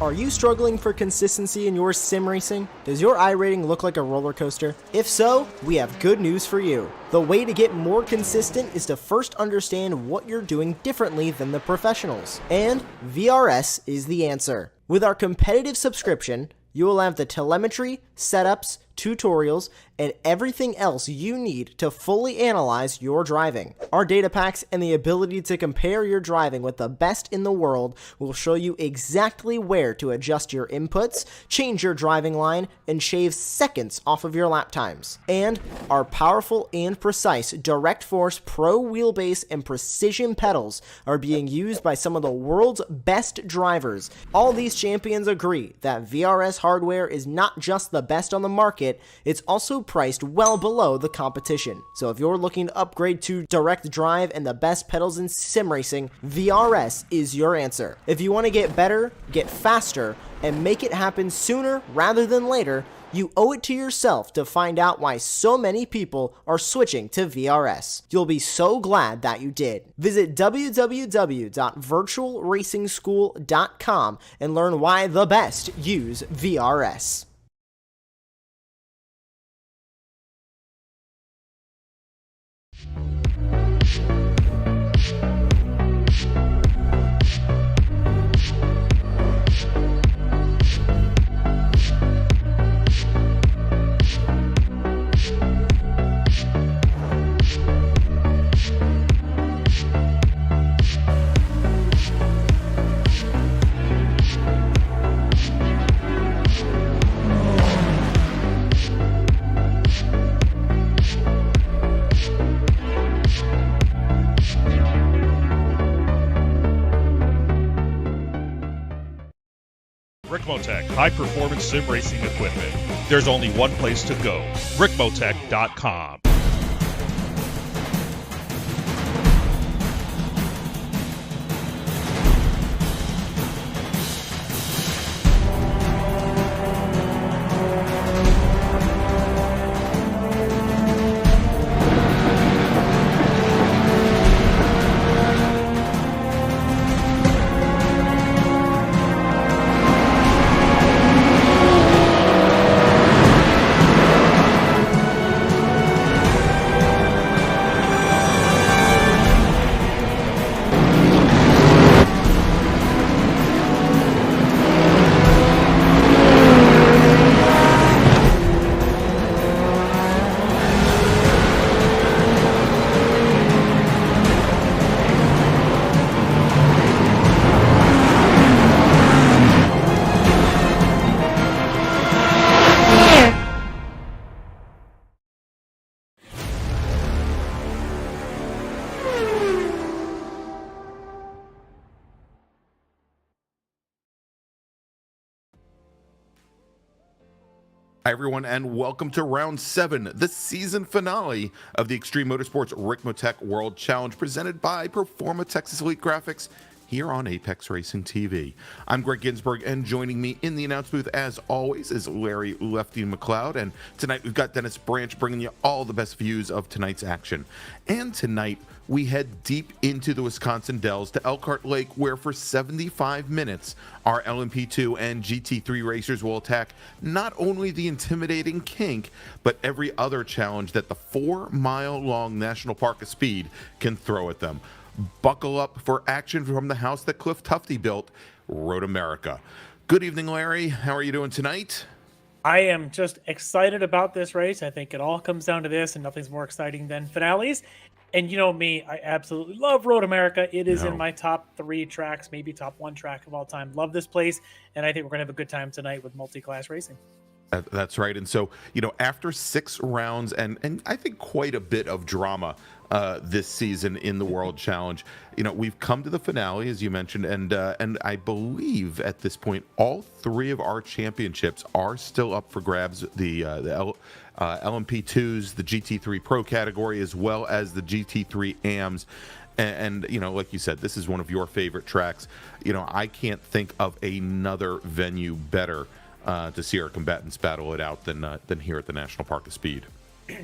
Are you struggling for consistency in your sim racing? Does your iRating look like a roller coaster? If so, we have good news for you. The way to get more consistent is to first understand what you're doing differently than the professionals. And VRS is the answer. With our competitive subscription, you will have the telemetry, setups, tutorials, and everything else you need to fully analyze your driving. Our data packs and the ability to compare your driving with the best in the world will show you exactly where to adjust your inputs, change your driving line, and shave seconds off of your lap times. And our powerful and precise Direct Force Pro wheelbase and precision pedals are being used by some of the world's best drivers. All these champions agree that VRS hardware is not just the best on the market, it's also priced well below the competition. So if you're looking to upgrade to direct drive and the best pedals in sim racing, VRS is your answer. If you want to get better, get faster, and make it happen sooner rather than later, you owe it to yourself to find out why so many people are switching to VRS. You'll be so glad that you did. Visit www.virtualracingschool.com and learn why the best use VRS. Ricmotech, high-performance sim racing equipment. There's only one place to go, Ricmotech.com. Hi, everyone, and welcome to Round 7, the season finale of the Extreme Motorsports Ricmotech World Challenge presented by Performa Texas Elite Graphics here on Apex Racing TV. I'm Greg Ginsburg, and joining me in the announce booth, as always, is Larry Lefty McLeod, and tonight we've got Dennis Branch bringing you all the best views of tonight's action. And tonight, we head deep into the Wisconsin Dells to Elkhart Lake, where for 75 minutes, our LMP2 and GT3 racers will attack not only the intimidating kink, but every other challenge that the 4-mile-long National Park of Speed can throw at them. Buckle up for action from the house that Cliff Tufty built, Road America. Good evening, Larry. How are you doing tonight? I am just excited about this race. I think it all comes down to this, and nothing's more exciting than finales. And you know me, I absolutely love Road America. It is in my top 3 tracks, maybe top 1 track of all time. Love this place, and I think we're going to have a good time tonight with multi-class racing. That's right. And so, you know, after 6 rounds and I think quite a bit of drama this season in the World Challenge, you know, we've come to the finale, as you mentioned, and I believe at this point all 3 of our championships are still up for grabs. The LMP2s, the GT3 Pro category, as well as the GT3 AMs. And, you know, like you said, this is one of your favorite tracks. You know, I can't think of another venue better to see our combatants battle it out than here at the National Park of Speed.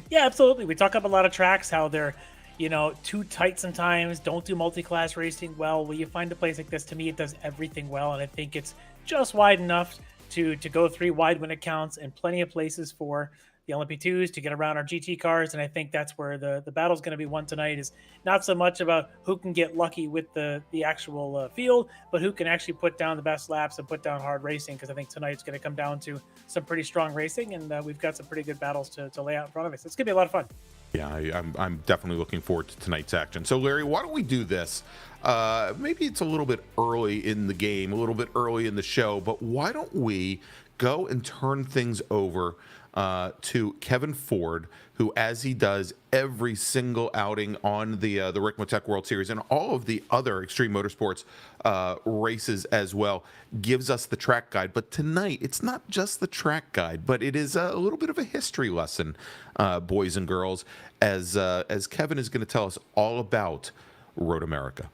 Yeah, absolutely. We talk up a lot of tracks, how they're, you know, too tight sometimes, don't do multi-class racing well. Well, you find a place like this, to me, it does everything well, and I think it's just wide enough to go 3 wide when it counts, and plenty of places for the LMP2s to get around our GT cars. And I think that's where the battle's going to be won tonight, is not so much about who can get lucky with the actual field, but who can actually put down the best laps and put down hard racing. Because I think tonight's going to come down to some pretty strong racing, and we've got some pretty good battles to lay out in front of us. It's going to be a lot of fun. Yeah, I'm definitely looking forward to tonight's action. So, Larry, why don't we do this? Maybe it's a little bit early in the game, a little bit early in the show, but why don't we go and turn things over to Kevin Ford, who, as he does every single outing on the Ricmotech World Series and all of the other Extreme Motorsports races as well, gives us the track guide. But tonight, it's not just the track guide, but it is a little bit of a history lesson, boys and girls, as Kevin is going to tell us all about Road America.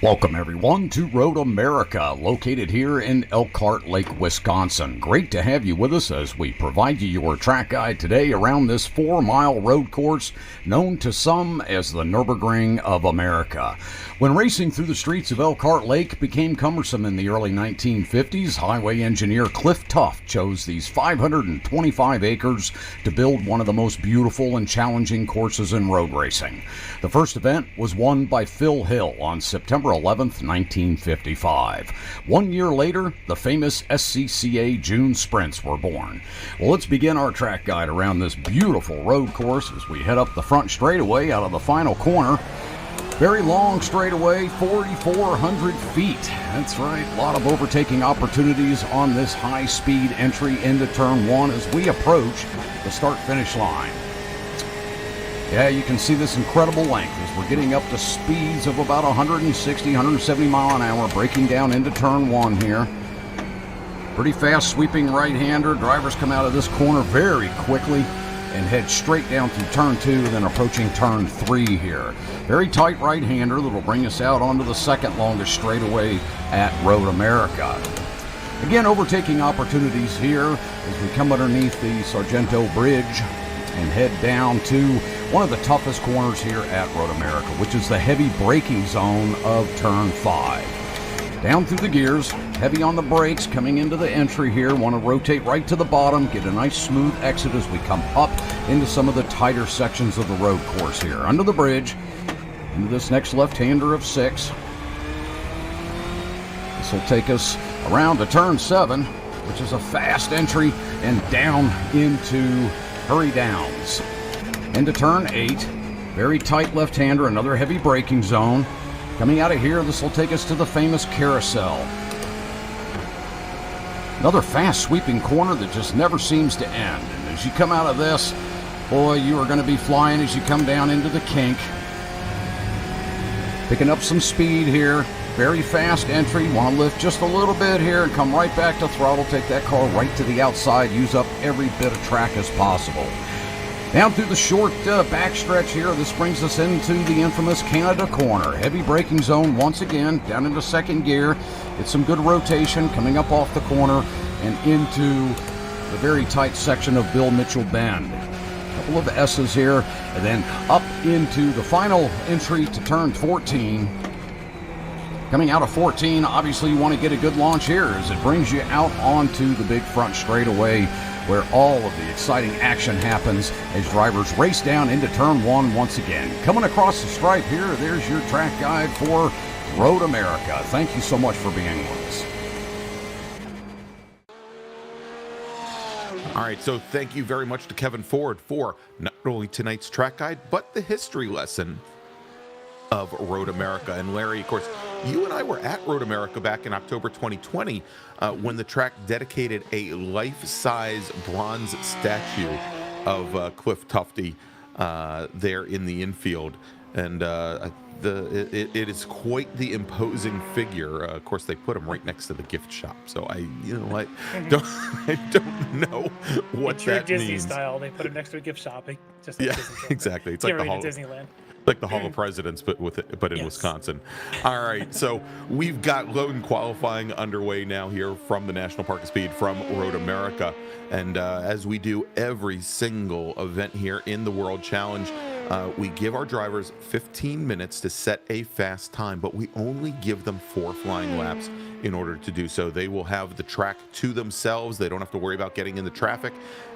Welcome, everyone, to Road America, located here in Elkhart Lake, Wisconsin. Great to have you with us as we provide you your track guide today around this 4-mile road course known to some as the Nürburgring of America. When racing through the streets of Elkhart Lake became cumbersome in the early 1950s, highway engineer Cliff Tufty chose these 525 acres to build one of the most beautiful and challenging courses in road racing. The first event was won by Phil Hill on September 11th, 1955. 1 year later, the famous SCCA June Sprints were born. Well, let's begin our track guide around this beautiful road course as we head up the front straightaway out of the final corner. Very long straightaway, 4,400 feet. That's right, a lot of overtaking opportunities on this high-speed entry into Turn 1 as we approach the start-finish line. Yeah, you can see this incredible length as we're getting up to speeds of about 160, 170 mile an hour, breaking down into Turn 1 here. Pretty fast sweeping right-hander. Drivers come out of this corner very quickly and head straight down through Turn 2, then approaching Turn 3 here. Very tight right-hander that'll bring us out onto the second longest straightaway at Road America. Again, overtaking opportunities here as we come underneath the Sargento Bridge and head down to one of the toughest corners here at Road America, which is the heavy braking zone of Turn 5. Down through the gears, heavy on the brakes, coming into the entry here. Want to rotate right to the bottom, get a nice smooth exit as we come up into some of the tighter sections of the road course here. Under the bridge, into this next left-hander of 6. This will take us around to Turn 7, which is a fast entry, and down into Hurry Downs. Into Turn 8, very tight left-hander, another heavy braking zone. Coming out of here, this will take us to the famous carousel. Another fast sweeping corner that just never seems to end. And as you come out of this, boy, you are going to be flying as you come down into the kink. Picking up some speed here. Very fast entry. Want to lift just a little bit here and come right back to throttle. Take that car right to the outside. Use up every bit of track as possible. Down through the short backstretch here, this brings us into the infamous Canada corner. Heavy braking zone once again, down into second gear. It's some good rotation coming up off the corner and into the very tight section of Bill Mitchell Bend. A couple of S's here, and then up into the final entry to turn 14. Coming out of 14, obviously you want to get a good launch here as it brings you out onto the big front straightaway, where all of the exciting action happens as drivers race down into turn 1 once again. Coming across the stripe here, there's your track guide for Road America. Thank you so much for being with us. All right, so thank you very much to Kevin Ford for not only tonight's track guide, but the history lesson of Road America. And Larry, of course, you and I were at Road America back in October 2020 when the track dedicated a life-size bronze statue of Cliff Tufty there in the infield. And it is quite the imposing figure. Of course, they put him right next to the gift shop. So I don't know what that Disney means. style. They put it next to a gift shop. Just like Disney exactly. It's like the Disneyland. Like the Hall of Presidents, but in Wisconsin. All right, so we've got load qualifying underway now here from the National Park of Speed from Road America, and as we do every single event here in the World Challenge, we give our drivers 15 minutes to set a fast time, but we only give them 4 flying laps in order to do so. They will have the track to themselves. They don't have to worry about getting in the traffic.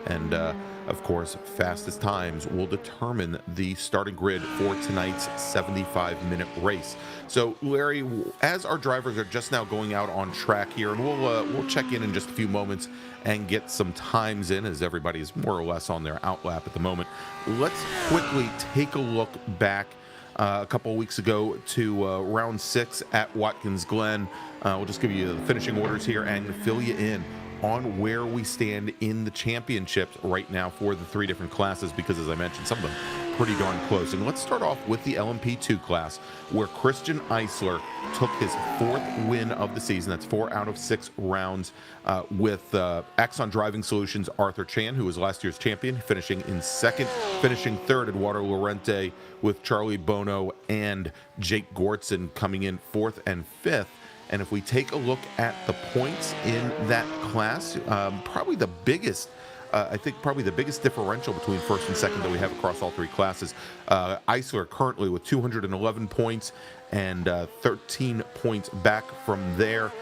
And of course, fastest times will determine the starting grid for tonight's 75-minute race. So Larry, as our drivers are just now going out on track here, and we'll check in just a few moments and get some times in, as everybody is more or less on their out lap at the moment. Let's quickly take a look back a couple of weeks ago to round 6 at Watkins Glen. We'll just give you the finishing orders here and fill you in on where we stand in the championships right now for the 3 different classes, because as I mentioned, some of them pretty darn close. And let's start off with the LMP2 class, where Christian Eisler took his 4th win of the season. That's 4 out of 6 rounds with Axon Driving Solutions' Arthur Chan, who was last year's champion, finishing in 2nd, finishing 3rd Eduardo Lorente with Charlie Bono and Jake Gortson coming in 4th and 5th. And if we take a look at the points in that class, probably the biggest differential between 1st and 2nd that we have across all 3 classes. Eisler currently with 211 points, and 13 points back from there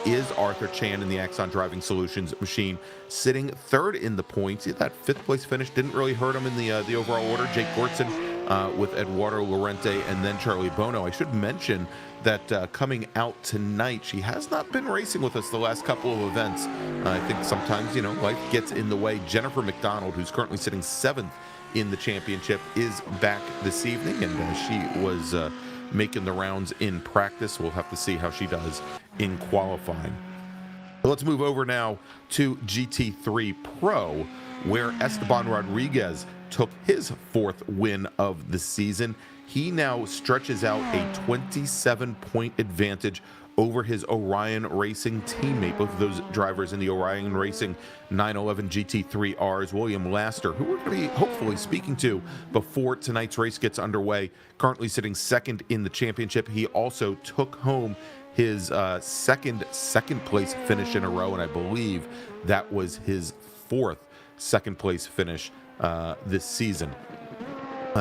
is Arthur Chan in the Axon Driving Solutions machine, sitting 3rd in the points. That 5th place finish didn't really hurt him in the overall order. Jake Gortson with Eduardo Lorente and then Charlie Bono. I should mention that coming out tonight, she has not been racing with us the last couple of events. I think sometimes, life gets in the way. Jennifer McDonald, who's currently sitting 7th in the championship, is back this evening, and she was making the rounds in practice. We'll have to see how she does in qualifying. Let's move over now to GT3 Pro, where Esteban Rodriguez took his 4th win of the season. He now stretches out a 27-point advantage over his Orion Racing teammate. Both of those drivers in the Orion Racing 911 GT3Rs, William Laster, who we're going to be hopefully speaking to before tonight's race gets underway, currently sitting 2nd in the championship. He also took home his second place finish in a row, and I believe that was his 4th second place finish this season.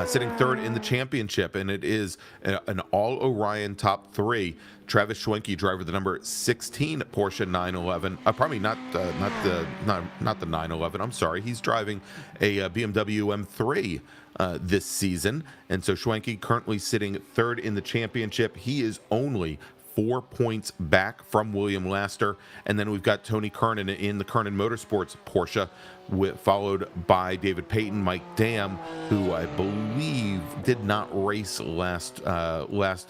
Sitting 3rd in the championship, and it is an all Orion top 3. Travis Schwenke, driver of the number 16 Porsche 911. Probably not the 911. I'm sorry. He's driving a BMW M3 this season, and so Schwenke currently sitting 3rd in the championship. He is only 4 points back from William Laster. And then we've got Tony Kernan in the Kernan Motorsports Porsche, followed by David Payton, Mike Dam, who I believe did not race last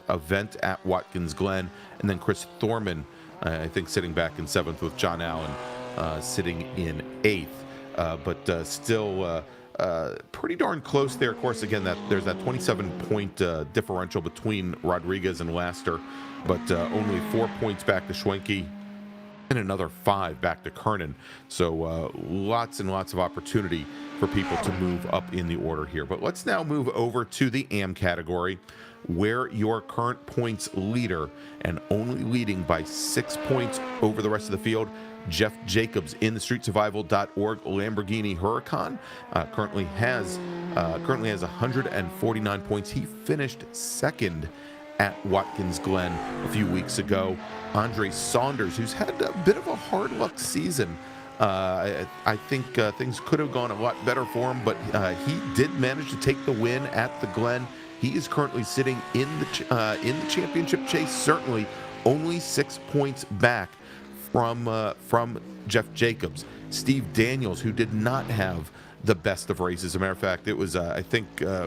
event at Watkins Glen, and then Chris Thorman, I think, sitting back in 7th with John Allen sitting in 8th. But still pretty darn close there. Of course, again, there's that 27-point differential between Rodriguez and Laster, but only 4 points back to Schwenke and another 5 back to Kernan. So lots and lots of opportunity for people to move up in the order here. But let's now move over to the AM category, where your current points leader, and only leading by 6 points over the rest of the field, Jeff Jacobs in the StreetSurvival.org Lamborghini Huracan currently has 149 points. He finished second at Watkins Glen a few weeks ago. Andre Saunders, who's had a bit of a hard luck season, I think things could have gone a lot better for him, but he did manage to take the win at the Glen. He is currently sitting in the championship chase, certainly only 6 points back from Jeff Jacobs. Steve Daniels, who did not have the best of races. As a matter of fact, it was, I think,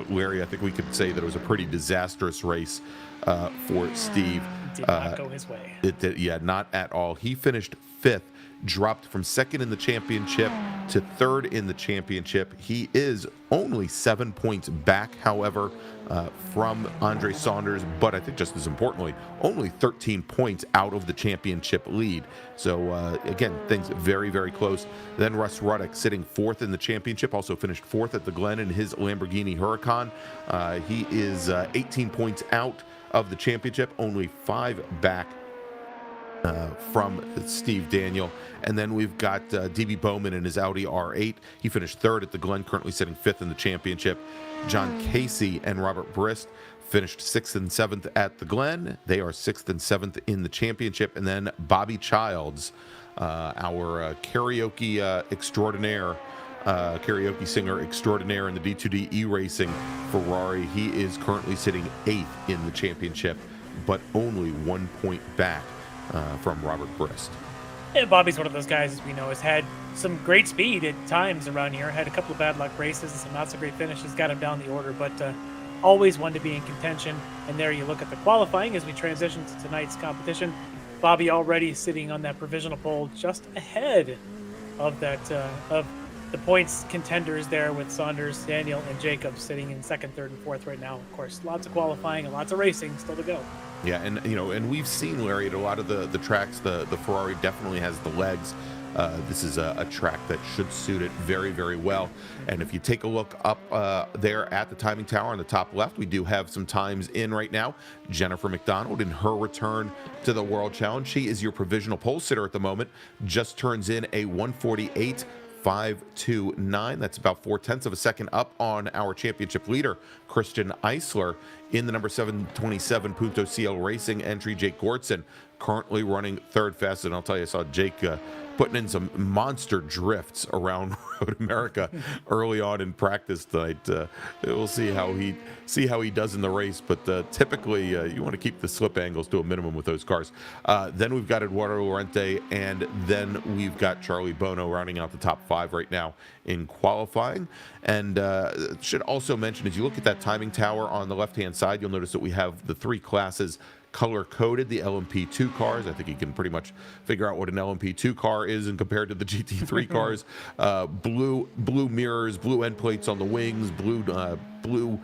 Larry, I think we could say that it was a pretty disastrous race for Steve. Did not go his way. Yeah, not at all. He finished 5th, dropped from 2nd in the championship to 3rd in the championship. He is only 7 points back, however, from Andre Saunders, but I think just as importantly, only 13 points out of the championship lead. So again, things very, very close. Then Russ Ruddock sitting 4th in the championship, also finished 4th at the Glen in his Lamborghini Huracan. He is 18 points out of the championship, only 5 back from Steve Daniel. And then we've got DB Bowman in his Audi R8. He finished 3rd at the Glen, currently sitting 5th in the championship. John Casey and Robert Brist finished 6th and 7th at the Glen. They are 6th and 7th in the championship. And then Bobby Childs, our karaoke extraordinaire, karaoke singer extraordinaire in the D2D E-Racing Ferrari. He is currently sitting 8th in the championship, but only 1 point back from Robert Brist. Yeah, Bobby's one of those guys, as we know, has had some great speed at times around here, had a couple of bad luck races and some not so great finishes, got him down the order, but always one to be in contention. And there you look at the qualifying as we transition to tonight's competition. Bobby already sitting on that provisional pole just ahead of that of the points contenders there, with Saunders, Daniel, and Jacobs sitting in 2nd, 3rd, and 4th right now. Of course, lots of qualifying and lots of racing still to go. Yeah, and we've seen, Larry, at a lot of the tracks, the Ferrari definitely has the legs. This is a track that should suit it very, very well. And if you take a look up there at the timing tower on the top left, we do have some times in right now. Jennifer McDonald, in her return to the World Challenge, she is your provisional pole sitter at the moment, just turns in a 1:48.529. That's about 0.4 of a second up on our championship leader, Christian Eisler, in the number 727 Punto CL Racing entry. Jake Gortson currently running 3rd fastest. And I'll tell you, I saw Jake putting in some monster drifts around Road America early on in practice tonight. We'll see how he does in the race, but typically you want to keep the slip angles to a minimum with those cars. Then we've got Eduardo Lorente, and then we've got Charlie Bono rounding out the top 5 right now in qualifying. And should also mention, as you look at that timing tower on the left-hand side, you'll notice that we have the 3 classes color-coded, the LMP2 cars. I think you can pretty much figure out what an LMP2 car is and compared to the GT3 cars. Blue mirrors, blue end plates on the wings, blue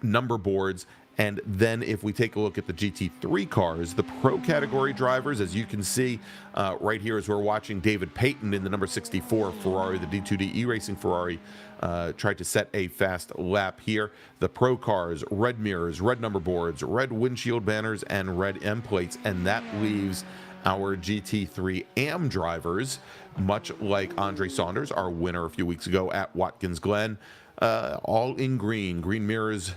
number boards. And then if we take a look at the GT3 cars, the pro category drivers, as you can see right here as we're watching David Payton in the number 64 Ferrari, the D2D E-Racing Ferrari, tried to set a fast lap here. The pro cars, red mirrors, red number boards, red windshield banners, and red end plates. And that leaves our GT3 AM drivers, much like Andre Saunders, our winner a few weeks ago at Watkins Glen, all in green mirrors,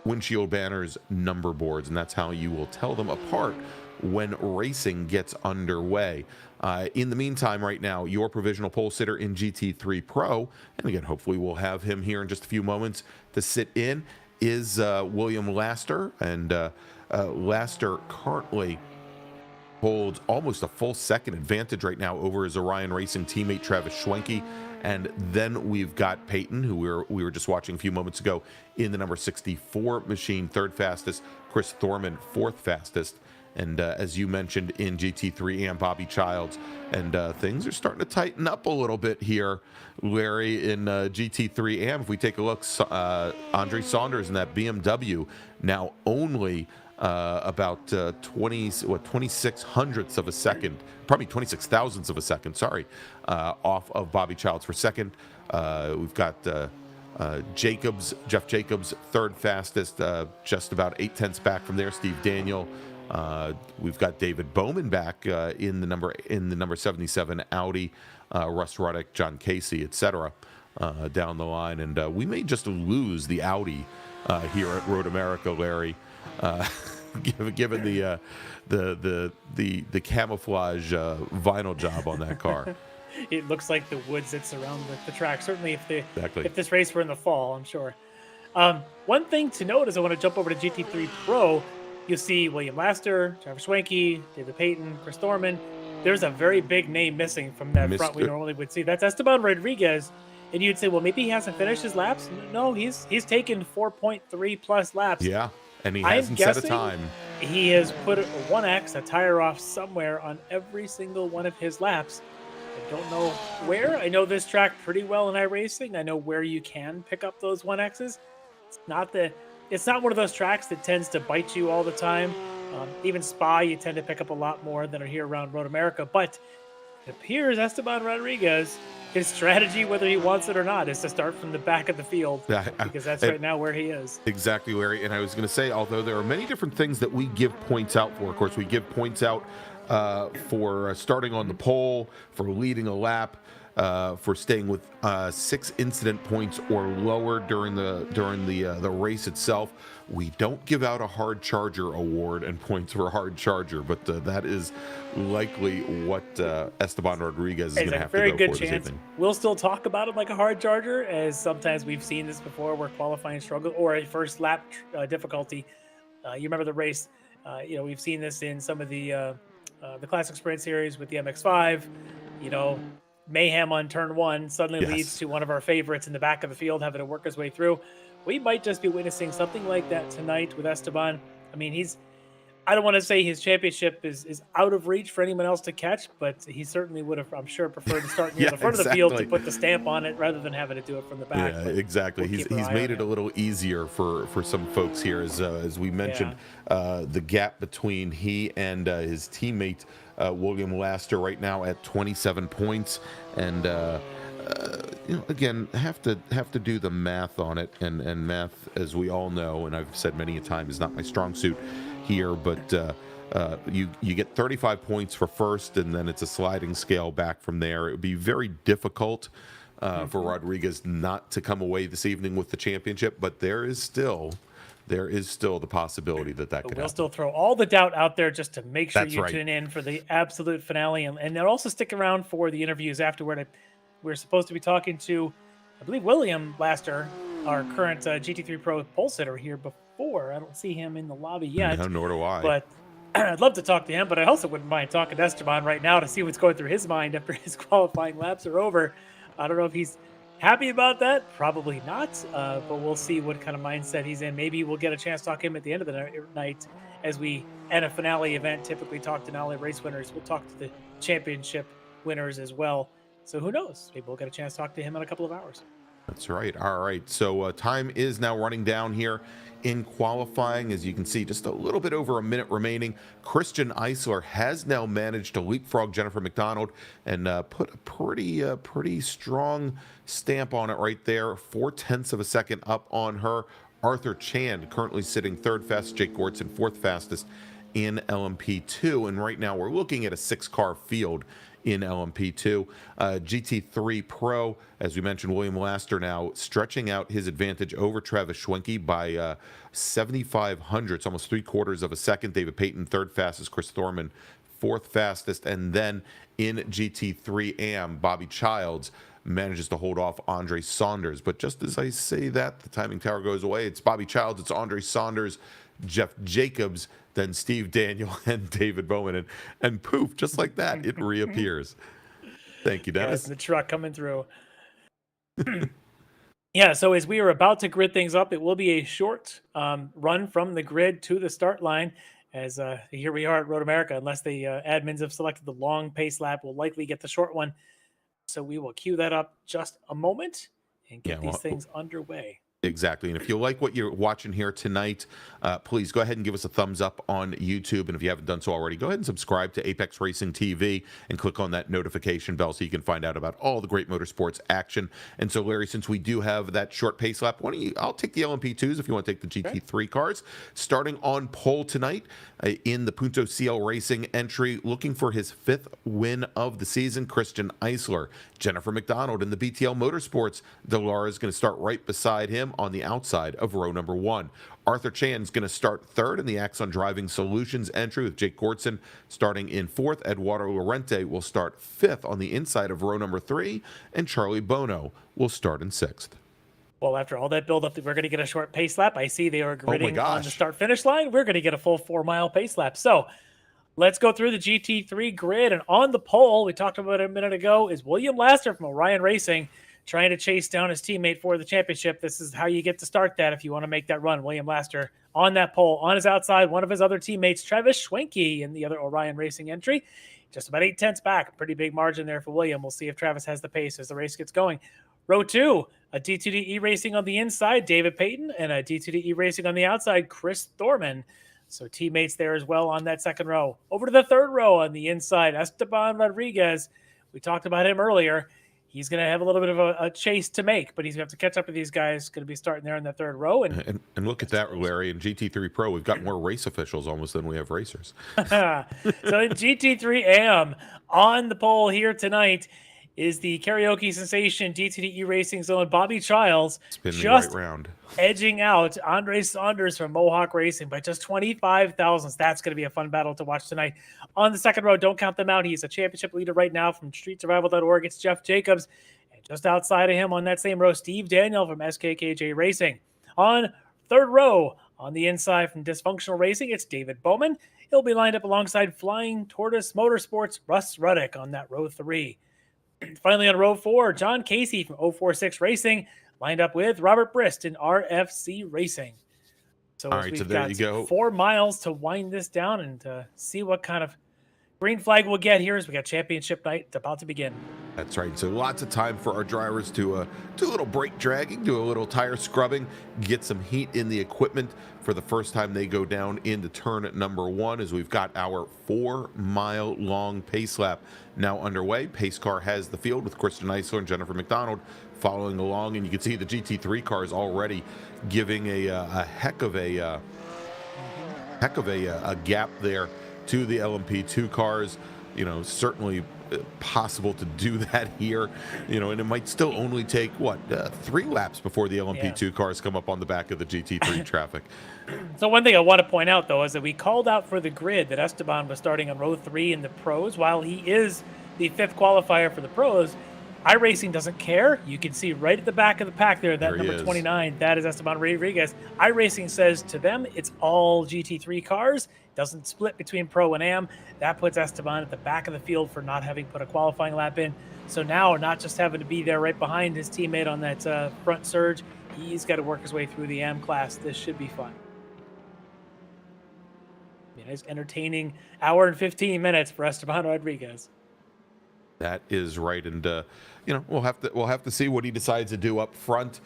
windshield banners, number boards, and that's how you will tell them apart when racing gets underway. In the meantime, right now, your provisional pole sitter in GT3 Pro, and again, hopefully we'll have him here in just a few moments to sit in, is William Laster. And Laster currently holds almost a full second advantage right now over his Orion Racing teammate Travis Schwenke. And then we've got Peyton, who we were just watching a few moments ago, in the number 64 machine, 3rd fastest. Chris Thorman, 4th fastest. and as you mentioned in GT3 and Bobby Childs, and things are starting to tighten up a little bit here, Larry, in GT3 AM. If we take a look, Andre Saunders in that BMW now only about 26 hundredths of a second, probably 26 thousandths of a second, sorry, off of Bobby Childs for second. We've got Jeff Jacobs, third fastest, just about 8 tenths back from there. Steve Daniel. We've got David Bowman back in the number 77 Audi. Russ Ruddick, John Casey, etc. Down the line, and we may just lose the Audi here at Road America, Larry. Given the camouflage vinyl job on that car. It looks like the woods that surround the track. Certainly, Exactly. if this race were in the fall, I'm sure. One thing to note is I want to jump over to GT3 Pro. You'll see William Laster, Travis Schwenke, David Payton, Chris Thorman. There's a very big name missing from that front we normally would see. That's Esteban Rodriguez. And you'd say, well, maybe he hasn't finished his laps. No, he's taken 4.3 plus laps. Yeah, and he hasn't set a time. He has put a 1X, a tire off somewhere on every single one of his laps. I don't know where. I know this track pretty well in iRacing. I know where you can pick up those 1Xs. It's not one of those tracks that tends to bite you all the time. Even Spa, you tend to pick up a lot more than are here around Road America. But it appears Esteban Rodriguez, his strategy, whether he wants it or not, is to start from the back of the field, because that's right now where he is. Exactly, Larry. And I was going to say, although there are many different things that we give points out for, of course, we give points out for starting on the pole, for leading a lap, for staying with 6 incident points or lower during the race itself. We don't give out a hard charger award and points for a hard charger, but that is likely what Esteban Rodriguez is going to have to go for this evening. We'll still talk about him like a hard charger, as sometimes we've seen this before where qualifying struggle or a first lap difficulty. You remember the race? We've seen this in some of the Classic Sprint Series with the MX-5. Mayhem on turn 1 suddenly leads to one of our favorites in the back of the field having to work his way through. We might just be witnessing something like that tonight with Esteban. I mean, I don't want to say his championship is out of reach for anyone else to catch, but he certainly would have, I'm sure, preferred to start near the front of the field to put the stamp on it rather than having to do it from the back. Yeah, exactly. He's made it a little easier for some folks here, as we mentioned. The gap between he and his teammate William Laster right now at 27 points, and again, have to do the math on it, and math, as we all know, and I've said many a time, is not my strong suit here, but you get 35 points for first, and then it's a sliding scale back from there. It would be very difficult for Rodriguez not to come away this evening with the championship, but there is still the possibility that could happen. We'll still throw all the doubt out there just to make sure you tune in for the absolute finale, and then also stick around for the interviews afterward. We're supposed to be talking to, I believe, William Laster, our current GT3 Pro pole sitter here before. I don't see him in the lobby yet. No, nor do I. But I'd love to talk to him, but I also wouldn't mind talking to Esteban right now to see what's going through his mind after his qualifying laps are over. I don't know if he's happy about that. Probably not, but we'll see what kind of mindset he's in. Maybe we'll get a chance to talk to him at the end of the night as we, at a finale event, typically talk to not only race winners, we'll talk to the championship winners as well. So who knows? Maybe we'll get a chance to talk to him in a couple of hours. That's right. All right. So time is now running down here in qualifying. As you can see, just a little bit over a minute remaining. Christian Eisler has now managed to leapfrog Jennifer McDonald and put a pretty strong stamp on it right there. 0.4 of a second up on her. Arthur Chand currently sitting third fastest. Jake Gortson fourth fastest in LMP2. And right now we're looking at a 6-car field in LMP2. GT3 Pro, as we mentioned, William Laster now stretching out his advantage over Travis Schwenke by 7,500 hundredths, almost 3/4 of a second. David Payton, third fastest. Chris Thorman, fourth fastest. And then in GT3 AM, Bobby Childs manages to hold off Andre Saunders. But just as I say that, the timing tower goes away. It's Bobby Childs, it's Andre Saunders, Jeff Jacobs, then Steve Daniel and David Bowman, and poof, just like that, it reappears. Thank you, Dennis. Yes, the truck coming through. Yeah, so as we are about to grid things up, it will be a short run from the grid to the start line. as here we are at Road America. Unless the admins have selected the long pace lap, we'll likely get the short one. So we will queue that up just a moment and get these things underway. Exactly. And if you like what you're watching here tonight, please go ahead and give us a thumbs up on YouTube. And if you haven't done so already, go ahead and subscribe to Apex Racing TV and click on that notification bell so you can find out about all the great motorsports action. And so, Larry, since we do have that short pace lap, I'll take the LMP2s if you want to take the GT3 cars. Starting on pole tonight in the Punto CL Racing entry, looking for his 5th win of the season, Christian Eisler. Jennifer McDonald in the BTL Motorsports, Delara is going to start right beside him on the outside of row number 1. Arthur Chan's going to start 3rd in the Axon Driving Solutions entry with Jake Gortson starting in 4th. Eduardo Lorente will start 5th on the inside of row number 3, and Charlie Bono will start in 6th. Well, after all that build-up, we're going to get a short pace lap. I see they are gridding on the start-finish line. We're going to get a full 4-mile pace lap. So let's go through the GT3 grid. And on the pole, we talked about it a minute ago, is William Laster from Orion Racing, trying to chase down his teammate for the championship. This is how you get to start that if you want to make that run. William Laster on that pole. On his outside, one of his other teammates, Travis Schwenke, in the other Orion Racing entry. Just about 8/10 back. Pretty big margin there for William. We'll see if Travis has the pace as the race gets going. Row 2, a D2DE Racing on the inside, David Payton, and a D2DE Racing on the outside, Chris Thorman. So teammates there as well on that second row. Over to the third row on the inside, Esteban Rodriguez. We talked about him earlier. He's going to have a little bit of a chase to make, but he's going to have to catch up with these guys. Going to be starting there in the third row. And look at that, Larry. In GT3 Pro, we've got more race officials almost than we have racers. So in GT3 AM, on the pole here tonight is the karaoke sensation D2DE Racing Zone, Bobby Childs, just right round, edging out Andre Saunders from Mohawk Racing by just 25 thousandths. That's going to be a fun battle to watch tonight. On the second row, don't count them out. He's a championship leader right now from StreetSurvival.org. It's Jeff Jacobs. And just outside of him on that same row, Steve Daniel from SKKJ Racing. On third row, on the inside from Dysfunctional Racing, it's David Bowman. He'll be lined up alongside Flying Tortoise Motorsports, Russ Ruddick on that row 3. Finally, on row 4, John Casey from 046 Racing, lined up with Robert Brist in RFC Racing. So, we've got 4 miles to wind this down and see what kind of green flag we'll get here as we got championship night about to begin. That's right. So lots of time for our drivers to do a little brake dragging, do a little tire scrubbing, get some heat in the equipment for the first time they go down into turn number 1, as we've got our 4-mile long pace lap now underway. Pace car has the field with Christian Eisler and Jennifer McDonald following along, and you can see the GT3 cars already giving a heck of a gap there to the LMP2 cars. You know, certainly possible to do that here, you know, and it might still only take 3 laps before the LMP2 cars come up on the back of the GT3 traffic. So one thing I want to point out, though, is that we called out for the grid that Esteban was starting on row 3 in the pros. While he is the 5th qualifier for the pros, iRacing doesn't care. You can see right at the back of the pack there, that number 29, that is Esteban Rodriguez. iRacing says to them, it's all GT3 cars. Doesn't split between pro and am. That puts Esteban at the back of the field for not having put a qualifying lap in. So now, not just having to be there right behind his teammate on that front surge, he's got to work his way through the am class. This should be fun. It's entertaining hour and 15 minutes for Esteban Rodriguez. That is right, and you know, we'll have to see what he decides to do up front.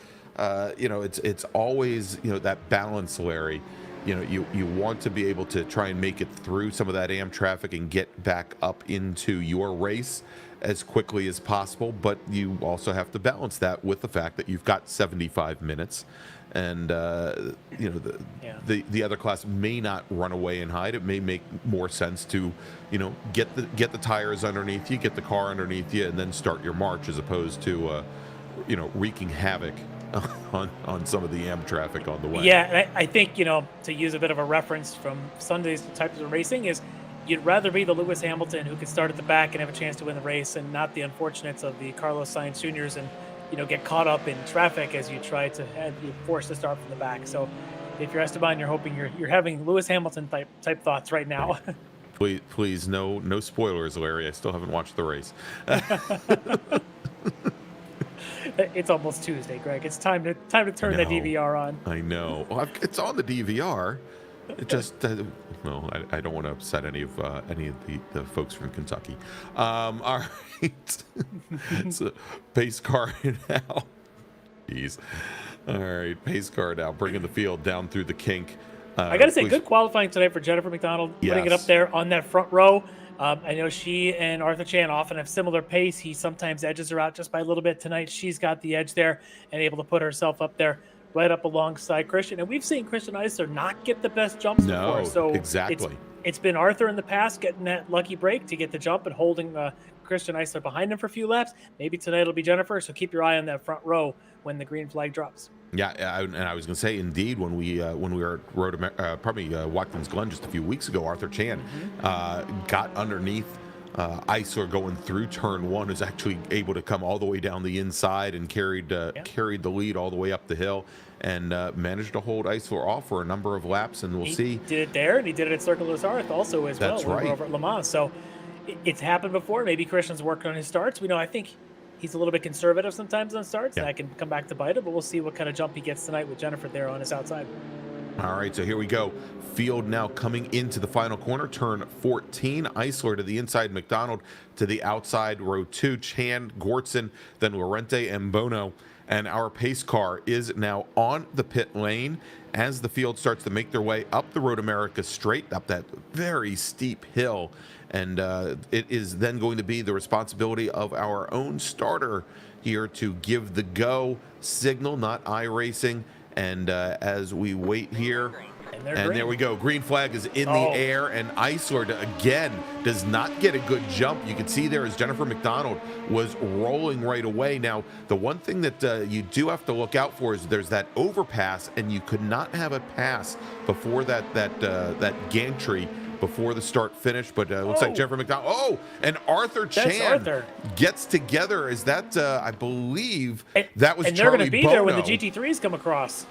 You know, it's always, you know, that balance, Larry. You know, you want to be able to try and make it through some of that AM traffic and get back up into your race as quickly as possible, but you also have to balance that with the fact that you've got 75 minutes, and you know, the other class may not run away and hide. It may make more sense to, you know, get the tires underneath you, get the car underneath you, and then start your march, as opposed to you know, wreaking havoc on some of the AM traffic on the way. Yeah, and I think, you know, to use a bit of a reference from Sunday's types of racing, is you'd rather be the Lewis Hamilton who can start at the back and have a chance to win the race, and not the unfortunates of the Carlos Sainz Juniors and, you know, get caught up in traffic as you try to have you forced to start from the back. So if you're Esteban, you're hoping you're having Lewis Hamilton type thoughts right now. Please, no spoilers, Larry. I still haven't watched the race. It's almost Tuesday, Greg. It's time to turn the DVR on. I know. Well, it's on the DVR, It just no, I don't want to upset any of the folks from Kentucky. All right, so pace car now. Jeez. All right, pace car now bringing the field down through the kink. I got to say, good qualifying tonight for Jennifer McDonald, putting it up there on that front row. I know she and Arthur Chan often have similar pace. He sometimes edges her out just by a little bit. Tonight, she's got the edge there and able to put herself up there right up alongside Christian. And we've seen Christian Eisler not get the best jumps before. So exactly. It's been Arthur in the past getting that lucky break to get the jump and holding Christian Eisler behind him for a few laps. Maybe tonight it'll be Jennifer, so keep your eye on that front row when the green flag drops. Yeah, and I was going to say, indeed, when we were at Watkins Glen just a few weeks ago, Arthur Chan got underneath Eisler going through turn one, is actually able to come all the way down the inside and carried the lead all the way up the hill and managed to hold Eisler off for a number of laps. And we'll see. He did it there, and he did it at Circle des Arts also as well. That's right. Over at Le Mans. So it's happened before. Maybe Christian's working on his starts. We know, I think he's a little bit conservative sometimes on starts, and that can come back to bite him, but we'll see what kind of jump he gets tonight with Jennifer there on his outside. All right, so here we go. Field now coming into the final corner, turn 14. Eisler to the inside, McDonald to the outside, row 2, Chan, Gortson, then Lorente and Bono. And our pace car is now on the pit lane as the field starts to make their way up the Road America straight, up that very steep hill. And it is then going to be the responsibility of our own starter here to give the go signal, not iRacing. And as we wait here, and there we go. Green flag is in the air, and Eisler, again, does not get a good jump. You can see there as Jennifer McDonald was rolling right away. Now, the one thing that you do have to look out for is there's that overpass, and you could not have a pass before that gantry before the start finish, but it looks like Jennifer McDonald. Oh, and Arthur Chan gets together. Is that, I believe, that was Charlie Bono. And they're going to be there when the GT3s come across.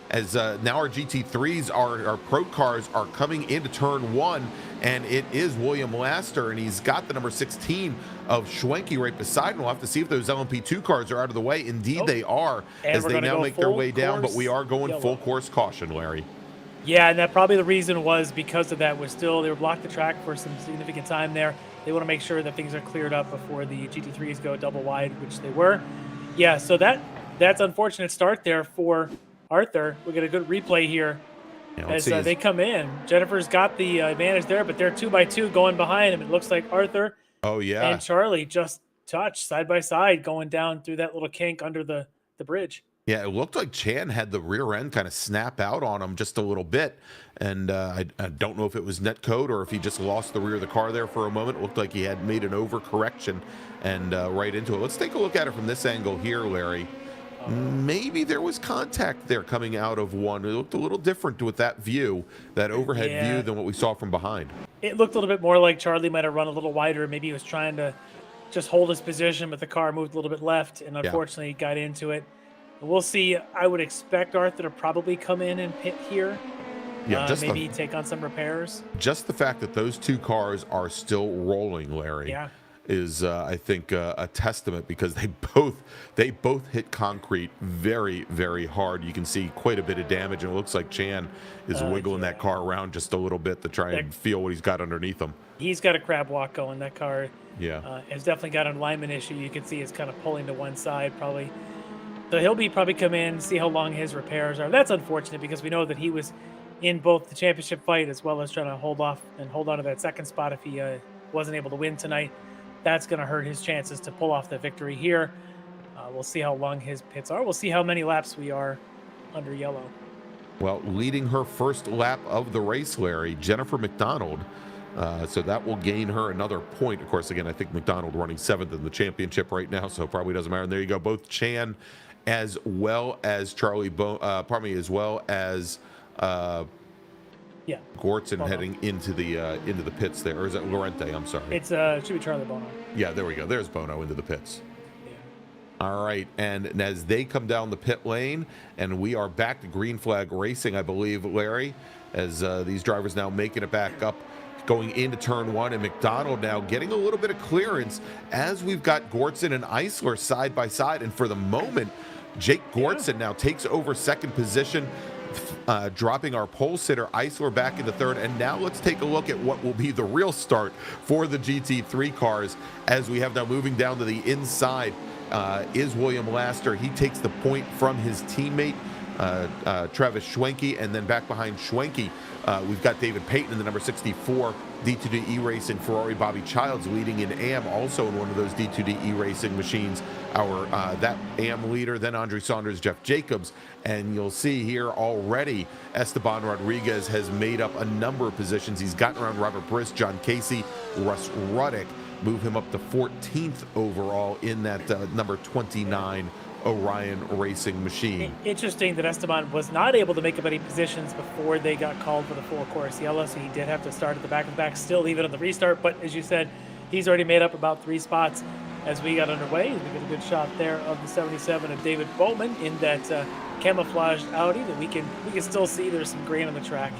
As now our GT3s, our pro cars are coming into turn 1, and it is William Laster, and he's got the number 16 of Schwenke right beside him. We'll have to see if those LMP2 cars are out of the way. Indeed, they are, as they now make their way down, but we are going full course caution, Larry. Yeah, and that probably the reason was because of that was still, they were blocked the track for some significant time there. They want to make sure that things are cleared up before the GT3s go double wide, which they were. Yeah, so that's unfortunate start there for Arthur. We get a good replay here as they come in. Jennifer's got the advantage there, but they're 2x2 going behind him. It looks like Arthur and Charlie just touch side by side going down through that little kink under the bridge. Yeah, it looked like Chan had the rear end kind of snap out on him just a little bit. And I don't know if it was net code or if he just lost the rear of the car there for a moment. It looked like he had made an overcorrection and right into it. Let's take a look at it from this angle here, Larry. Maybe there was contact there coming out of one. It looked a little different with that view, that overhead view, than what we saw from behind. It looked a little bit more like Charlie might have run a little wider. Maybe he was trying to just hold his position, but the car moved a little bit left, and unfortunately got into it. We'll see. I would expect Arthur to probably come in and pit here. Yeah, maybe take on some repairs. Just the fact that those two cars are still rolling, Larry, is I think a testament, because they both hit concrete very, very hard. You can see quite a bit of damage, and it looks like Chan is wiggling that car around just a little bit to try and feel what he's got underneath him. He's got a crab walk going. That car has definitely got an alignment issue. You can see it's kind of pulling to one side probably. So he'll probably come in, see how long his repairs are. That's unfortunate because we know that he was in both the championship fight as well as trying to hold on to that second spot if he wasn't able to win tonight. That's going to hurt his chances to pull off the victory here. We'll see how long his pits are. We'll see how many laps we are under yellow. Well, leading her first lap of the race, Larry, Jennifer McDonald. So that will gain her another point. Of course, again, I think McDonald running 7th in the championship right now, so it probably doesn't matter. And there you go, both Chan as well as Charlie, as well as Gortson heading into the pits there. Or is that Lorente? I'm sorry. It should be Charlie Bono. Yeah, there we go. There's Bono into the pits. All right, and as they come down the pit lane, and we are back to green flag racing, I believe, Larry, as these drivers now making it back up, going into turn 1, and McDonald now getting a little bit of clearance as we've got Gortson and Eisler side by side, and for the moment, Jake Gortson now takes over second position dropping our pole sitter Eisler back into third. And now let's take a look at what will be the real start for the GT3 cars, as we have now moving down to the inside is William Laster. He takes the point from his teammate Travis Schwenke, and then back behind Schwenke we've got David Payton in the number 64 D2D E-Racing Ferrari. Bobby Childs leading in AM, also in one of those D2D E-Racing machines, our that AM leader. Then Andre Saunders, Jeff Jacobs, and you'll see here already Esteban Rodriguez has made up a number of positions. He's gotten around Robert Briss, John Casey, Russ Ruddick, move him up to 14th overall in that number 29 Orion Racing machine. Interesting that Esteban was not able to make up any positions before they got called for the full course yellow, so he did have to start at the back of the pack, still even on the restart. But as you said, he's already made up about 3 spots as we got underway. We get a good shot there of the 77 of David Bowman in that camouflaged Audi that we can still see there's some green on the track.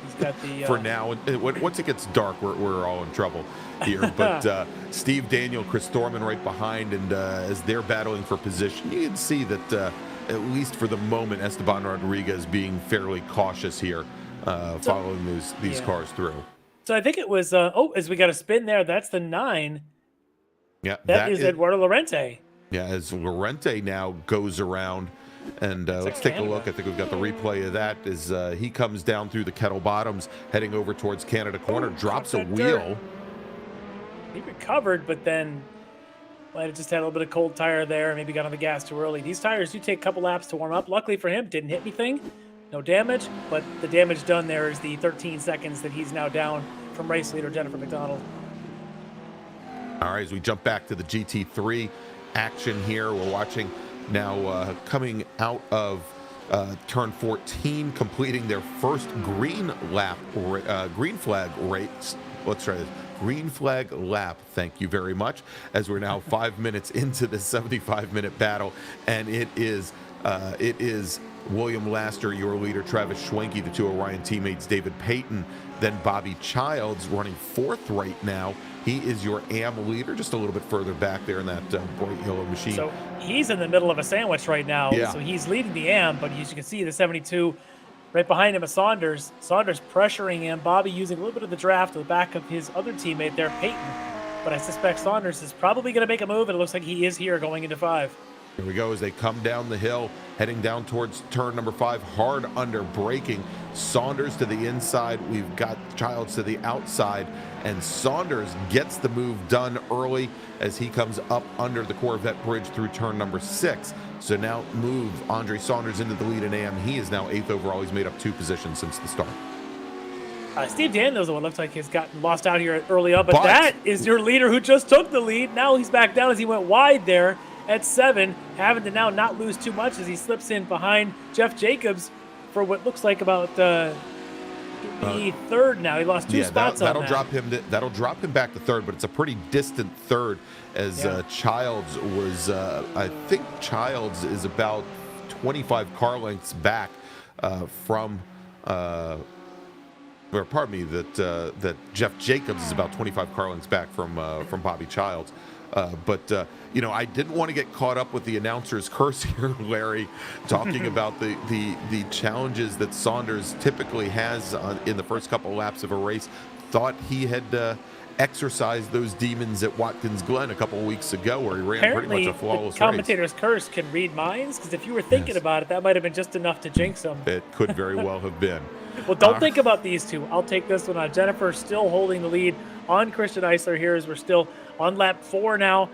He's got the for now. Once it gets dark, we're all in trouble here. But Steve Daniel, Chris Thorman right behind, and as they're battling for position, you can see that at least for the moment, Esteban Rodriguez being fairly cautious here, following these cars through. So I think it was as we got a spin there. That's the 9. Yeah, that is Eduardo Lorente. Yeah, as Lorente now goes around. And let's take a look. I think we've got the replay of that as he comes down through the Kettle Bottoms, heading over towards Canada Corner, drops a wheel. He recovered, but then might have just had a little bit of cold tire there, maybe got on the gas too early. These tires do take a couple laps to warm up. Luckily for him, didn't hit anything, no damage, but the damage done there is the 13 seconds that he's now down from race leader Jennifer McDonald. All right, as we jump back to the GT3 action here, we're watching now coming out of turn 14, completing their first green flag race. Let's try this. Green flag lap. Thank you very much. As we're now 5 minutes into the 75-minute battle, and it is William Laster, your leader, Travis Schwenke, the 2 Orion teammates, David Payton, then Bobby Childs running 4th right now. He is your AM leader, just a little bit further back there in that bright yellow machine. So he's in the middle of a sandwich right now. Yeah. So he's leading the AM, but as you can see, the 72 right behind him is Saunders. Saunders pressuring him. Bobby using a little bit of the draft to the back of his other teammate there, Peyton. But I suspect Saunders is probably going to make a move, and it looks like he is here going into 5. Here we go as they come down the hill, heading down towards turn number 5, hard under braking. Saunders to the inside. We've got Childs to the outside, and Saunders gets the move done early as he comes up under the Corvette bridge through turn number 6. So now move Andre Saunders into the lead in AM. He is now 8th overall. He's made up 2 positions since the start. Steve Daniels, what looks like he's gotten lost out here early on, but that is your leader who just took the lead. Now he's back down as he went wide there at 7, having to now not lose too much as he slips in behind Jeff Jacobs for what looks like about the 3rd now. He lost 2 spots on that. That'll drop him back to 3rd, but it's a pretty distant 3rd as Childs was, I think Childs is about 25 car lengths back from, or pardon me, that Jeff Jacobs is about 25 car lengths back from Bobby Childs. But I didn't want to get caught up with the announcer's curse here, Larry, talking about the challenges that Saunders typically has in the first couple laps of a race. Thought he had exercised those demons at Watkins Glen a couple of weeks ago, where he ran pretty much a flawless the commentator's curse can read minds, because if you were thinking about it, that might have been just enough to jinx him. It could very well have been. Well, don't think about these 2. I'll take this one on. Jennifer still holding the lead on Christian Eisler here as we're still on lap 4 now.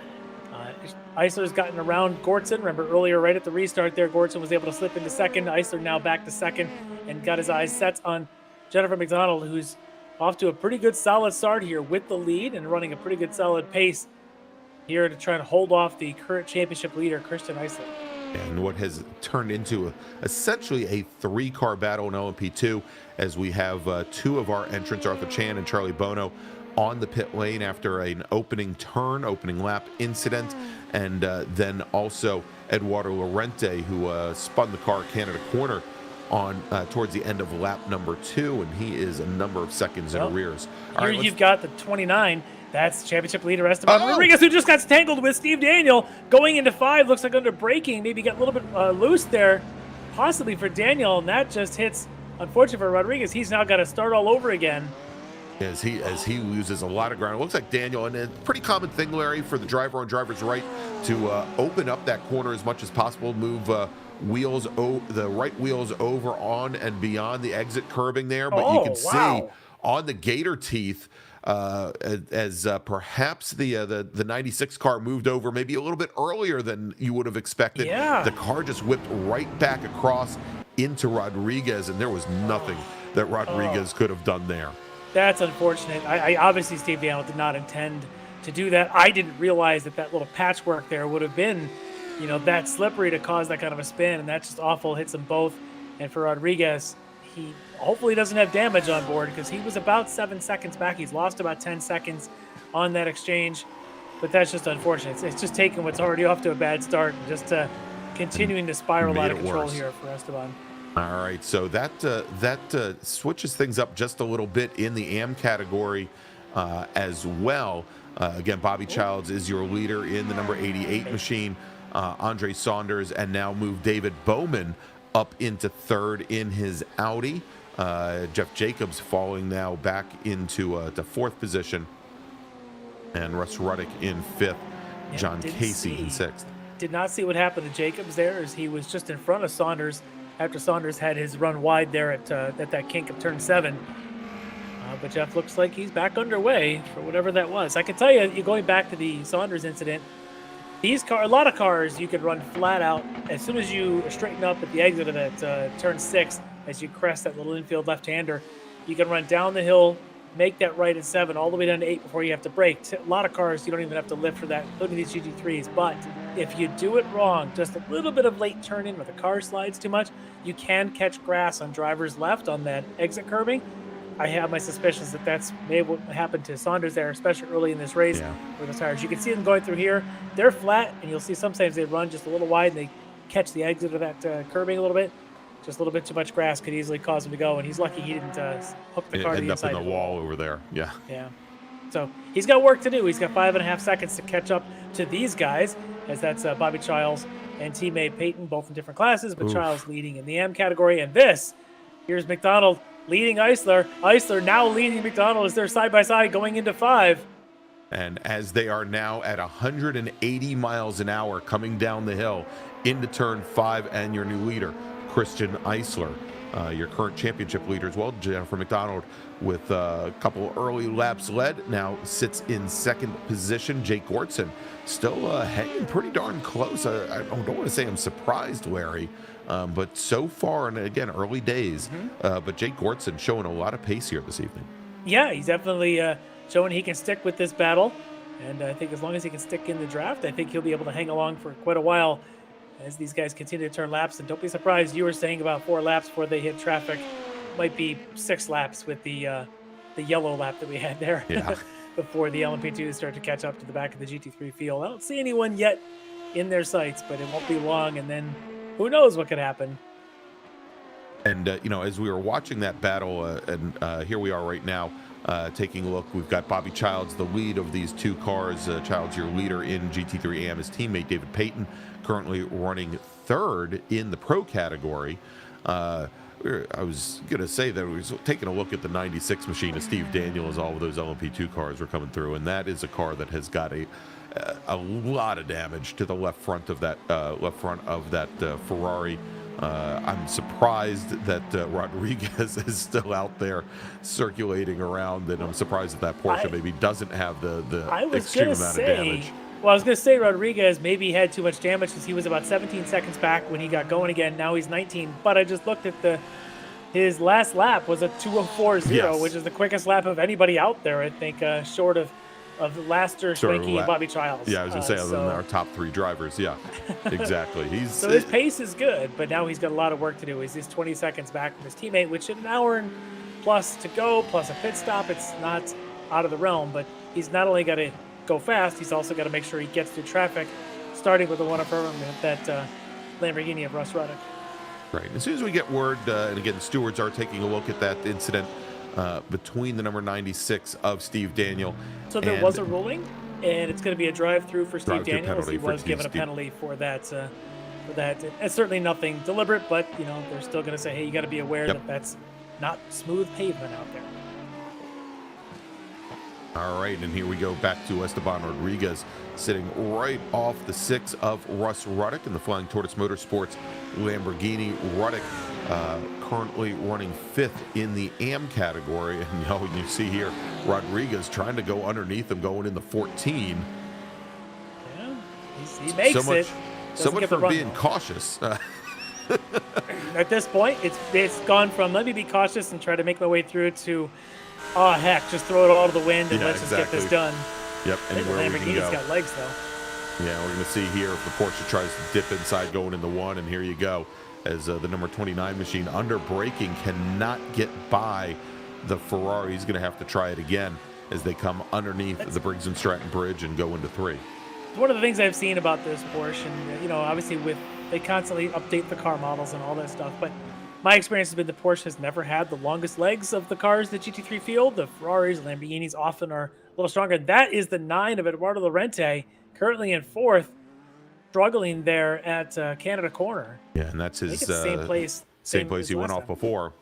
Eisler's gotten around Gortson. Remember earlier, right at the restart there, Gortson was able to slip into 2nd. Eisler now back to 2nd and got his eyes set on Jennifer McDonald, who's off to a pretty good solid start here with the lead and running a pretty good solid pace here to try to hold off the current championship leader, Christian Eisler. And what has turned into essentially a 3-car battle in LMP2, as we have 2 of our entrants, Arthur Chan and Charlie Bono, on the pit lane after an opening lap incident, and then also Eduardo Lorente, who spun the car at Canada Corner on towards the end of lap number 2, and he is a number of seconds in arrears. Here you've got the 29. That's championship leader Esteban Rodriguez, who just got tangled with Steve Daniel going into 5. Looks like under braking, maybe got a little bit loose there. possibly for Daniel, and that just hits. Unfortunately for Rodriguez, he's now got to start all over again. As he loses a lot of ground. It looks like Daniel, and a pretty common thing, Larry, for the driver on driver's right to open up that corner as much as possible, move the right wheels over on and beyond the exit curbing there. But you can see on the gator teeth, as perhaps the 96 car moved over maybe a little bit earlier than you would have expected. Yeah. The car just whipped right back across into Rodriguez, and there was nothing that Rodriguez could have done there. That's unfortunate. I obviously, Steve Daniel did not intend to do that. I didn't realize that little patchwork there would have been, that slippery to cause that kind of a spin, and that's just awful. Hits them both. And for Rodriguez, he hopefully doesn't have damage on board because he was about 7 seconds back. He's lost about 10 seconds on that exchange, but that's just unfortunate. It's just taking what's already off to a bad start and just continuing to spiral out of control here for Esteban. All right, so that switches things up just a little bit in the AM category as well. Again, Bobby Childs is your leader in the number 88 machine. Andre Saunders, and now move David Bowman up into third in his Audi. Jeff Jacobs falling now back into the fourth position, and Russ Ruddick in fifth. John Casey in sixth. Did not see what happened to Jacobs there, as he was just in front of Saunders after Saunders had his run wide there at that kink of turn 7. But Jeff looks like he's back underway for whatever that was. I can tell you, going back to the Saunders incident, a lot of cars you could run flat out as soon as you straighten up at the exit of that turn 6, as you crest that little infield left-hander. You can run down the hill, make that right at 7, all the way down to 8 before you have to brake. A lot of cars you don't even have to lift for that, including these GT3s. But if you do it wrong, just a little bit of late turning where the car slides too much, you can catch grass on driver's left on that exit curbing. I have my suspicions that that's maybe what happened to Saunders there, especially early in this race with the tires. You can see them going through here. They're flat, and you'll see sometimes they run just a little wide and they catch the exit of that curbing a little bit. Just a little bit too much grass could easily cause him to go, and he's lucky he didn't hook the car to the inside. End up in the wall over there. Yeah. So he's got work to do. He's got 5.5 seconds to catch up to these guys, as that's Bobby Childs and teammate Peyton, both in different classes, but Childs leading in the M category. And here's McDonald leading Eisler. Eisler now leading McDonald as they're side by side going into 5. And as they are now at 180 miles an hour coming down the hill into turn 5, and your new leader, Christian Eisler, your current championship leader as well, Jennifer McDonald, with a couple early laps led, now sits in second position. Jake Gortson still hanging pretty darn close. I don't want to say I'm surprised, Larry, but so far, and again, early days, but Jake Gortson showing a lot of pace here this evening. Yeah, he's definitely showing he can stick with this battle, and I think as long as he can stick in the draft, I think he'll be able to hang along for quite a while as these guys continue to turn laps. And don't be surprised, you were saying about 4 laps before they hit traffic. Might be 6 laps with the yellow lap that we had there before the LMP2 start to catch up to the back of the GT3 field. I don't see anyone yet in their sights, but it won't be long, and then who knows what could happen. And, as we were watching that battle, and here we are right now, taking a look, we've got Bobby Childs, the lead of these 2 cars. Childs, your leader in GT3 AM, his teammate David Payton, currently running 3rd in the pro category. I was going to say that we was taking a look at the 96 machine of Steve Daniel as all of those LMP2 cars were coming through, and that is a car that has got a lot of damage to the left front of that Ferrari. I'm surprised that Rodriguez is still out there circulating around, and I'm surprised that Porsche maybe doesn't have the extreme amount of damage. Well, I was going to say Rodriguez maybe had too much damage because he was about 17 seconds back when he got going again. Now he's 19. But I just looked at his last lap was a 2:04.0, which is the quickest lap of anybody out there, I think, short of Laster, Schwenke, and Bobby Childs. Yeah, I was going to say, other than our top 3 drivers. Yeah, exactly. So his pace is good, but now he's got a lot of work to do. He's 20 seconds back from his teammate, which in an hour and plus to go, plus a pit stop, it's not out of the realm. But he's not only got to go fast, he's also got to make sure he gets through traffic, starting with the one up front of that Lamborghini of Russ Ruddick. Right. As soon as we get word, and again, stewards are taking a look at that incident between the number 96 of Steve Daniel. So there was a ruling, and it's going to be a drive-through for Steve Daniel, as he was given a penalty for that for that. And certainly nothing deliberate, but you know, they're still going to say, hey, you got to be aware that that's not smooth pavement out there. All right, and here we go back to Esteban Rodriguez sitting right off the 6 of Russ Ruddock in the Flying Tortoise Motorsports Lamborghini. Ruddock currently running 5th in the AM category, and you see here Rodriguez trying to go underneath him, going in the 14. Yeah, he makes it. So much for being cautious. At this point, it's gone from let me be cautious and try to make my way through to, oh heck, just throw it all to the wind and let's just get this done. Yep, anywhere we can go. Lamborghini's got legs though. Yeah, we're going to see here if the Porsche tries to dip inside going into 1, and here you go. As the number 29 machine under braking cannot get by the Ferrari. He's going to have to try it again as they come underneath the Briggs & Stratton bridge and go into 3. One of the things I've seen about this Porsche, and you know, obviously they constantly update the car models and all that stuff, but my experience has been the Porsche has never had the longest legs of the cars that GT3 field. The Ferraris, Lamborghinis often are a little stronger. That is the 9 of Eduardo Lorente, currently in 4th, struggling there at Canada Corner. Yeah, and that's his same place he went off before.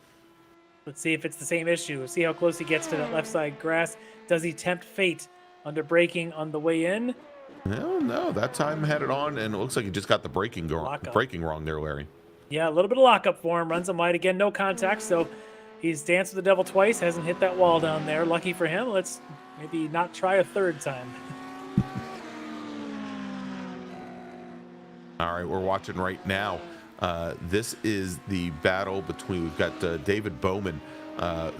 Let's see if it's the same issue. See how close he gets to that left side grass. Does he tempt fate under braking on the way in? No, that time had it on, and it looks like he just got the braking wrong there, Larry. Yeah, a little bit of lockup for him. Runs him wide again, no contact. So he's danced with the devil twice, hasn't hit that wall down there. Lucky for him. Let's maybe not try a 3rd time. All right, we're watching right now. This is the battle between, we've got David Bowman,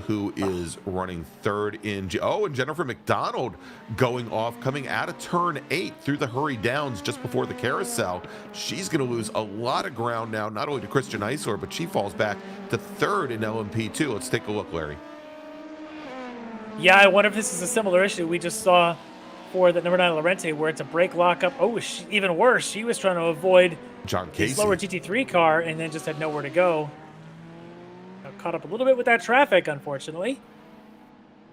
who is running 3rd in, and Jennifer McDonald going off, coming out of turn 8 through the hurry downs just before the carousel. She's going to lose a lot of ground now, not only to Christian Eisler, but she falls back to 3rd in LMP2. Let's take a look, Larry. Yeah, I wonder if this is a similar issue we just saw for the number 9 Lorente, where it's a brake lockup. Oh, even worse, she was trying to avoid John Casey, slower GT3 car, and then just had nowhere to go. Caught up a little bit with that traffic, unfortunately.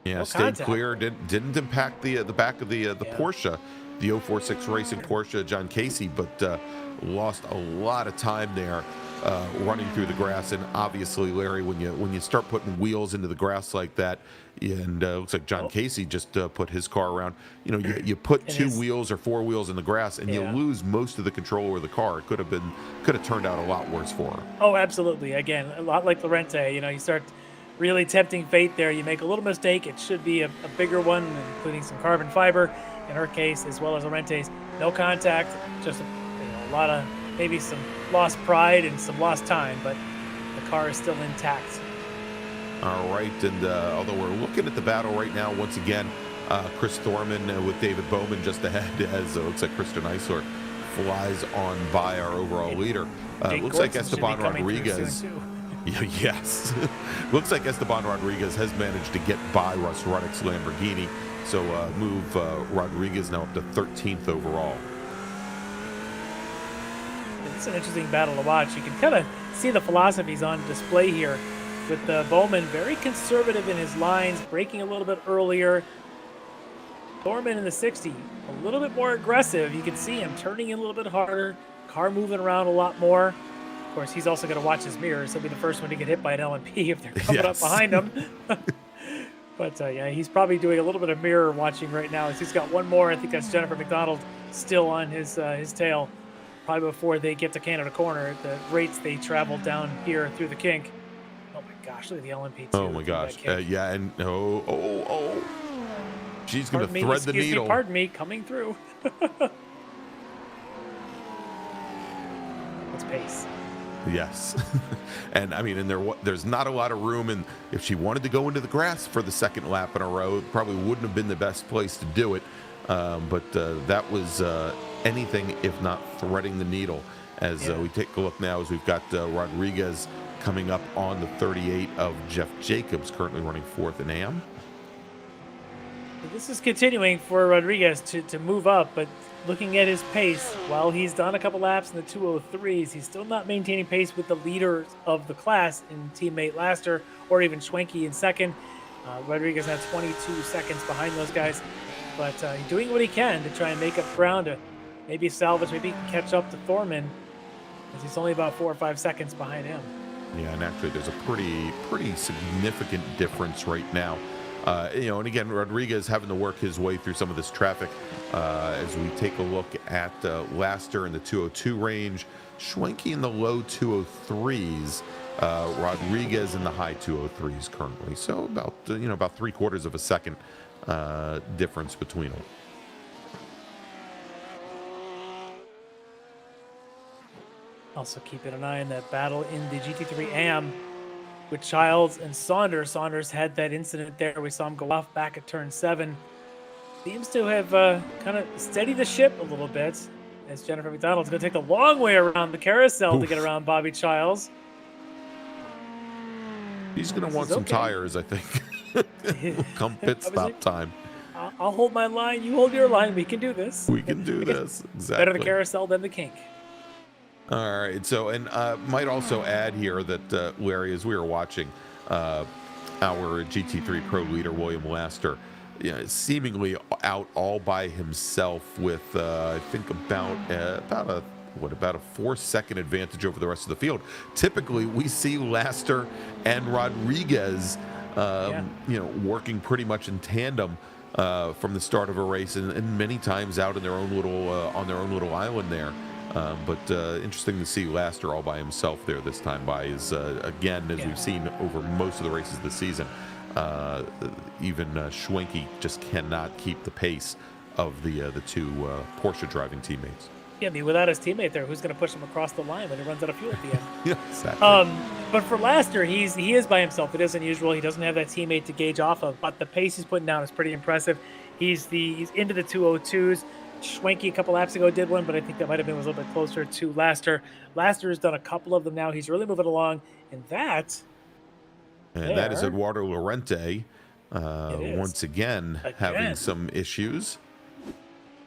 Yeah, stayed clear. Didn't impact the back of the Porsche, the 046 Racing Porsche, John Casey, but lost a lot of time there running through the grass. And obviously, Larry, when you start putting wheels into the grass like that, and looks like John Casey just put his car around. You know, you put 2 wheels or 4 wheels in the grass, and you lose most of the control over the car. It could have turned out a lot worse for her. Oh, absolutely. Again, a lot like Lorente. You know, you start really tempting fate there. You make a little mistake. It should be a bigger one, including some carbon fiber in her case, as well as Lorente's. No contact, just a lot of maybe some lost pride and some lost time, but the car is still intact. All right, and although we're looking at the battle right now, once again, Chris Thorman with David Bowman just ahead, as it looks like Christian Eisler flies on by our overall leader. Looks like Esteban Rodriguez. Yes. Looks like Esteban Rodriguez has managed to get by Russ Ruddock's Lamborghini, so move Rodriguez now up to 13th overall. It's an interesting battle to watch. You can kind of see the philosophies on display here, with Bowman very conservative in his lines, braking a little bit earlier. Thorman in the 60, a little bit more aggressive. You can see him turning in a little bit harder, car moving around a lot more. Of course, he's also going to watch his mirrors. He'll be the first one to get hit by an LMP if they're coming up behind him. But yeah, he's probably doing a little bit of mirror watching right now. He's got one more. I think that's Jennifer McDonald still on his tail, probably before they get to Canada Corner at the rates they travel down here through the kink. Oh my gosh, look at the LMP2. Oh my gosh. Yeah, and she's going to thread the needle. Pardon me, coming through. Let's pace. Yes. And I mean, and there's not a lot of room, and if she wanted to go into the grass for the 2nd lap in a row, it probably wouldn't have been the best place to do it. But that was anything if not threading the needle. As we take a look now, as we've got Rodriguez coming up on the 38 of Jeff Jacobs, currently running 4th in AM. This is continuing for Rodriguez to move up, but looking at his pace, while he's done a couple laps in the 203s, he's still not maintaining pace with the leaders of the class in teammate Laster or even Schwenke in 2nd. Rodriguez now 22 seconds behind those guys, but he's doing what he can to try and make up ground, to maybe salvage, maybe catch up to Thorman. as he's only about 4 or 5 seconds behind him. Yeah, and actually there's a pretty significant difference right now. And again, Rodriguez having to work his way through some of this traffic as we take a look at Laster in the 202 range, Schwenke in the low 203s, Rodriguez in the high 203s currently. So about 3/4 of a second difference between them. Also keeping an eye on that battle in the GT3 AM with Childs and Saunders. Saunders had that incident there. We saw him go off back at turn 7. Seems to have kind of steadied the ship a little bit, as Jennifer McDonald's going to take the long way around the carousel to get around Bobby Childs. He's going to want some tires, I think. Come pit stop time. I'll hold my line. You hold your line. We can do this. We can do this. Exactly. Better the carousel than the kink. All right. So, and might also add here that Larry, as we were watching our GT3 Pro leader William Laster, seemingly out all by himself with I think about a 4-second advantage over the rest of the field. Typically, we see Laster and Rodriguez, working pretty much in tandem from the start of a race, and many times out in their own little on their own little island there. But interesting to see Laster all by himself there this time by his, again, as we've seen over most of the races this season, even Schwenke just cannot keep the pace of the two Porsche driving teammates. Yeah, I mean, without his teammate there, who's going to push him across the line when he runs out of fuel at the end? Yeah, exactly. But for Laster, he is by himself. It is unusual. He doesn't have that teammate to gauge off of, but the pace he's putting down is pretty impressive. He's into the 202s. Schwenke a couple laps ago did one, but I think that might have been a little bit closer to Laster. Laster has done a couple of them now. He's really moving along, and that is Eduardo Lorente once again having some issues.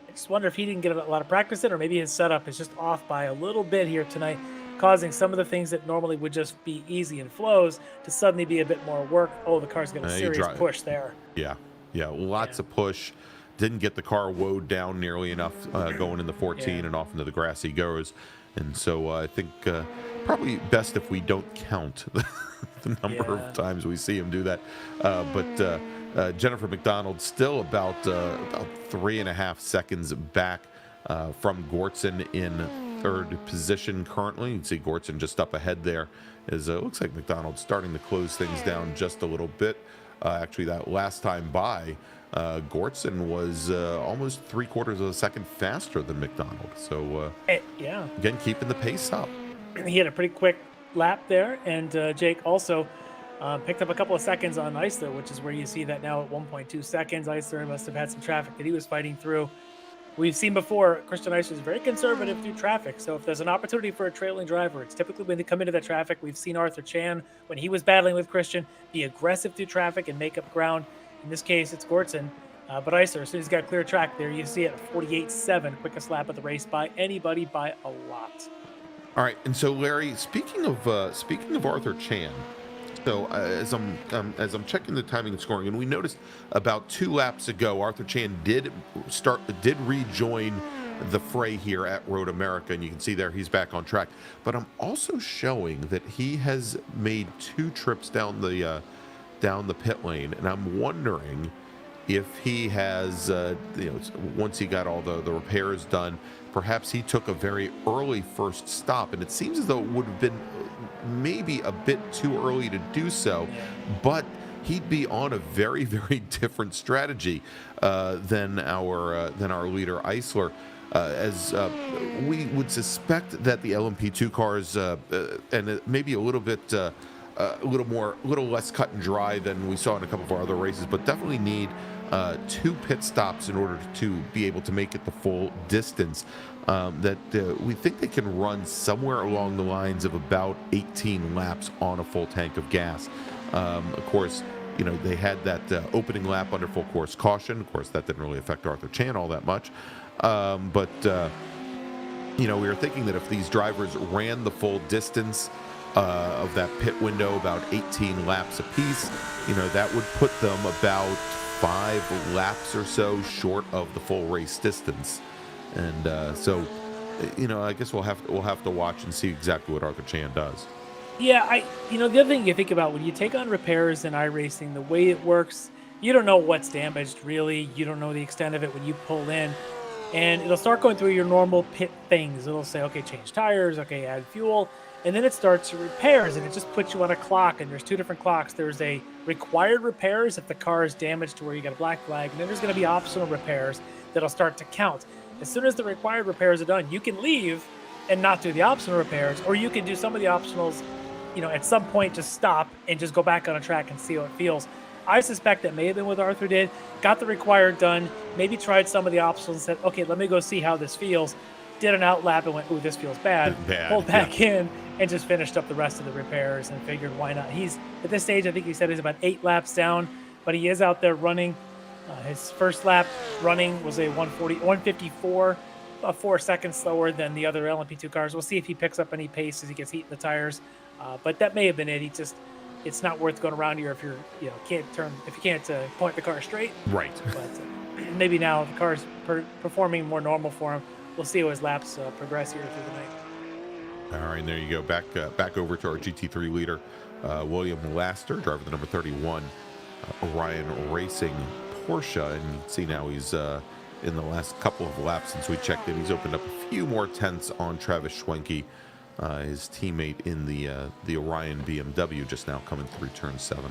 I just wonder if he didn't get a lot of practice in, or maybe his setup is just off by a little bit here tonight, causing some of the things that normally would just be easy and flows to suddenly be a bit more work. Oh, the car's got a serious push there. Yeah, lots of push. Didn't get the car woed down nearly enough going in the 14 and off into the grass he goes. And so I think probably best if we don't count the number of times we see him do that. But Jennifer McDonald still about 3.5 seconds back from Gortson in third position currently. You can see Gortson just up ahead there. It looks like McDonald's starting to close things down just a little bit. Actually, that last time by, Gortson was almost 3/4 of a second faster than McDonald. So, again, keeping the pace up. He had a pretty quick lap there, and Jake also picked up a couple of seconds on Eisler, which is where you see that now at 1.2 seconds. Eisler must have had some traffic that he was fighting through. We've seen before, Christian Eisler is very conservative through traffic. So if there's an opportunity for a trailing driver, it's typically when they come into that traffic. We've seen Arthur Chan, when he was battling with Christian, be aggressive through traffic and make up ground. In this case, it's Gortson. But Eisler, as soon as he's got clear track there, you see it at 48.7, quickest lap of the race by anybody by a lot. All right, and so Larry, speaking of Arthur Chan, so as I'm checking the timing and scoring, and we noticed about 2 laps ago, Arthur Chan did rejoin the fray here at Road America, and you can see there he's back on track. But I'm also showing that he has made 2 trips down the pit lane, and I'm wondering if he has, once he got all the repairs done, perhaps he took a very early first stop, and it seems as though it would have been maybe a bit too early to do so, but he'd be on a very, very different strategy than our leader Eisler. As we would suspect that the LMP2 cars and maybe a little bit. A little less cut and dry than we saw in a couple of our other races, but definitely need 2 pit stops in order to be able to make it the full distance. We think they can run somewhere along the lines of about 18 laps on a full tank of gas. Of course, they had that opening lap under full course caution. Of course, that didn't really affect Arthur Chan all that much. But we were thinking that if these drivers ran the full distance of that pit window, about 18 laps apiece, that would put them about 5 laps or so short of the full race distance. And so I guess we'll have to watch and see exactly what Arthur Chan does. Yeah, the other thing you think about when you take on repairs in iRacing, the way it works, you don't know what's damaged really. You don't know the extent of it when you pull in, and it'll start going through your normal pit things. It'll say, okay, change tires, okay, add fuel, and then it starts repairs, and it just puts you on a clock. And there's two different clocks. There's a required repairs if the car is damaged to where you got a black flag, and then there's going to be optional repairs that'll start to count. As soon as the required repairs are done, you can leave and not do the optional repairs, or you can do some of the optionals. At some point, just stop and just go back on a track and see how it feels. I suspect that may have been what Arthur did. Got the required done, maybe tried some of the optionals and said, okay, let me go see how this feels. Did an outlap and went, ooh, this feels bad. Pulled back in and just finished up the rest of the repairs and figured, why not? He's, at this stage, I think he said he's about 8 laps down, but he is out there running. His first lap running was a 154, 4 seconds slower than the other LMP2 cars. We'll see if he picks up any pace as he gets heat in the tires. But that may have been it. It's not worth going around here if you can't point the car straight. Right. But maybe now the car's performing more normal for him. We'll see how his laps progress here through the night. All right, and there you go. Back over to our GT3 leader, William Laster, driver the number 31, Orion Racing Porsche, and you can see now he's in the last couple of laps since we checked in. He's opened up a few more tenths on Travis Schwenke, his teammate in the Orion BMW, just now coming through turn 7.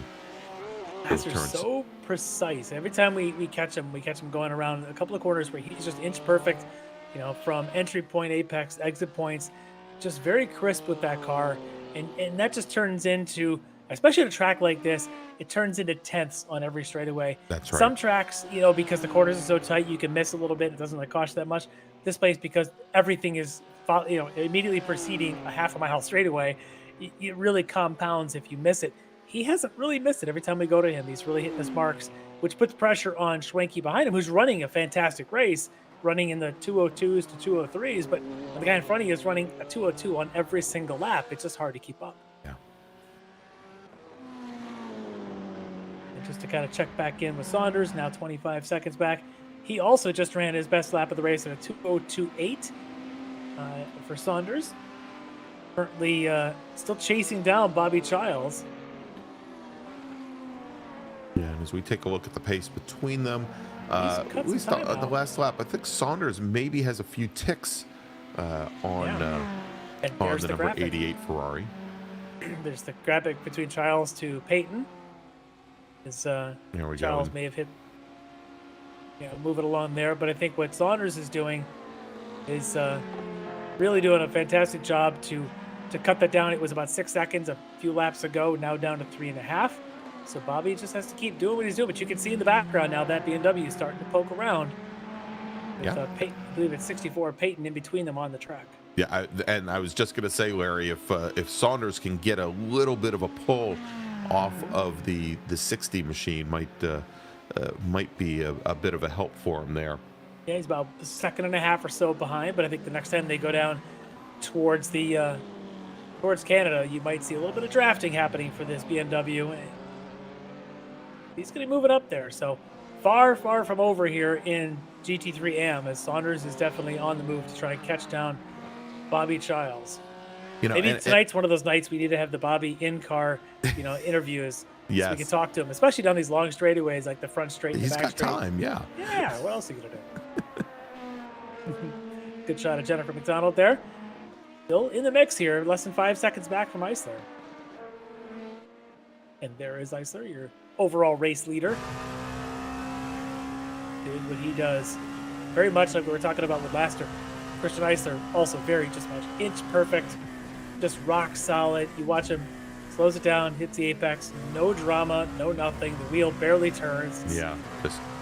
Those are so precise. Every time we catch him going around a couple of corners where he's just inch perfect, from entry point, apex, exit points, just very crisp with that car. And that just turns into, especially at a track like this, it turns into tenths on every straightaway. That's right. Some tracks, because the corners are so tight, you can miss a little bit. It doesn't cost that much. This place, because everything is, immediately preceding a half a mile straightaway, it really compounds if you miss it. He hasn't really missed it. Every time we go to him, he's really hitting his marks, which puts pressure on Schwenke behind him, who's running a fantastic race, running in the 202s to 203s, but the guy in front of you is running a 202 on every single lap. It's just hard to keep up. Yeah. And just to kind of check back in with Saunders, now 25 seconds back. He also just ran his best lap of the race at a 202.8 for Saunders. Currently still chasing down Bobby Childs. Yeah, and as we take a look at the pace between them, we start the last lap. I think Saunders maybe has a few ticks on the number graphic. 88 Ferrari. There's the graphic between Childs to Peyton. Childs may have hit, move it along there. But I think what Saunders is doing is really doing a fantastic job to cut that down. It was about 6 seconds a few laps ago, now down to 3.5. So Bobby just has to keep doing what he's doing. But you can see in the background now that BMW is starting to poke around. With, Peyton, I believe it's 64 Peyton in between them on the track. Yeah, and I was just going to say, Larry, if Saunders can get a little bit of a pull off of the 60 machine, might be a bit of a help for him there. Yeah, he's about a second and a half or so behind, but I think the next time they go down towards the towards Canada, you might see a little bit of drafting happening for this BMW. He's going to be moving up there, so far from over here in GT3 AM, as Saunders is definitely on the move to try and catch down Bobby Childs. Maybe tonight's one of those nights we need to have the Bobby in-car, interviews. Yes. So we can talk to him, especially down these long straightaways like the front straight and the back straight. He's got time, yeah. Yeah, what else are you going to do? Good shot of Jennifer McDonald there. Still in the mix here, less than 5 seconds back from Eisler. And there is Eisler, your overall race leader. Doing what he does. Very much like we were talking about with Laster. Christian Eisler, also very just much inch perfect, just rock solid. You watch him, slows it down, hits the apex, no drama, no nothing. The wheel barely turns. Yeah,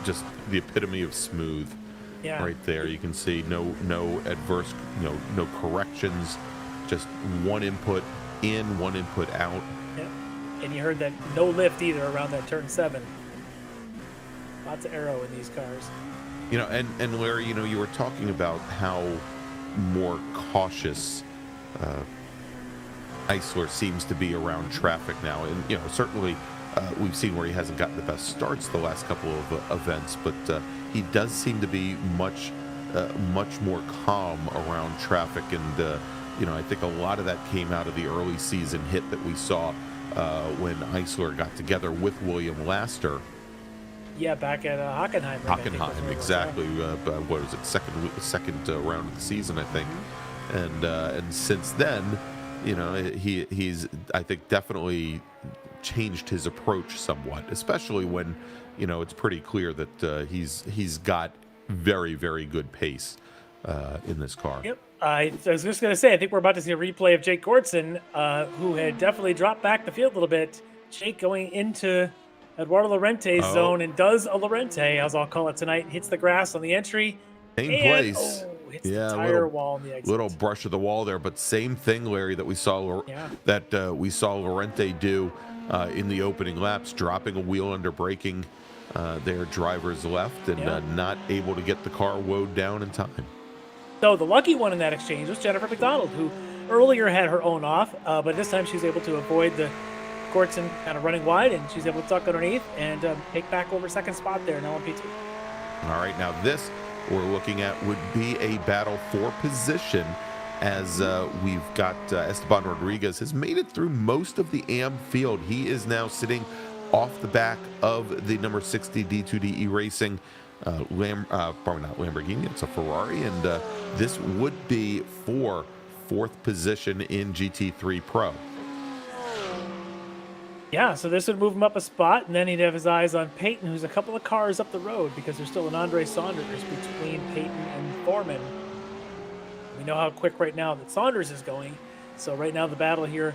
just the epitome of smooth. Yeah. Right there, you can see no adverse, no corrections, just one input in, one input out. Yeah. And you heard that no lift either around that turn 7. Lots of aero in these cars. And Larry, you were talking about how more cautious Eisler seems to be around traffic now, and certainly we've seen where he hasn't gotten the best starts the last couple of events, but he does seem to be much much more calm around traffic. And, I think a lot of that came out of the early season hit that we saw when Eisler got together with William Laster. Yeah, back at Hockenheim. Hockenheim, exactly. What was it? Second round of the season, I think. And since then, he's I think definitely changed his approach somewhat, especially when it's pretty clear that he's got very, very good pace in this car. Yep. I was just going to say, I think we're about to see a replay of Jake Gortson, who had definitely dropped back the field a little bit. Jake going into Eduardo Lorente's zone and does a Lorente, as I'll call it tonight, hits the grass on the entry. Same place. Hits the tire wall on the exit. Little brush of the wall there, but same thing, Larry, that we saw Lorente do in the opening laps, dropping a wheel under braking their driver's left and not able to get the car woed down in time. So the lucky one in that exchange was Jennifer McDonald, who earlier had her own off, but this time she was able to avoid the Gortson kind of running wide, and she's able to tuck underneath and take back over second spot there in LMP2. All right, now this we're looking at would be a battle for position, as we've got Esteban Rodriguez has made it through most of the AM field. He is now sitting off the back of the number 60 D2D iRacing probably not Lamborghini, it's a Ferrari, and this would be for fourth position in GT3 Pro. Yeah, so this would move him up a spot, and then he'd have his eyes on Peyton, who's a couple of cars up the road, because there's still an Andre Saunders between Peyton and Thorman. We know how quick right now that Saunders is going, so right now the battle here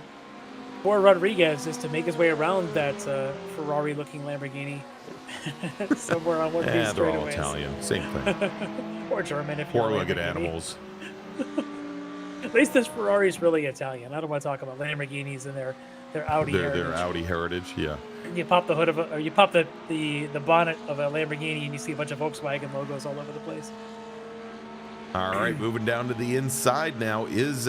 for Rodriguez is to make his way around that Ferrari-looking Lamborghini somewhere on one of these straightaways. They're all Italian, same thing. Or German, if you're four-legged animals. At least this Ferrari is really Italian. I don't want to talk about Lamborghinis and their Audi heritage. Their Audi heritage, yeah. You pop the hood of or you pop the bonnet of a Lamborghini and you see a bunch of Volkswagen logos all over the place. All right, moving down to the inside now is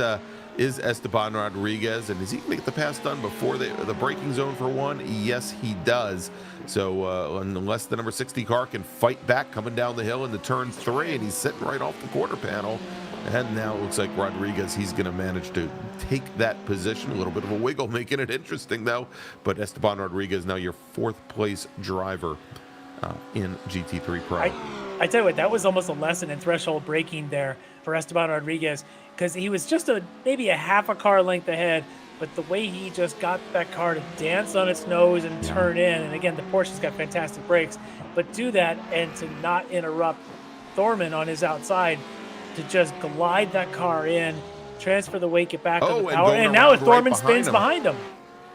Esteban Rodriguez, and is he going to get the pass done before the braking zone for one? Yes, he does. So unless the number 60 car can fight back coming down the hill into turn 3, and he's sitting right off the quarter panel. And now it looks like Rodriguez, he's going to manage to take that position. A little bit of a wiggle, making it interesting, though. But Esteban Rodriguez, now your fourth place driver in GT3 Pro. I tell you what, that was almost a lesson in threshold braking there for Esteban Rodriguez, because he was just maybe a half a car length ahead, but the way he just got that car to dance on its nose and turn in, and again, the Porsche's got fantastic brakes, but do that and to not interrupt Thorman on his outside, to just glide that car in, transfer the weight, get back on the power, and now Thorman spins behind him.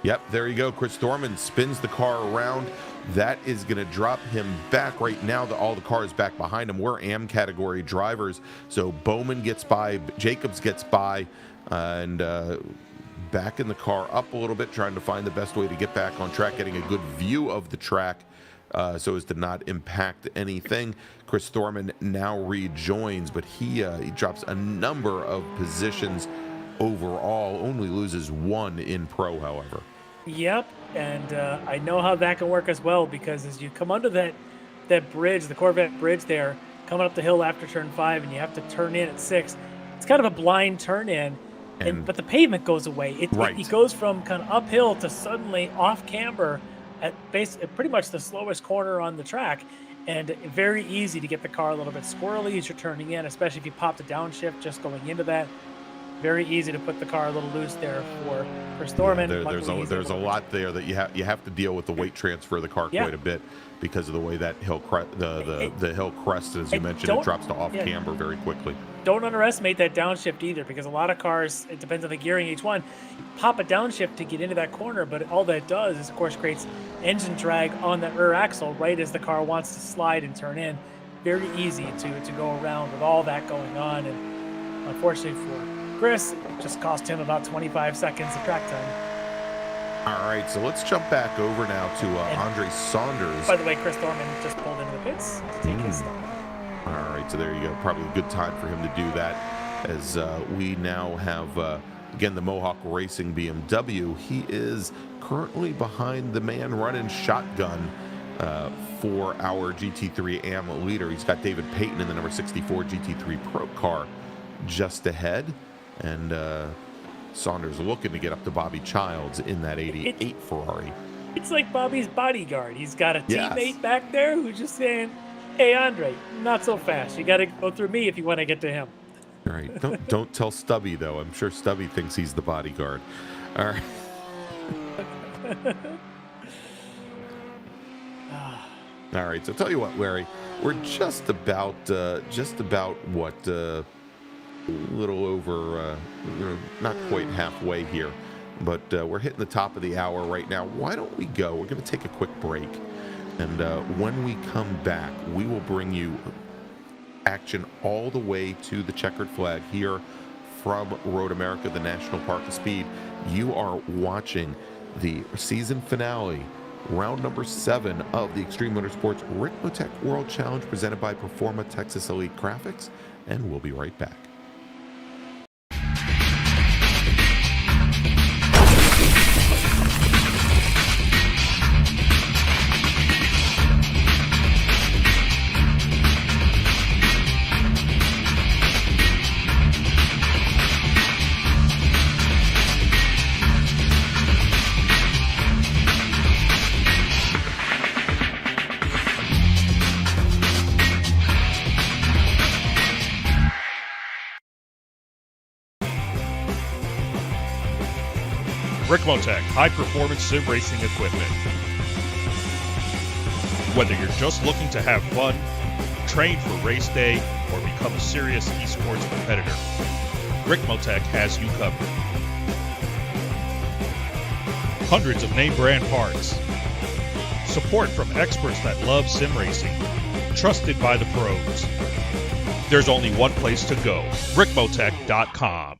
Yep, there you go. Chris Thorman spins the car around. That is going to drop him back right now. All the cars back behind him. We're AM category drivers, so Bowman gets by, Jacobs gets by, and back in the car up a little bit, trying to find the best way to get back on track, getting a good view of the track so as to not impact anything. Chris Thorman now rejoins, but he drops a number of positions overall, only loses one in Pro, however. Yep, and I know how that can work as well, because as you come under that bridge, the Corvette bridge there, coming up the hill after turn 5, and you have to turn in at 6, it's kind of a blind turn in, but the pavement goes away. It goes from kind of uphill to suddenly off camber at pretty much the slowest corner on the track, and very easy to get the car a little bit squirrely as you're turning in, especially if you pop the downshift just going into that. Very easy to put the car a little loose there for Thorman. Yeah, there's a lot there that you have to deal with the weight transfer of the car quite a bit, because of the way that hill the hill crest, as you mentioned, it drops to off camber very quickly. Don't underestimate that downshift either, because a lot of cars, it depends on the gearing each one, pop a downshift to get into that corner, but all that does is, of course, creates engine drag on that rear axle right as the car wants to slide and turn in. Very easy to go around with all that going on, and unfortunately for Chris, it just cost him about 25 seconds of track time. All right, so let's jump back over now to Andre Saunders. By the way, Chris Thorman just pulled into the pits to take his stop. All right, so there you go. Probably a good time for him to do that, as we now have, again, the Mohawk Racing BMW. He is currently behind the man running shotgun for our GT3 AM leader. He's got David Payton in the number 64 GT3 Pro car just ahead. And Saunders looking to get up to Bobby Childs in that 88 Ferrari. It's like Bobby's bodyguard. He's got a Yes. teammate back there who's just saying, hey, Andre, not so fast. You got to go through me if you want to get to him. All right. Don't tell Stubby, though. I'm sure Stubby thinks he's the bodyguard. All right. All right. So tell you what, Larry, we're just about what a little over, not quite halfway here, but we're hitting the top of the hour right now. Why don't we go? We're going to take a quick break, and when we come back, we will bring you action all the way to the checkered flag here from Road America, the National Park of Speed. You are watching the season finale, round number 7 of the Extreme Motorsports Ricmotech World Challenge presented by Performa Texas Elite Graphics, and we'll be right back. Ricmotech high-performance sim racing equipment. Whether you're just looking to have fun, train for race day, or become a serious esports competitor, Ricmotech has you covered. Hundreds of name brand parts. Support from experts that love sim racing. Trusted by the pros. There's only one place to go, Ricmotech.com.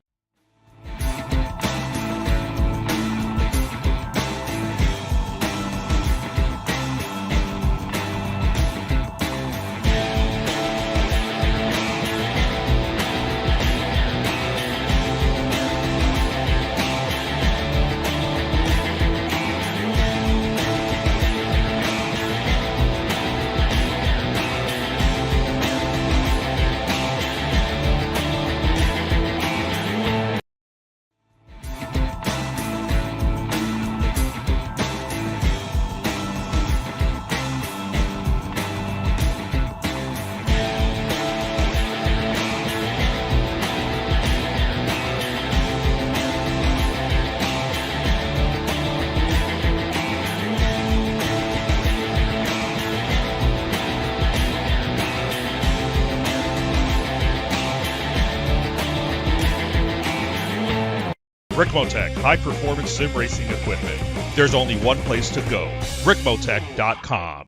Ricmotech high-performance sim racing equipment. There's only one place to go, Ricmotech.com.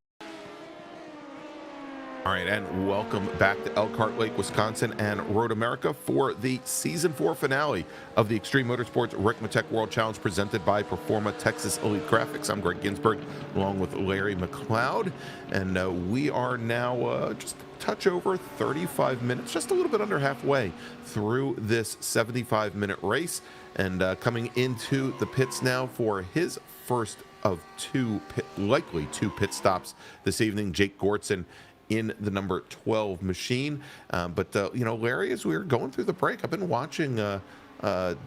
All right, and welcome back to Elkhart Lake, Wisconsin and Road America for the Season 4 finale of the Extreme Motorsports Ricmotech World Challenge presented by Performa Texas Elite Graphics. I'm Greg Ginsberg along with Larry McLeod, and we are now just a touch over 35 minutes, just a little bit under halfway through this 75-minute race, and coming into the pits now for his first of likely two pit stops this evening, Jake Gortson in the number 12 machine. But Larry, as we were going through the break, I've been watching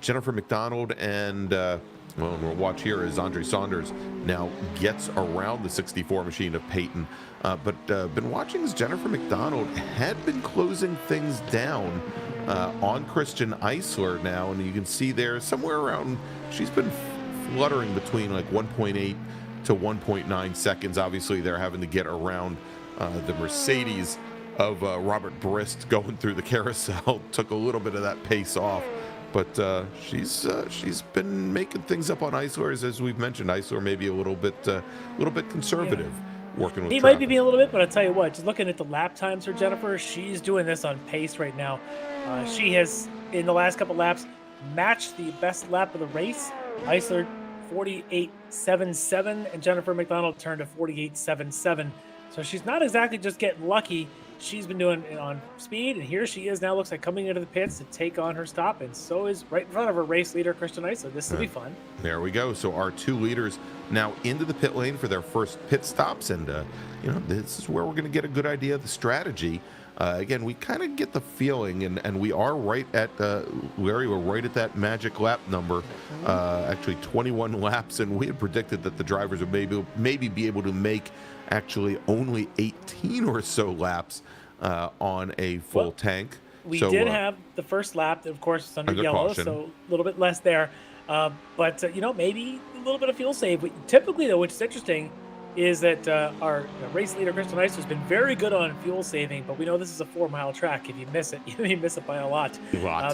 Jennifer McDonald and we'll watch here as Andre Saunders now gets around the 64 machine of Peyton. But been watching as Jennifer McDonald had been closing things down on Christian Eisler now, and you can see there somewhere around, she's been fluttering between like 1.8 to 1.9 seconds. Obviously, they're having to get around the Mercedes of Robert Brist going through the carousel. Took a little bit of that pace off, but she's been making things up on Eisler, as we've mentioned. Eisler maybe a little bit conservative. Yeah. Working with he might be being a little bit, but I'll tell you what, just looking at the lap times for Jennifer, she's doing this on pace right now. She has, in the last couple laps, matched the best lap of the race. Eisler 48.77, and Jennifer McDonald turned to 48.77. So she's not exactly just getting lucky. She's been doing it on speed, and here she is now, looks like coming into the pits to take on her stop, and so is right in front of her race leader, Christian Eisler. This will be fun. There we go. So our two leaders now into the pit lane for their first pit stops, and this is where we're going to get a good idea of the strategy. Again, we kind of get the feeling, and we are right at Larry. We're right at that magic lap number. Actually, 21 laps, and we had predicted that the drivers would maybe be able to make actually only 18 or so laps on a full tank. We did have the first lap, of course, it's under yellow, caution. so a little bit less there. But maybe a little bit of fuel save. Typically, though, which is interesting, is that our race leader, Crystal Nice, has been very good on fuel saving, but we know this is a 4-mile track. If you miss it, you miss it by a lot.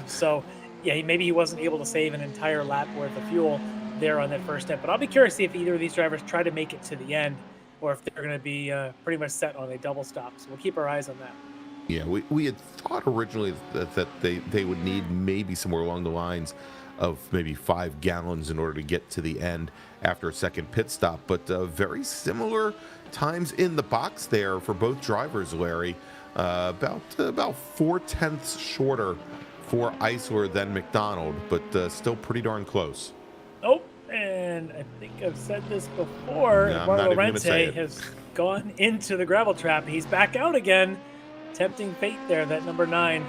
So, yeah, maybe he wasn't able to save an entire lap worth of fuel there on that first step. But I'll be curious to see if either of these drivers try to make it to the end, or if they're going to be pretty much set on a double stop. So we'll keep our eyes on that. Yeah, we had thought originally that they would need maybe somewhere along the lines of maybe 5 gallons in order to get to the end after a second pit stop, but very similar times in the box there for both drivers, Larry. About 4/10 shorter for Eisler than McDonald, but still pretty darn close. Oh, and I think I've said this before. Eduardo Rente has gone into the gravel trap. He's back out again. Tempting fate there, that number 9.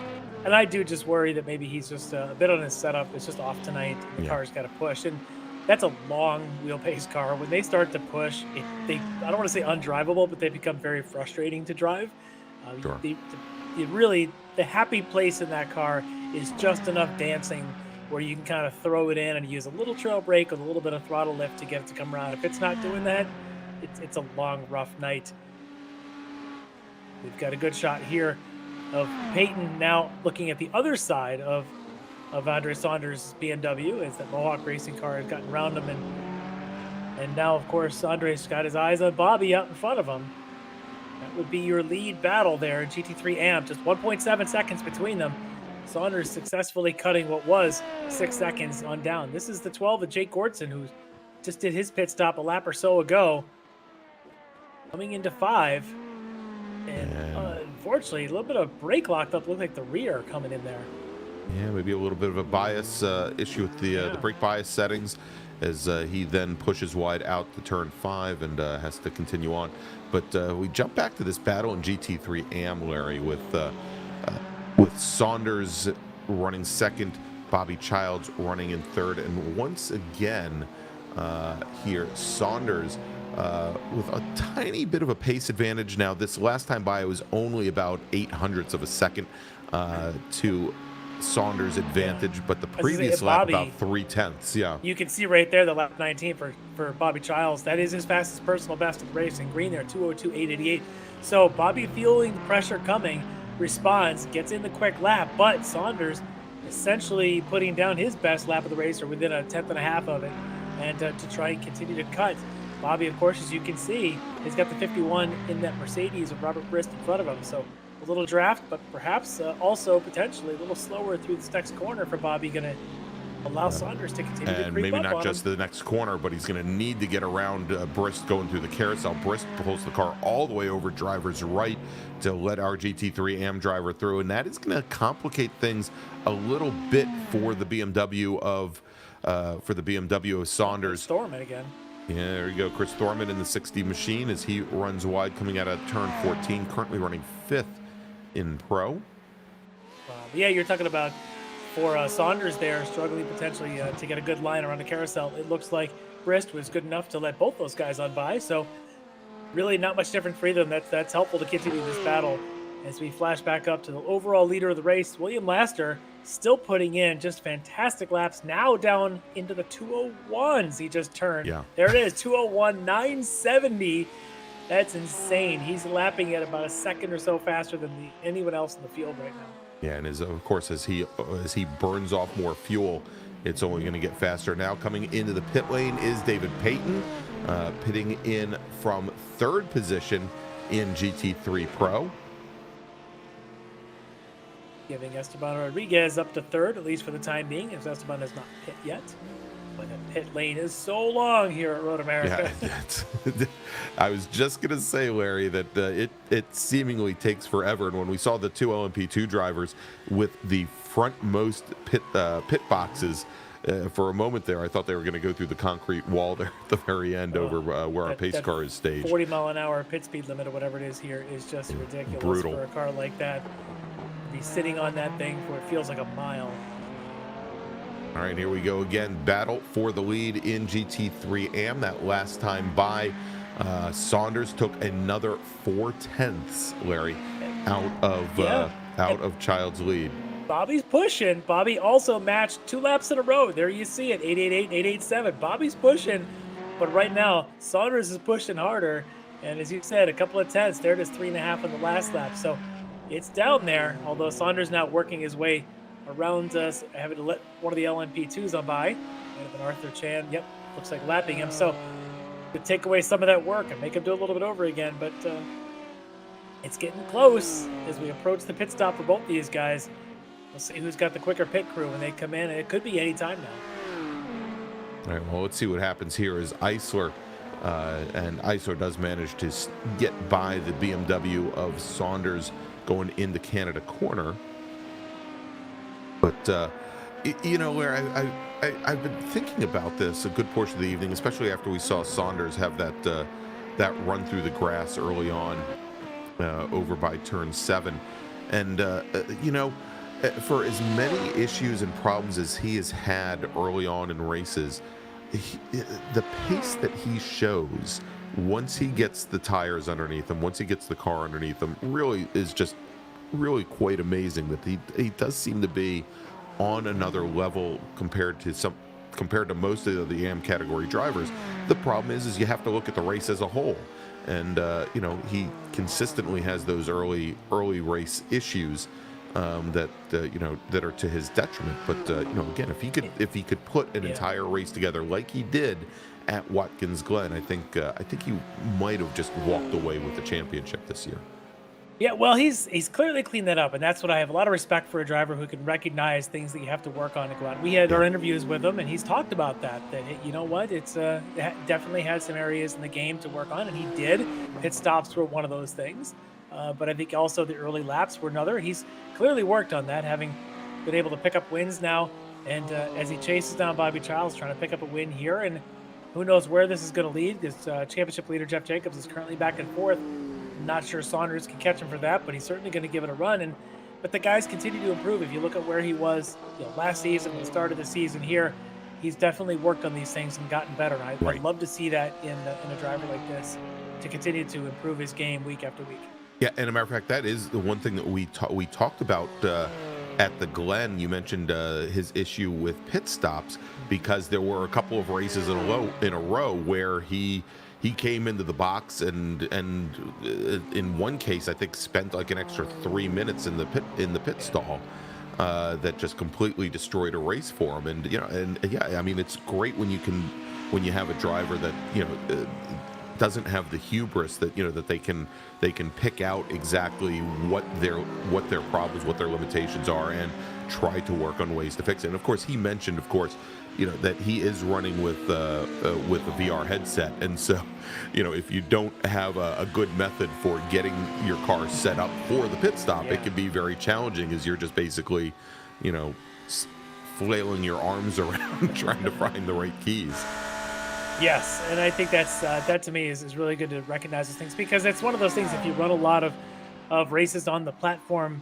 And I do just worry that maybe he's just a bit on his setup. It's just off tonight. The car's got to push. And that's a long wheelbase car. When they start to push, I don't want to say undrivable, but they become very frustrating to drive. Sure. The happy place in that car is just enough dancing where you can kind of throw it in and use a little trail brake with a little bit of throttle lift to get it to come around. If it's not doing that, it's a long, rough night. We've got a good shot here of Peyton now looking at the other side of Andre Saunders' BMW as that Mohawk racing car has gotten around him. And now, of course, Andre's got his eyes on Bobby out in front of him. That would be your lead battle there in GT3 AMP. Just 1.7 seconds between them. Saunders successfully cutting what was 6 seconds on down. This is the 12 of Jake Gordson, who just did his pit stop a lap or so ago. Coming into 5. And unfortunately, a little bit of brake locked up. Looked like the rear coming in there. Yeah, maybe a little bit of a bias issue with the brake bias settings as he then pushes wide out to turn 5 and has to continue on. But we jump back to this battle in GT3 AM, Larry, with Saunders running second, Bobby Childs running in third, and once again here Saunders with a tiny bit of a pace advantage. Now, this last time by, it was only about 0.08 of a second to Saunders' advantage, but the previous lap about 0.3. Yeah, you can see right there the lap 19 for Bobby Childs. That is his fastest personal best of the race in green there, 2:02.888. So Bobby, feeling the pressure coming, responds, gets in the quick lap, but Saunders essentially putting down his best lap of the race, or within 1/10.5 of it, and to try and continue to cut. Bobby, of course, as you can see, has got the 51 in that Mercedes with Robert Brist in front of him. So a little draft, but perhaps also potentially a little slower through this next corner for Bobby, going to allow Saunders to continue to creep up. And maybe not just the next corner, but he's going to need to get around Brist going through the carousel. Brist pulls the car all the way over driver's right to let our GT3 AM driver through, and that is going to complicate things a little bit for the BMW of Saunders. Thorman again. Yeah, there you go. Chris Thorman in the 60 machine as he runs wide coming out of turn 14, currently running 5th in Pro. Yeah, you're talking about for Saunders there, struggling potentially to get a good line around the carousel. It looks like Brist was good enough to let both those guys on by, so really not much different for either of them. That's helpful to continue this battle. As we flash back up to the overall leader of the race, William Laster, still putting in just fantastic laps, now down into the 201s he just turned. Yeah. There it is, 201.970. That's insane. He's lapping at about a second or so faster than anyone else in the field right now. Yeah, and of course, as he burns off more fuel, it's only going to get faster. Now coming into the pit lane is David Payton, pitting in from 3rd position in GT3 Pro. Giving Esteban Rodriguez up to 3rd, at least for the time being, as Esteban has not pit yet. But the pit lane is so long here at Road America. Yeah, I was just going to say, Larry, that it seemingly takes forever. And when we saw the 2 LMP2 drivers with the frontmost pit boxes for a moment there, I thought they were going to go through the concrete wall there at the very end over where our pace car is staged. 40-mile-an-hour pit speed limit or whatever it is here is just ridiculous. Brutal. For a car like that. Be sitting on that thing for it feels like a mile. All right, here we go again. Battle for the lead in GT3 AM. That last time by, Saunders took another 4/10, Larry, out of Child's lead. Bobby's pushing. Bobby also matched 2 laps in a row. There you see it, 888 and 887. Bobby's pushing, but right now Saunders is pushing harder. And as you said, a couple of tenths. There it is, 3.5 on the last lap. So it's down there. Although Saunders now working his way around us, having to let one of the LMP2s on by. Might have been Arthur Chan. Yep, looks like lapping him. So to take away some of that work and make him do a little bit over again. But it's getting close as we approach the pit stop for both these guys. We'll see who's got the quicker pit crew when they come in, and it could be any time now. All right, well, let's see what happens here as Eisler, and Eisler does manage to get by the BMW of Saunders going into Canada corner. But, you know, where I've been thinking about this a good portion of the evening, especially after we saw Saunders have that run through the grass early on over by turn 7. And, you know, for as many issues and problems as he has had early on in races, the pace that he shows once he gets the tires underneath him, once he gets the car underneath him, really is just really quite amazing. That he does seem to be on another level compared to most of the AM category drivers. The problem is you have to look at the race as a whole, and you know, he consistently has those early race issues that you know, that are to his detriment. But you know, again, if he could put an entire race together like he did at Watkins Glen, I think he might have just walked away with the championship this year. Yeah, well, he's clearly cleaned that up, and that's what I have a lot of respect for, a driver who can recognize things that you have to work on to go out. We had our interviews with him, and he's talked about that you know what, it's definitely had some areas in the game to work on, and he did. Pit stops were one of those things, but I think also the early laps were another. He's clearly worked on that, having been able to pick up wins now, and as he chases down Bobby Childs, trying to pick up a win here, and who knows where this is going to lead, because championship leader Jeff Jacobs is currently back and forth. Not sure Saunders can catch him for that, but he's certainly going to give it a run. But the guys continue to improve. If you look at where he was, you know, last season, the start of the season here, he's definitely worked on these things and gotten better. And I'd love to see that in a driver like this, to continue to improve his game week after week. Yeah, and a matter of fact, that is the one thing that we talked about at the Glen. You mentioned his issue with pit stops, because there were a couple of races in a row where he came into the box and in one case I think spent like an extra 3 minutes in the pit stall that just completely destroyed a race for him. And you know, and yeah, I mean, it's great when you have a driver that, you know, doesn't have the hubris that, you know, that they can pick out exactly what their problems, what their limitations are, and try to work on ways to fix it. And of course, he mentioned, of course, you know, that he is running with a VR headset, and so, you know, if you don't have a good method for getting your car set up for the pit stop, it can be very challenging, as you're just basically, you know, flailing your arms around trying to find the right keys. Yes, and I think that to me is really good to recognize those things, because it's one of those things. If you run a lot of races on the platform,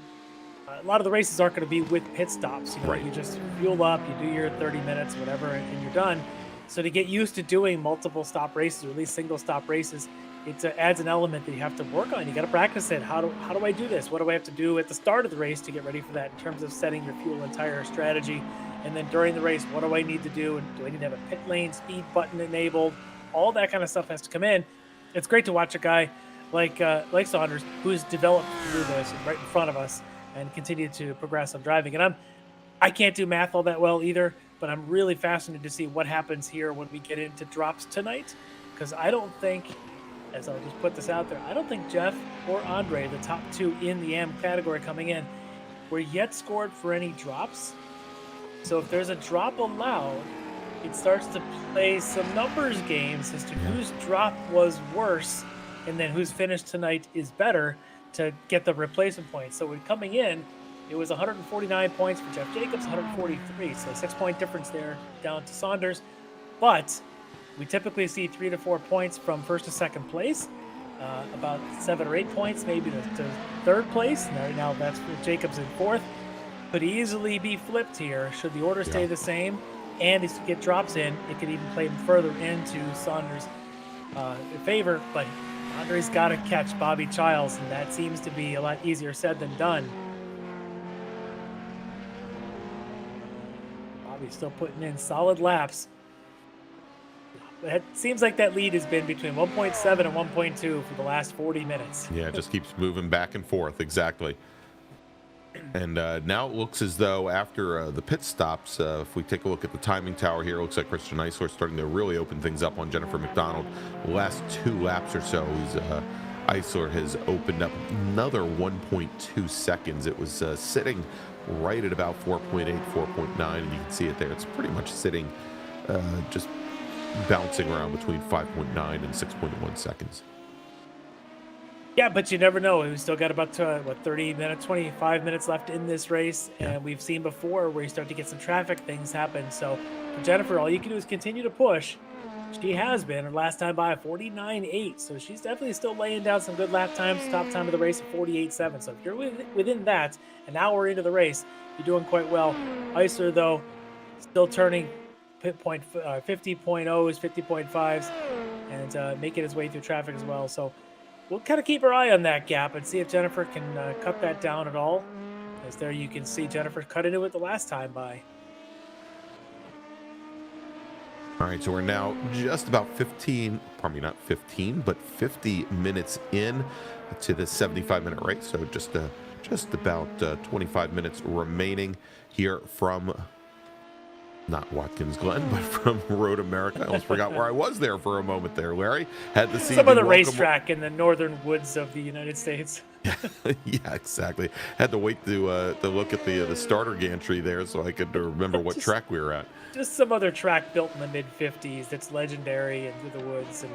a lot of the races aren't going to be with pit stops. You know, you just fuel up, you do your 30 minutes, whatever, and you're done. So to get used to doing multiple stop races, or at least single stop races, it adds an element that you have to work on. You got to practice it. How do I do this? What do I have to do at the start of the race to get ready for that, in terms of setting your fuel and tire strategy? And then during the race, what do I need to do? And do I need to have a pit lane speed button enabled? All that kind of stuff has to come in. It's great to watch a guy like Saunders, who's developed through this right in front of us, and continue to progress on driving. And I can't do math all that well either, but I'm really fascinated to see what happens here when we get into drops tonight, because I don't think, as I'll just put this out there, I don't think Jeff or Andre, the top two in the AM category coming in, were yet scored for any drops. So if there's a drop allowed, it starts to play some numbers games as to whose drop was worse, and then whose finish tonight is better, to get the replacement points. So when coming in, It was 149 points for Jeff Jacobs, 143. So a 6-point difference there down to Saunders. But we typically see 3 to 4 points from first to second place. About 7 or 8 points, maybe to third place. Now that's with Jacobs in fourth. Could easily be flipped here should the order stay the same and if get drops in. It could even play further into Saunders' favor. But Andre's got to catch Bobby Childs, and that seems to be a lot easier said than done. Bobby's still putting in solid laps. It seems like that lead has been between 1.7 and 1.2 for the last 40 minutes. Yeah, it just keeps moving back and forth. Exactly. And now it looks as though after the pit stops, if we take a look at the timing tower here, it looks like Christian Eisler starting to really open things up on Jennifer McDonald. The last 2 laps or so, Eisler has opened up another 1.2 seconds. It was sitting right at about 4.8, 4.9, and you can see it there. It's pretty much sitting just bouncing around between 5.9 and 6.1 seconds. Yeah, but you never know. We've still got about 30 minutes, 25 minutes left in this race, and we've seen before where you start to get some traffic things happen. So for Jennifer, all you can do is continue to push. She has been her last time by 49.8, so she's definitely still laying down some good lap times. Top time of the race of 48.7. So if you're within that, an hour into the race, you're doing quite well. Eisler, though, still turning 50.0s, 50.5s, and making his way through traffic as well. So we'll kind of keep our eye on that gap and see if Jennifer can cut that down at all. As there you can see Jennifer cut into it the last time by. All right, so we're now just about 50 minutes in to the 75-minute race. So just about 25 minutes remaining here from not Watkins Glen, but from Road America. I almost forgot where I was there for a moment there, Larry. Had to see some other racetrack in the northern woods of the United States. Yeah, exactly. Had to wait to look at the starter gantry there so I could remember what track we were at. Just some other track built in the mid-50s that's legendary and through the woods and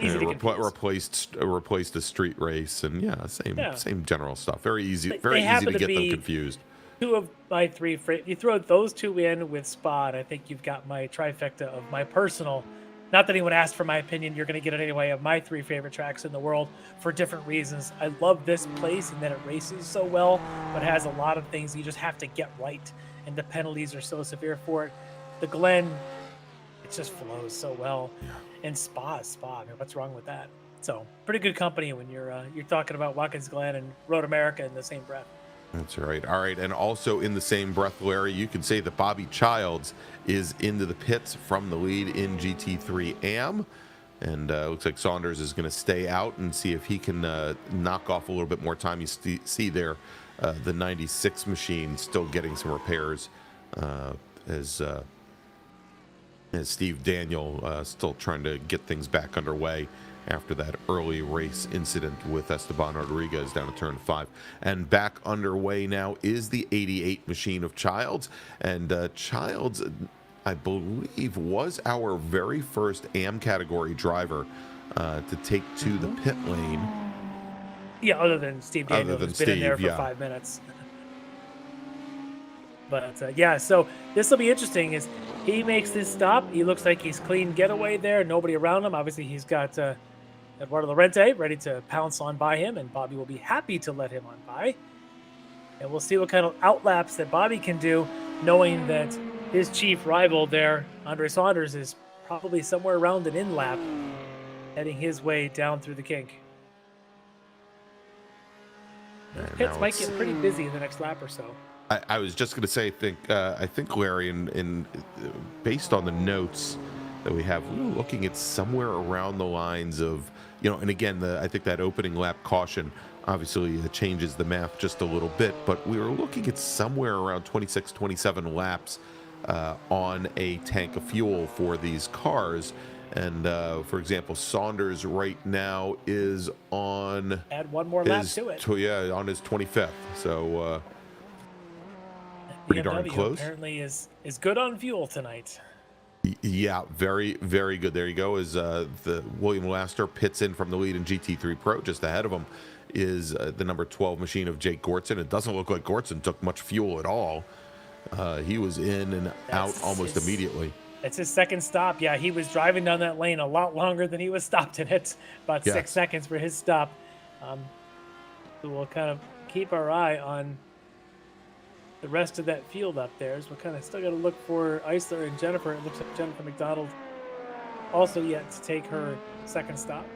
easy to replaced a street race and same general stuff. Very easy to get them confused. 2 of my 3. You throw those 2 in with Spa, and I think you've got my trifecta of my personal. Not that anyone asked for my opinion. You're going to get it anyway. Of my 3 favorite tracks in the world for different reasons. I love this place and that it races so well, but has a lot of things you just have to get right, and the penalties are so severe for it. The Glen, it just flows so well, and Spa. I mean, what's wrong with that? So pretty good company when you're talking about Watkins Glen and Road America in the same breath. That's right. All right. And also in the same breath, Larry, you can say that Bobby Childs is into the pits from the lead in GT3 AM. And looks like Saunders is going to stay out and see if he can knock off a little bit more time. You see there the 96 machine still getting some repairs as Steve Daniel still trying to get things back underway after that early race incident with Esteban Rodriguez down to turn 5. And back underway now is the 88 machine of Childs. And Childs, I believe, was our very first AM category driver to take to the pit lane. Yeah, other than Steve Daniel, who's been in there for 5 minutes. But so this will be interesting. Is he makes this stop? He looks like he's clean getaway there. Nobody around him. Obviously, he's got Eduardo Lorente ready to pounce on by him, and Bobby will be happy to let him on by. And we'll see what kind of outlaps that Bobby can do, knowing that his chief rival there, Andre Saunders, is probably somewhere around an in-lap, heading his way down through the kink. Pits might get pretty busy in the next lap or so. I was just going to say, I think Larry, in based on the notes that we have, we were looking at somewhere around the lines of, and again, I think that opening lap caution obviously changes the math just a little bit, but we were looking at somewhere around 26, 27 laps on a tank of fuel for these cars. And for example, Saunders right now is on... Add one more lap to it. On his 25th. So pretty darn close. Apparently is good on fuel tonight. Yeah, very, very good. There you go. As the William Laster pits in from the lead in GT3 Pro, just ahead of him is the number 12 machine of Jake Gortson. It doesn't look like Gortson took much fuel at all. He was in and out almost immediately. It's his second stop. Yeah, he was driving down that lane a lot longer than he was stopped in it. About 6 seconds for his stop. So we'll kind of keep our eye on the rest of that field up there. So we're kind of still got to look for Eisler and Jennifer. It looks like Jennifer McDonald also yet to take her second stop.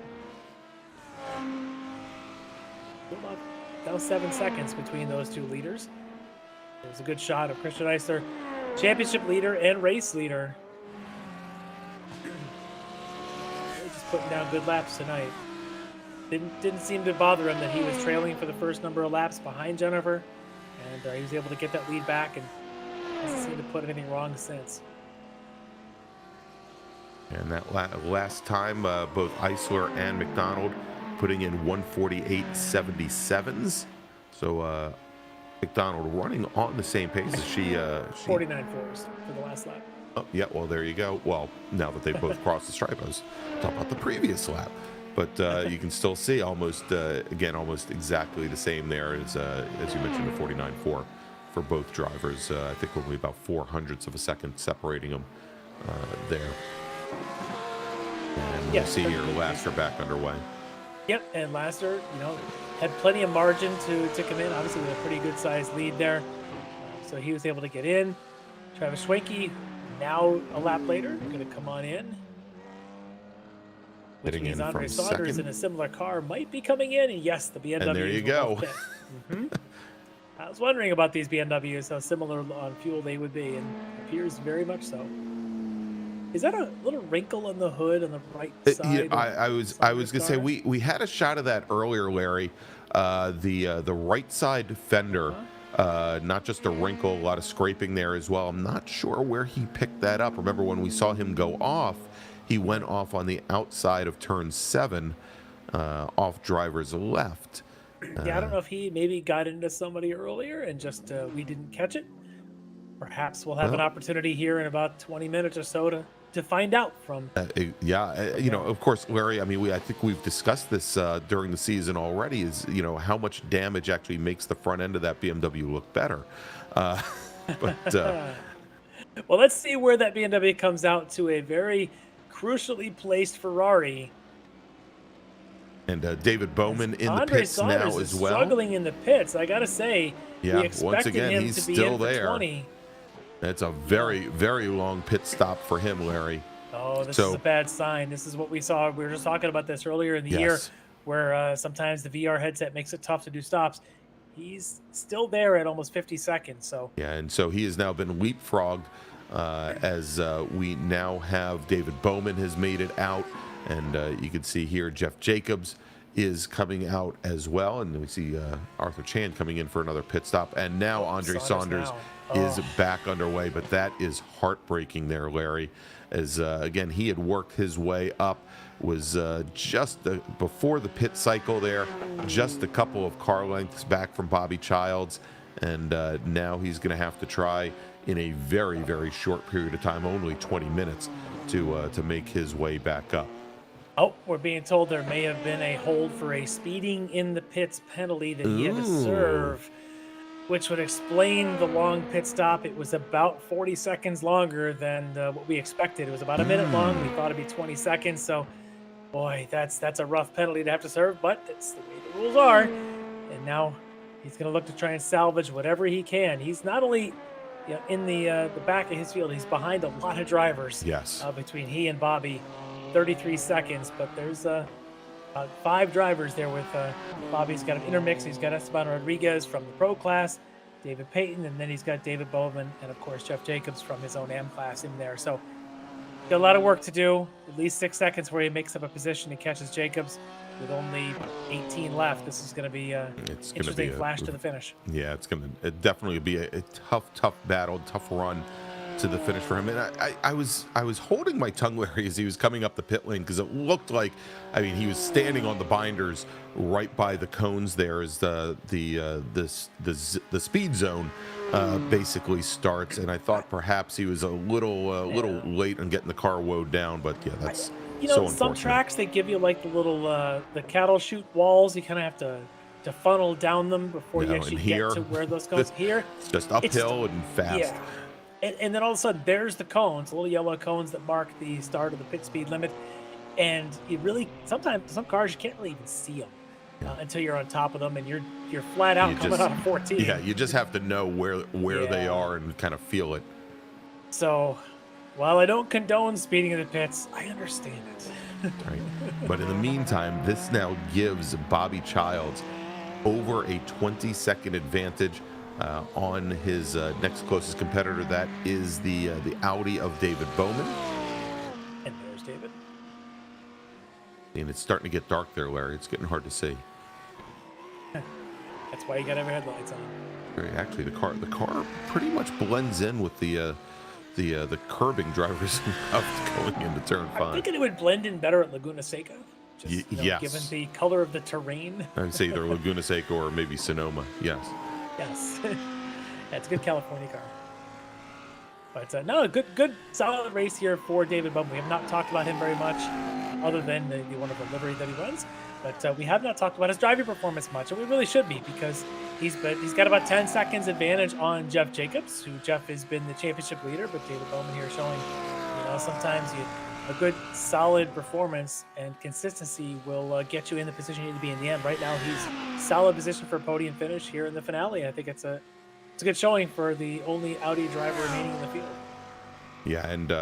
Now 7 seconds between those two leaders. There's a good shot of Christian Eisler, championship leader and race leader. Just putting down good laps tonight. Didn't seem to bother him that he was trailing for the first number of laps behind Jennifer, and he was able to get that lead back and hasn't seemed to put anything wrong since. And that last time, both Eisler and McDonald putting in 148.77s. So McDonald running on the same pace as she 49 fours for the last lap. Oh, yeah, well, there you go. Well, now that they both crossed the stripe, I was talking about the previous lap. But you can still see almost exactly the same there as you mentioned, the 49.4 for both drivers. I think only about 0.04 of a second separating them there. And we'll see here, Laster back underway. Yep, and Laster, had plenty of margin to come in. Obviously, with a pretty good sized lead there, so he was able to get in. Travis Schwenke, now a lap later, going to come on in. Which Hitting means in Andre from Saunders second. in a similar car might be coming in, and yes, the BMW. And there you go. I was wondering about these BMWs, how similar on fuel they would be, and appears very much so. Is that a little wrinkle on the hood on the right side? I was gonna say we had a shot of that earlier, Larry. The right side fender, not just a wrinkle, a lot of scraping there as well. I'm not sure where he picked that up. Remember when we saw him go off, he went off on the outside of turn 7, off driver's left. Yeah, I don't know if he maybe got into somebody earlier and just we didn't catch it. Perhaps we'll have an opportunity here in about 20 minutes or so to find out from. Of course, Larry. I mean, I think we've discussed this during the season already. Is how much damage actually makes the front end of that BMW look better. Well, let's see where that BMW comes out to a very crucially placed Ferrari. And David Bowman in the Andre pits Saunders now is as well. Struggling in the pits, I gotta say. Yeah, we expected once again, him he's to be still in for there. 20. It's a very, very long pit stop for him, Larry. Oh, this is a bad sign. This is what we saw. We were just talking about this earlier in the year, where sometimes the VR headset makes it tough to do stops. He's still there at almost 50 seconds. So yeah, and so he has now been leapfrogged as we now have David Bowman has made it out, and you can see here Jeff Jacobs is coming out as well, and we see Arthur Chan coming in for another pit stop, and now Andre Saunders is back underway. But that is heartbreaking there, Larry, as again he had worked his way up, was just before the pit cycle there, just a couple of car lengths back from Bobby Childs, and now he's going to have to try in a very, very short period of time, only 20 minutes, to make his way back up. Oh, we're being told there may have been a hold for a speeding in the pits penalty that he had to serve, which would explain the long pit stop. It was about 40 seconds longer than what we expected. It was about a minute long. We thought it'd be 20 seconds. So, boy, that's a rough penalty to have to serve, but that's the way the rules are. And now he's going to look to try and salvage whatever he can. He's not only in the back of his field, he's behind a lot of drivers. Yes. Between he and Bobby. 33 seconds, but there's 5 drivers there with Bobby's got an intermix. He's got Esteban Rodriguez from the Pro class, David Payton, and then he's got David Bowman, and of course Jeff Jacobs from his own M class in there. So got a lot of work to do. At least 6 seconds where he makes up a position and catches Jacobs with only 18 left. This is going to be It's interesting flash to the finish. Yeah, it's going to definitely be a tough battle, tough run to the finish for him. And I was holding my tongue, Larry, as he was coming up the pit lane, because it looked like, I mean, he was standing on the binders right by the cones there as the speed zone basically starts, and I thought perhaps he was a little late on getting the car woed down, but yeah, that's so some tracks they give you like the little the cattle chute walls. You kind of have to to funnel down them before you No, actually and get here, to where those cones. Here, it's just uphill and fast. yeah. And then all of a sudden, there's the cones, the little yellow cones that mark the start of the pit speed limit. And you really, sometimes some cars you can't really even see them until you're on top of them, and you're flat out coming out of 14. Yeah, you just have to know where they are and kind of feel it. So, while I don't condone speeding in the pits, I understand it. Right. But in the meantime, this now gives Bobby Childs over a 20-second advantage on his next closest competitor. That is the Audi of David Bowman. And there's David. And it's starting to get dark there, Larry. It's getting hard to see. That's why you got every headlights on. Actually, the car pretty much blends in with the curbing drivers going into turn 5. I'm thinking it would blend in better at Laguna Seca. Just, yes. Given the color of the terrain. I would say either Laguna Seca or maybe Sonoma. Yes. Yes. That's a good California car. But no, a good solid race here for David Bum. We have not talked about him very much, other than the wonderful livery that he runs. But we have not talked about his driving performance much, and we really should be, because he's got about 10 seconds advantage on Jeff Jacobs, who Jeff has been the championship leader, but David Bowman here showing, sometimes a good solid performance and consistency will get you in the position you need to be in the end. Right now, he's solid position for a podium finish here in the finale. I think it's a good showing for the only Audi driver remaining in the field. Yeah, and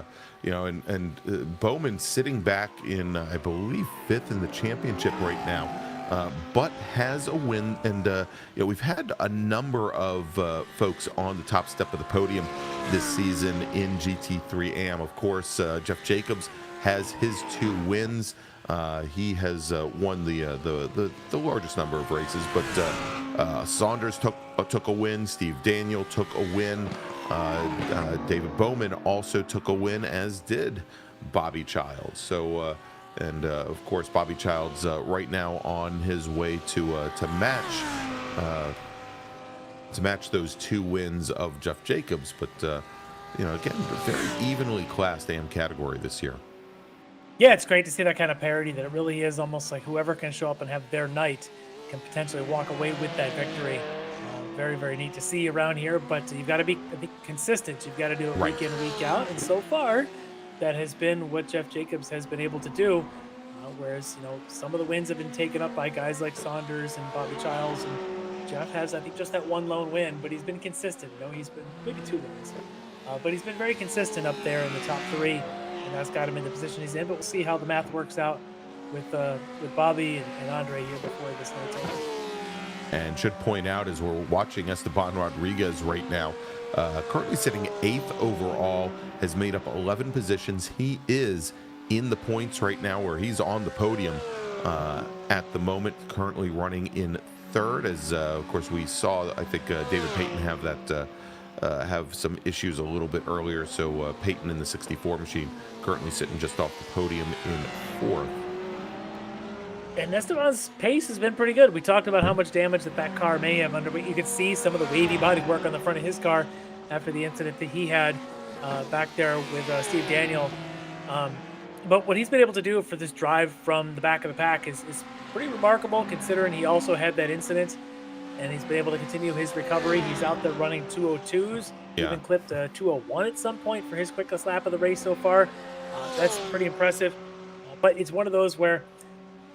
Bowman sitting back in, I believe, 5th in the championship right now, but has a win. And we've had a number of folks on the top step of the podium this season in GT3 AM. Of course, Jeff Jacobs has his 2 wins. He has won the largest number of races, but Saunders took a win. Steve Daniel took a win. David Bowman also took a win, as did Bobby Childs. So, of course, Bobby Childs right now on his way to match those 2 wins of Jeff Jacobs. But again, a very evenly classed AM category this year. Yeah, it's great to see that kind of parity, that it really is almost like whoever can show up and have their night can potentially walk away with that victory. Very, very neat to see around here, but you've got to be consistent. You've got to do it week in, week out, and so far, that has been what Jeff Jacobs has been able to do, whereas, some of the wins have been taken up by guys like Saunders and Bobby Childs, and Jeff has, I think, just that one lone win, but he's been consistent. He's been maybe 2 wins, but he's been very consistent up there in the top 3, and that's got him in the position he's in, but we'll see how the math works out with Bobby and Andre here before this night's over. And should point out, as we're watching Esteban Rodriguez right now, currently sitting 8th overall, has made up 11 positions. He is in the points right now, where he's on the podium at the moment, currently running in 3rd, as of course we saw, I think, David Payton have some issues a little bit earlier. So Payton in the 64 machine currently sitting just off the podium in 4th. And Esteban's pace has been pretty good. We talked about how much damage that car may have underwent. You could see some of the wavy body work on the front of his car after the incident that he had back there with Steve Daniel. But what he's been able to do for this drive from the back of the pack is pretty remarkable, considering he also had that incident, and he's been able to continue his recovery. He's out there running 202s. Yeah. Even clipped a 201 at some point for his quickest lap of the race so far. That's pretty impressive. But it's one of those where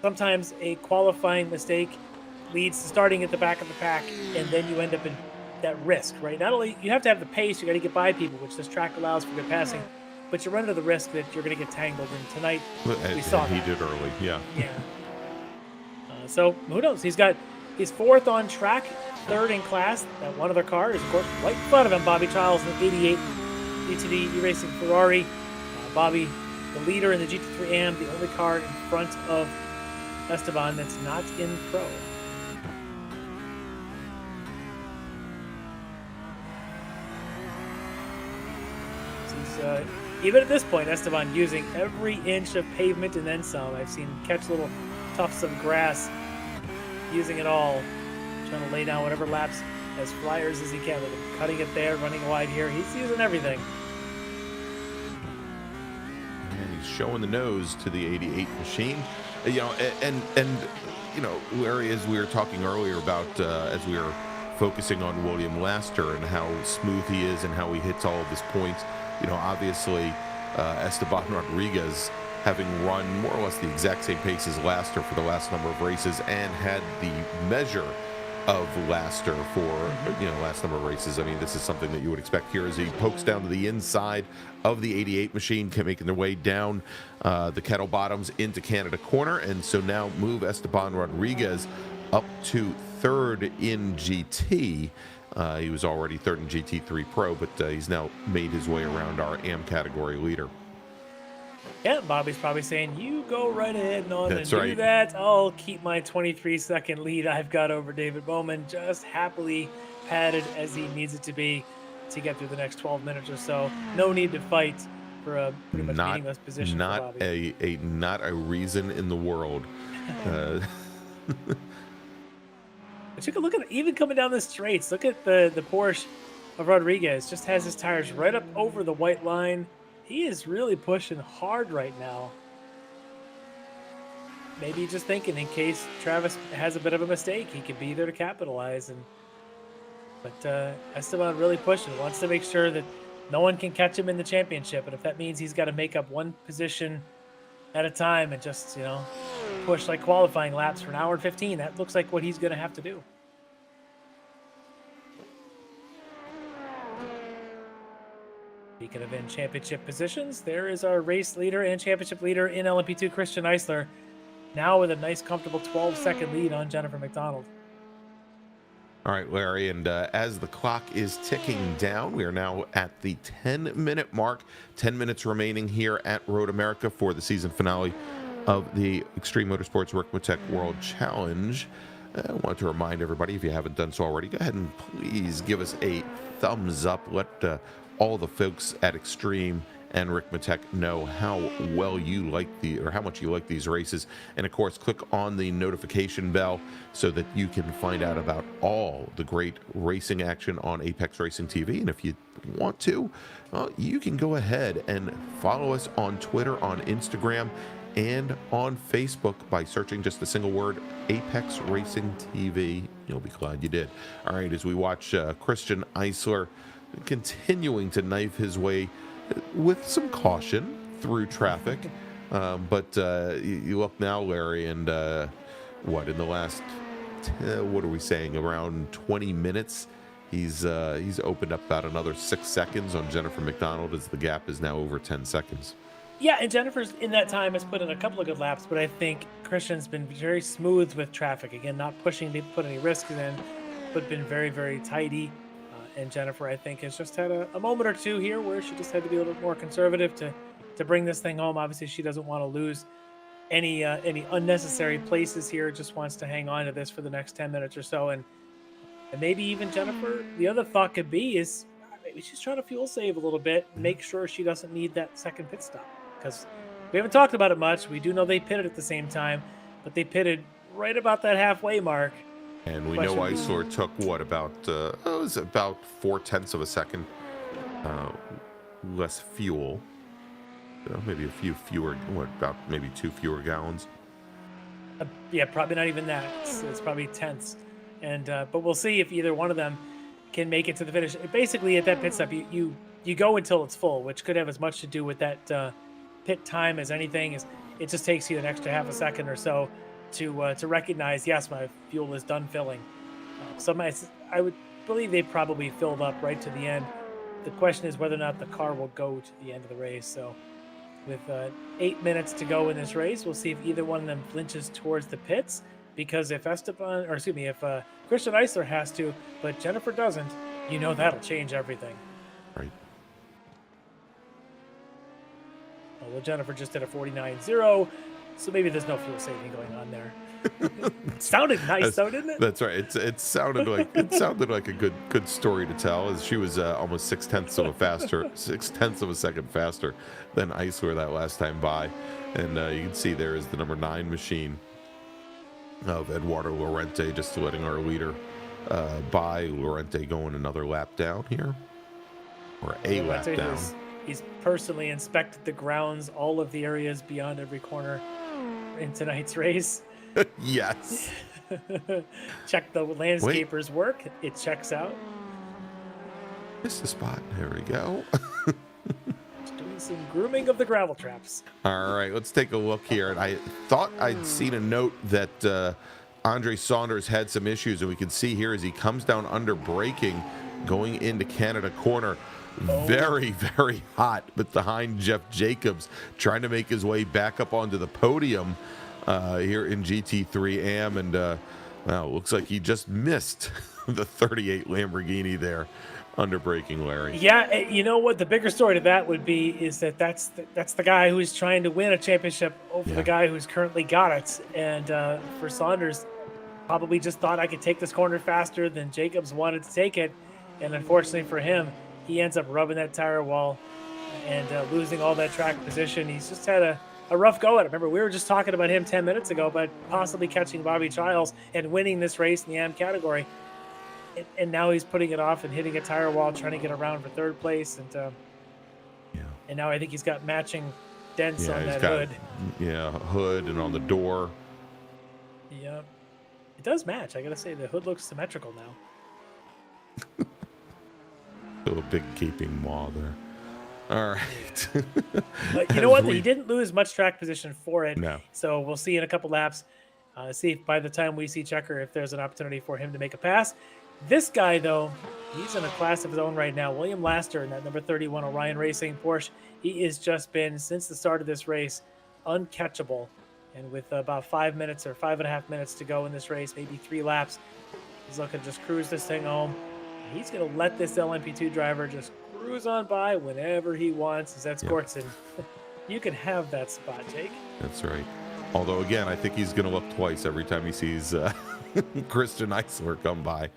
sometimes a qualifying mistake leads to starting at the back of the pack, and then you end up in that risk, right? Not only you have to have the pace, you got to get by people, which this track allows for good passing, but you run into the risk that you're going to get tangled. And tonight, we saw he that. did early, yeah. So who knows? He's 4th on track, 3rd in class. That one other car is, of course, right in front of him, Bobby Childs in the 88 GTD eRacing Ferrari. Bobby, the leader in the GT3 AM, the only car in front of Esteban that's not in pro. Even at this point, Esteban using every inch of pavement and then some. I've seen him catch little tufts of grass, using it all, trying to lay down whatever laps as flyers as he can with him, cutting it there, running wide here. He's using everything. And he's showing the nose to the 88 machine. And you know, Larry, as we were talking earlier about as we were focusing on William Laster and how smooth he is and how he hits all of his points, you know, obviously Esteban Rodriguez, having run more or less the exact same pace as Laster for the last number of races and had the measure of Laster for, you know, last number of races. I mean, this is something that you would expect here as he pokes down to the inside of the 88 machine, making their way down the kettle bottoms into Canada corner. And so now move Esteban Rodriguez up to third in GT. He was already third in GT3 Pro, but he's now made his way around our AM category leader. Yeah, Bobby's probably saying, you go right ahead and on That's and right. do that. I'll keep my 23-second lead I've got over David Bowman just happily padded as he needs it to be to get through the next 12 minutes or so. No need to fight for a pretty much meaningless position for Bobby. Not a reason in the world. But you can look at even coming down the straights. Look at the Porsche of Rodriguez. Just has his tires right up over the white line. He is really pushing hard right now. Maybe just thinking in case Travis has a bit of a mistake, he could be there to capitalize. But Esteban really pushing. Wants to make sure that no one can catch him in the championship. And if that means he's got to make up one position at a time and just, you know, push like qualifying laps for an hour and 15, that looks like what he's going to have to do. Speaking of in championship positions, there is our race leader and championship leader in LMP2, Christian Eisler, now with a nice, comfortable 12-second lead on Jennifer McDonald. All right, Larry, and as the clock is ticking down, we are now at the 10-minute mark. 10 minutes remaining here at Road America for the season finale of the Extreme Motorsports Ricmotech World Challenge. I want to remind everybody, if you haven't done so already, go ahead and please give us a thumbs up. Let all the folks at Extreme and Ricmotech know how well you like how much you like these races. And of course, click on the notification bell so that you can find out about all the great racing action on Apex Racing TV. And if you want to, you can go ahead and follow us on Twitter, on Instagram, and on Facebook by searching just a single word, Apex Racing TV. You'll be glad you did. All right, as we watch Christian Eisler continuing to knife his way with some caution through traffic. But you look now, Larry, and in the last, what are we saying, around 20 minutes, he's opened up about another 6 seconds on Jennifer McDonald as the gap is now over 10 seconds. Yeah, and Jennifer's in that time has put in a couple of good laps, but I think Christian's been very smooth with traffic. Again, not pushing to put any risks in, but been very, very tidy. And Jennifer, I think, has just had a moment or two here where she just had to be a little bit more conservative to bring this thing home. Obviously, she doesn't want to lose any unnecessary places here. Just wants to hang on to this for the next 10 minutes or so. And maybe even Jennifer, the other thought could be is maybe she's trying to fuel save a little bit, make sure she doesn't need that second pit stop. Because we haven't talked about it much. We do know they pitted at the same time, but they pitted right about that halfway mark. And we know Eisler took about it was about 0.4 of a second less fuel. Maybe a few fewer, about maybe 2 fewer gallons. Yeah, probably not even that. It's probably tenths. And but we'll see if either one of them can make it to the finish. Basically, at that pit stop, you go until it's full, which could have as much to do with that pit time as anything. It just takes you an extra half a second or so to recognize, yes, my fuel is done filling. I would believe they probably filled up right to the end. The question is whether or not the car will go to the end of the race. So with 8 minutes to go in this race, we'll see if either one of them flinches towards the pits. Because if Christian Eisler has to, but Jennifer doesn't, that'll change everything. Right. Well, Jennifer just did a 49.0. So maybe there's no fuel saving going on there. It sounded nice, though, didn't it? That's right. It sounded like a good story to tell. As she was almost 0.6 of a second faster than Eisler that last time by, and you can see there is the number 9 machine of Eduardo Lorente, just letting our leader by. Lorente going another lap down here, or a lap down. He's personally inspected the grounds, all of the areas beyond every corner in tonight's race. Yes. Check the landscaper's work. It checks out. Missed the spot. There we go. Just doing some grooming of the gravel traps. All right, let's take a look here. And I thought I'd seen a note that Andre Saunders had some issues, and we can see here as he comes down under braking, going into Canada corner. Very, very hot, but behind Jeff Jacobs, trying to make his way back up onto the podium here in GT3 AM. And well, looks like he just missed the 38 Lamborghini there under braking, Larry. Yeah, you know what? The bigger story to that would be is that's the guy who's trying to win a championship over the guy who's currently got it. And for Saunders, probably just thought I could take this corner faster than Jacobs wanted to take it. And unfortunately for him, he ends up rubbing that tire wall and losing all that track position. He's just had a rough go at it. Remember, we were just talking about him 10 minutes ago, but possibly catching Bobby Childs and winning this race in the AM category. And now he's putting it off and hitting a tire wall, trying to get around for third place. And now I think he's got matching dents on that hood. Yeah, hood and on the door. Yeah, it does match. I gotta say, the hood looks symmetrical now. Still a big gaping maw there. All right. But you know what? He didn't lose much track position for it. No. So we'll see in a couple laps. See if by the time we see Checker, if there's an opportunity for him to make a pass. This guy, though, he's in a class of his own right now. William Laster in that number 31 Orion Racing Porsche. He has just been, since the start of this race, uncatchable. And with about 5 minutes or 5.5 minutes to go in this race, maybe 3 laps, he's looking to just cruise this thing home. He's going to let this LMP2 driver just cruise on by whenever he wants. As that's Gortson. You can have that spot, Jake. That's right. Although, again, I think he's going to look twice every time he sees Christian Eisler come by.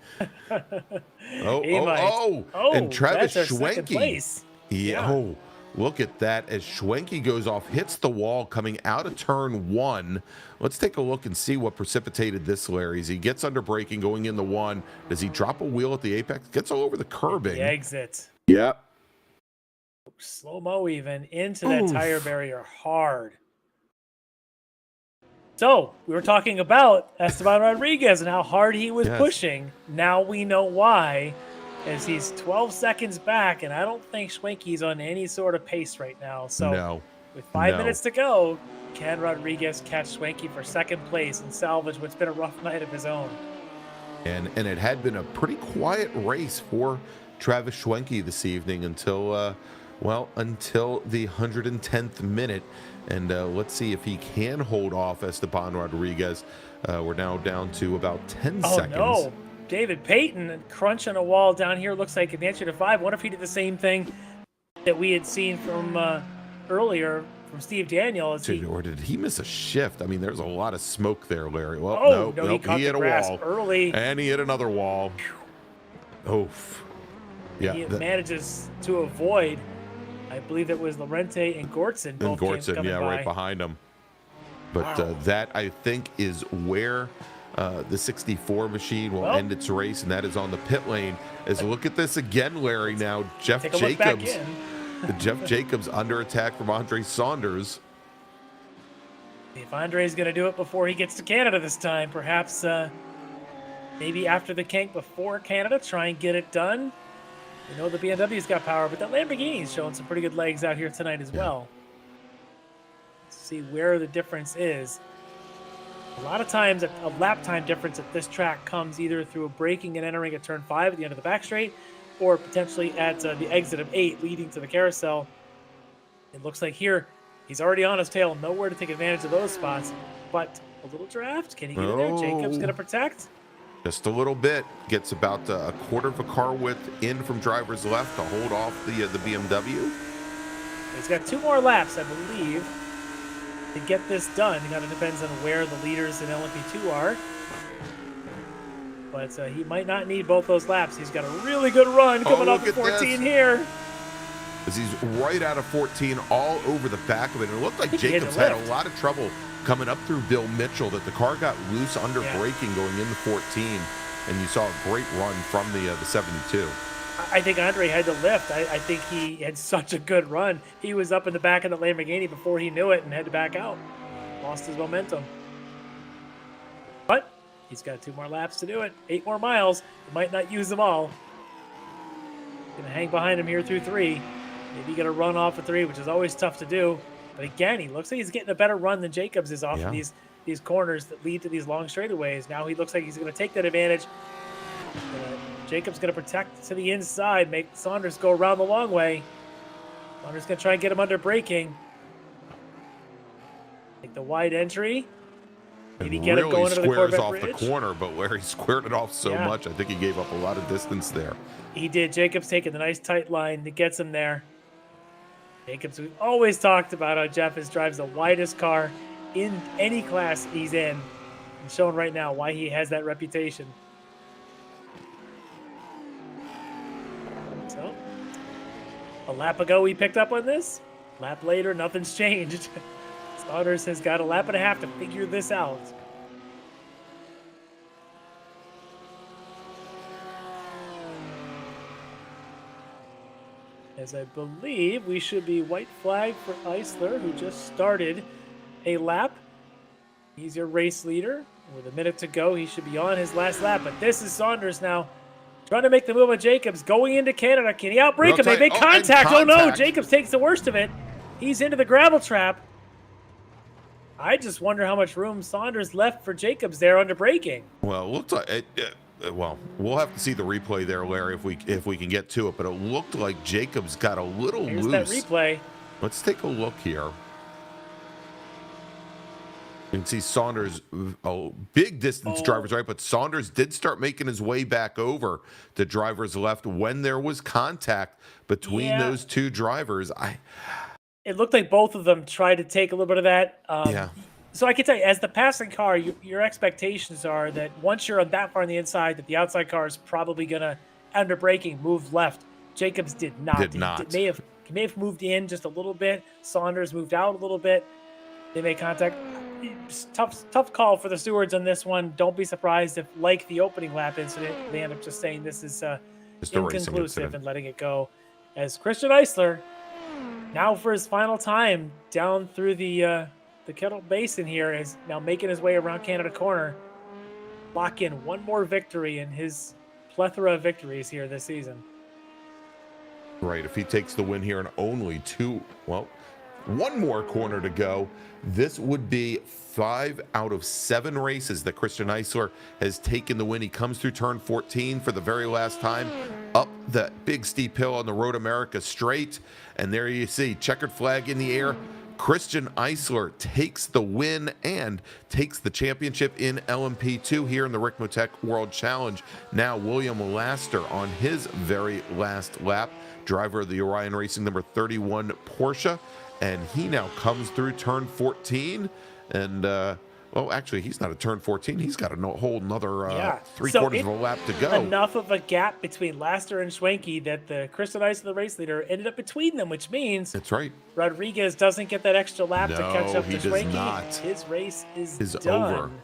And Travis Schwenke. Yeah. Oh, look at that as Schwenke goes off, hits the wall coming out of turn 1. Let's take a look and see what precipitated this, Larry. As he gets under braking going in the 1, does he drop a wheel at the apex? Gets all over the curbing. The exit. Yep. Slow-mo even into that tire barrier hard. So, we were talking about Esteban Rodriguez and how hard he was pushing. Now we know why, as he's 12 seconds back, and I don't think Schwenke's on any sort of pace right now. So, with 5 minutes to go, can Rodriguez catch Schwenke for second place and salvage what's been a rough night of his own? And it had been a pretty quiet race for Travis Schwenke this evening until the 110th minute. And let's see if he can hold off Esteban Rodriguez. We're now down to about 10 seconds. No. David Payton crunching a wall down here. Looks like advanced to 5. Wonder if he did the same thing that we had seen from earlier from Steve Daniel. Or did he miss a shift? I mean, there's a lot of smoke there, Larry. Well, he hit a wall. Early. And he hit another wall. Oh. Yeah. He manages to avoid... I believe it was Lorente and Gortson. Right behind him. But that, I think, is where the 64 machine will end its race, and that is on the pit lane. Look at this again, Larry. Now, Jeff Jacobs. Jeff Jacobs under attack from Andre Saunders. If Andre's going to do it before he gets to Canada this time, perhaps maybe after the kink before Canada, try and get it done. You know the BMW's got power, but that Lamborghini's showing some pretty good legs out here tonight as well. Let's see where the difference is. A lot of times, a lap time difference at this track comes either through braking and entering at turn 5 at the end of the back straight, or potentially at the exit of 8 leading to the carousel. It looks like here, he's already on his tail, nowhere to take advantage of those spots, but a little draft. Can he get in there? Jacobs going to protect? Just a little bit. Gets about a quarter of a car width in from driver's left to hold off the BMW. He's got 2 more laps, I believe, to get this done. It kind of depends on where the leaders in LMP2 are. But he might not need both those laps. He's got a really good run coming up at 14 here. As he's right out of 14 all over the back of it. And it looked like Jacobs had a lot of trouble coming up through Bill Mitchell, that the car got loose under braking going into 14, and you saw a great run from the 72. I think Andre had to lift. I think he had such a good run. He was up in the back of the Lamborghini before he knew it and had to back out. Lost his momentum. He's got 2 more laps to do it. 8 more miles. He might not use them all. Gonna hang behind him here through 3. Maybe gonna run off of 3, which is always tough to do. But again, he looks like he's getting a better run than Jacobs is off of these corners that lead to these long straightaways. Now he looks like he's gonna take that advantage. Jacobs gonna protect to the inside, make Saunders go around the long way. Saunders gonna try and get him under braking. Take the wide entry. Maybe get him going into the Corvette off bridge. the corner, but Larry squared it off so much, I think he gave up a lot of distance there. He did. Jacobs taking the nice tight line that gets him there. Jacobs, we've always talked about how Jeff drives the widest car in any class he's in. And showing right now why he has that reputation. So, a lap ago we picked up on this. Lap later, nothing's changed. Saunders has got a lap and a half to figure this out. As I believe we should be white flag for Eisler, who just started a lap. He's your race leader. With a minute to go, he should be on his last lap. But this is Saunders now trying to make the move on Jacobs, going into Canada. Can he outbrake him? They make contact. Oh no, Jacobs takes the worst of it. He's into the gravel trap. I just wonder how much room Saunders left for Jacobs there under braking. Well, it looked like it, well, we'll have to see the replay there, Larry, if we can get to it. But it looked like Jacobs got a little Here's loose. that replay. Let's take a look here. You can see Saunders, big distance drivers, right? But Saunders did start making his way back over to drivers left when there was contact between those 2 drivers. It looked like both of them tried to take a little bit of that. So I can tell you, as the passing car, your expectations are that once you're that far on the inside, that the outside car is probably going to, under braking, move left. Jacobs did not. He may have moved in just a little bit. Saunders moved out a little bit. They made contact. Tough call for the stewards on this one. Don't be surprised if, like the opening lap incident, they end up just saying this is inconclusive and letting it go. As Christian Eisler, now for his final time down through the Kettle Basin here, is now making his way around Canada Corner. Lock in one more victory in his plethora of victories here this season. Right, if he takes the win here and only one more corner to go, this would be 5 out of 7 races that Christian Eisler has taken the win. He comes through turn 14 for the very last time, up that big steep hill on the Road America straight, and there you see checkered flag in the air. Christian Eisler takes the win and takes the championship in LMP2 here in the Ricmotech World Challenge. Now William Laster on his very last lap, driver of the Orion Racing number 31 Porsche, and he now comes through turn 14 and well, actually, he's not at turn 14. He's got a whole another 3/4 of a lap to go. Enough of a gap between Laster and Schwenke that the Christian Eisler, the race leader, ended up between them, which means that's right. Rodriguez doesn't get that extra lap to catch up to Schwenke. Schwenke. Not. His race is over. done.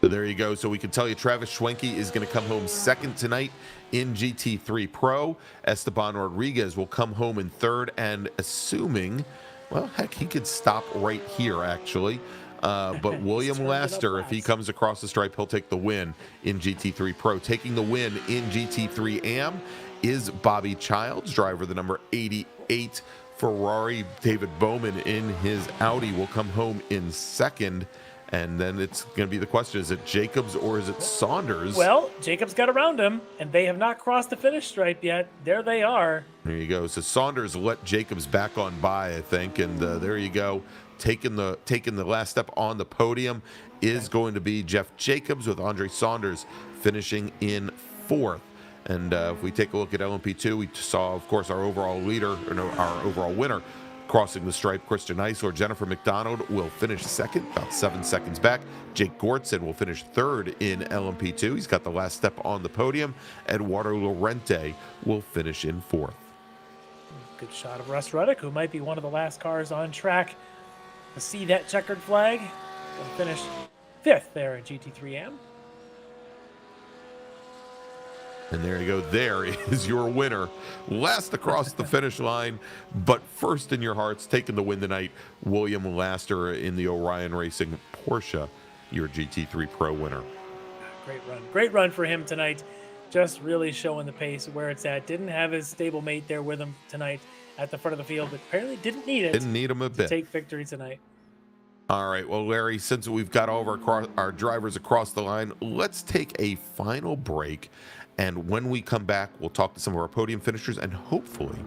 So there you go. So we can tell you Travis Schwenke is going to come home second tonight in GT3 Pro. Esteban Rodriguez will come home in third, and assuming, well, heck, he could stop right here, actually. But William Laster, if he comes across the stripe, he'll take the win in GT3 Pro. Taking the win in GT3 AM is Bobby Childs, driver of the number 88 Ferrari. David Bowman in his Audi will come home in second. And then it's going to be the question, is it Jacobs or is it Saunders? Well, Jacobs got around him, and they have not crossed the finish stripe yet. There they are. There you go. So Saunders let Jacobs back on by, I think. And there you go. Taking the last step on the podium is going to be Jeff Jacobs, with Andre Saunders finishing in fourth. And if we take a look at LMP2, we saw, of course, our overall winner crossing the stripe, Christian Eisler. Jennifer McDonald will finish second, about 7 seconds back. Jake Gortson will finish third in LMP2. He's got the last step on the podium. Eduardo Lorente will finish in fourth. Good shot of Russ Ruddock, who might be one of the last cars on track to see that checkered flag. He'll finish fifth there in GT3M. And there you go. There is your winner. Last across the finish line, but first in your hearts, taking the win tonight, William Laster in the Orion Racing Porsche, your GT3 Pro winner. Great run for him tonight. Just really showing the pace where it's at. Didn't have his stablemate there with him tonight at the front of the field, but apparently didn't need it. Didn't need him a to bit. take victory tonight. All right, well, Larry, since we've got all of our drivers across the line, let's take a final break. And when we come back, we'll talk to some of our podium finishers and hopefully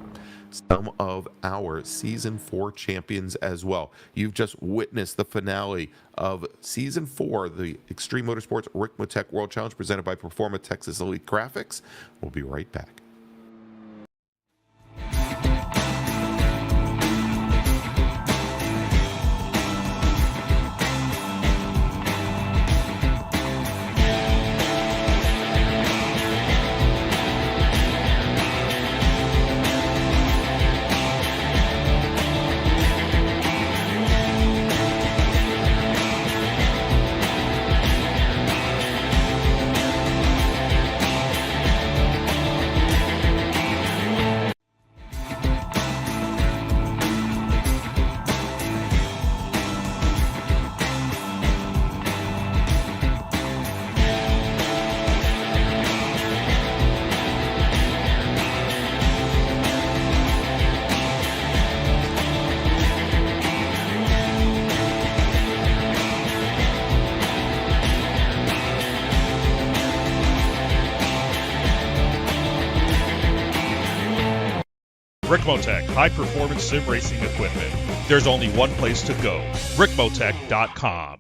some of our Season 4 champions as well. You've just witnessed the finale of Season 4, the Extreme Motorsports Ricmotech World Challenge presented by Performa Texas Elite Graphics. We'll be right back. Ricmotech, high-performance sim racing equipment. There's only one place to go, ricmotech.com.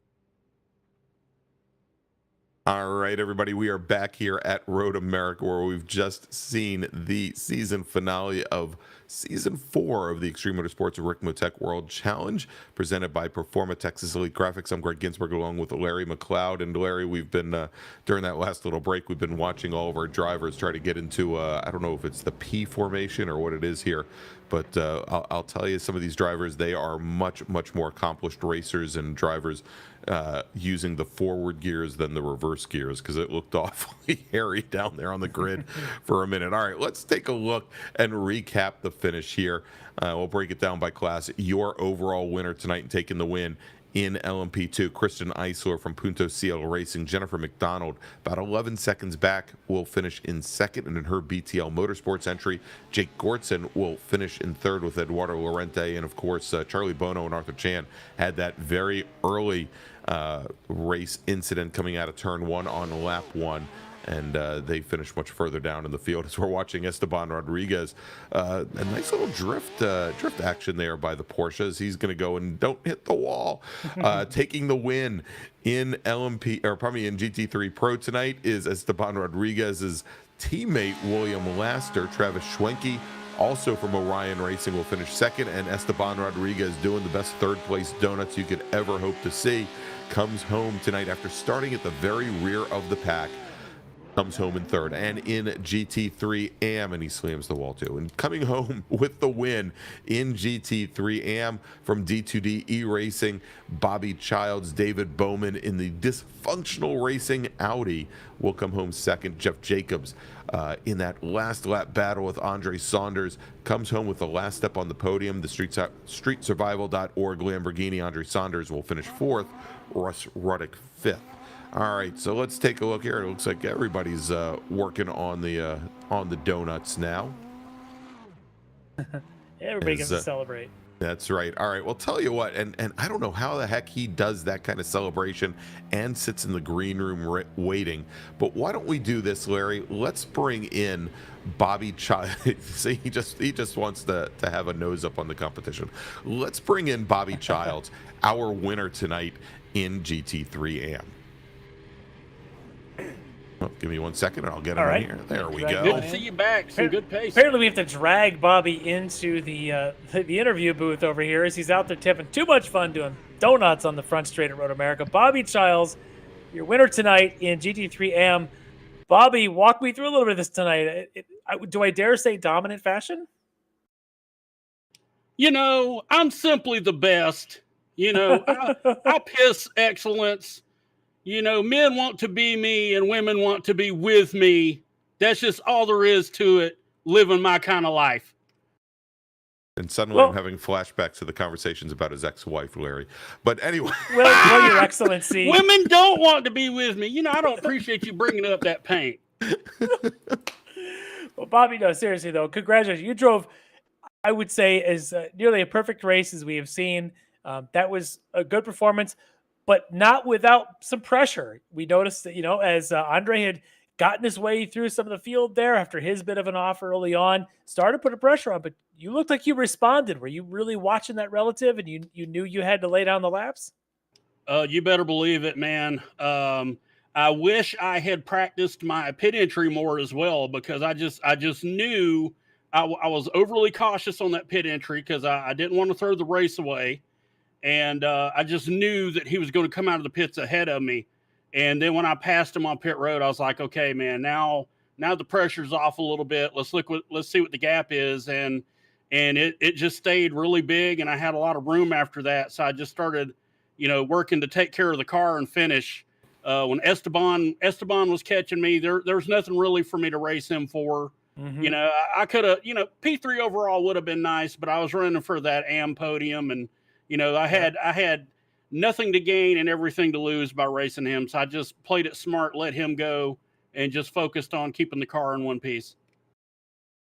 All right, everybody, we are back here at Road America, where we've just seen the season finale of Season 4 of the Extreme Motorsports Ricmotech World Challenge, presented by Performa Texas Elite Graphics. I'm Greg Ginsberg, along with Larry McLeod. And Larry, we've been, during that last little break, we've been watching all of our drivers try to get into, I don't know if it's the P formation or what it is here, but I'll tell you, some of these drivers, they are much more accomplished racers and drivers using the forward gears than the reverse gears, because it looked awfully hairy down there on the grid for a minute. All right, let's take a look and recap the finish here. We'll break it down by class. Your overall winner tonight and taking the win in LMP2, Kristen Eisler from Punto CL Racing. Jennifer McDonald, about 11 seconds back, will finish in second, and in her BTL Motorsports entry, Jake Gortson will finish in third with Eduardo Lorente, and of course Charlie Bono and Arthur Chan had that very early race incident coming out of turn 1 on lap 1. And they finished much further down in the field as we're watching Esteban Rodriguez. A nice little drift action there by the Porsches. He's going to go and don't hit the wall. Taking the win in in GT3 Pro tonight is Esteban Rodriguez's teammate William Laster. Travis Schwenke, also from Orion Racing, will finish second, and Esteban Rodriguez, doing the best third place donuts you could ever hope to see, comes home tonight after starting at the very rear of the pack. Comes home in third, and in GT3 AM, and he slams the wall too. And coming home with the win in GT3 AM from D2D E-Racing, Bobby Childs, David Bowman in the dysfunctional Racing Audi will come home second. Jeff Jacobs in that last lap battle with Andre Saunders comes home with the last step on the podium. The StreetSurvival.org Lamborghini Andre Saunders will finish fourth. Russ Ruddick fifth. All right, so let's take a look here. It looks like everybody's working on the donuts now. Everybody gets to celebrate. That's right. All right, well, tell you what, and I don't know how the heck he does that kind of celebration and sits in the green room waiting, but why don't we do this, Larry? Let's bring in Bobby Childs. See, he just wants to have a nose up on the competition. Let's bring in Bobby Childs, our winner tonight in GT3 AM. Well, give me 1 second and I'll get him in here. There we go. Good to see you back. Some good pace. Apparently we have to drag Bobby into the interview booth over here as he's out there tipping too much fun doing donuts on the front straight at Road America. Bobby Childs, your winner tonight in GT3 AM. Bobby, walk me through a little bit of this tonight. Do I dare say dominant fashion? You know, I'm simply the best. You know, I piss excellence. You know, men want to be me and women want to be with me. That's just all there is to it, living my kind of life. And suddenly I'm having flashbacks to the conversations about his ex-wife, Larry. But anyway. Well, Your Excellency. Women don't want to be with me. You know, I don't appreciate you bringing up that paint. Well, Bobby, no, seriously, though, congratulations. You drove, I would say, as nearly a perfect race as we have seen. That was a good performance, but not without some pressure. We noticed that, as Andre had gotten his way through some of the field there after his bit of an off early on, started putting pressure on, but you looked like you responded. Were you really watching that relative and you knew you had to lay down the laps? You better believe it, man. I wish I had practiced my pit entry more as well, because I just knew I was overly cautious on that pit entry because I didn't want to throw the race away. And I just knew that he was going to come out of the pits ahead of me. And then when I passed him on pit road, I was like, okay, man, now the pressure's off a little bit. Let's see what the gap is. And it just stayed really big. And I had a lot of room after that. So I just started, working to take care of the car and finish. When Esteban was catching me, there was nothing really for me to race him for. Mm-hmm. I could have, P3 overall would have been nice, but I was running for that AM podium, and I had nothing to gain and everything to lose by racing him. So I just played it smart, let him go, and just focused on keeping the car in one piece.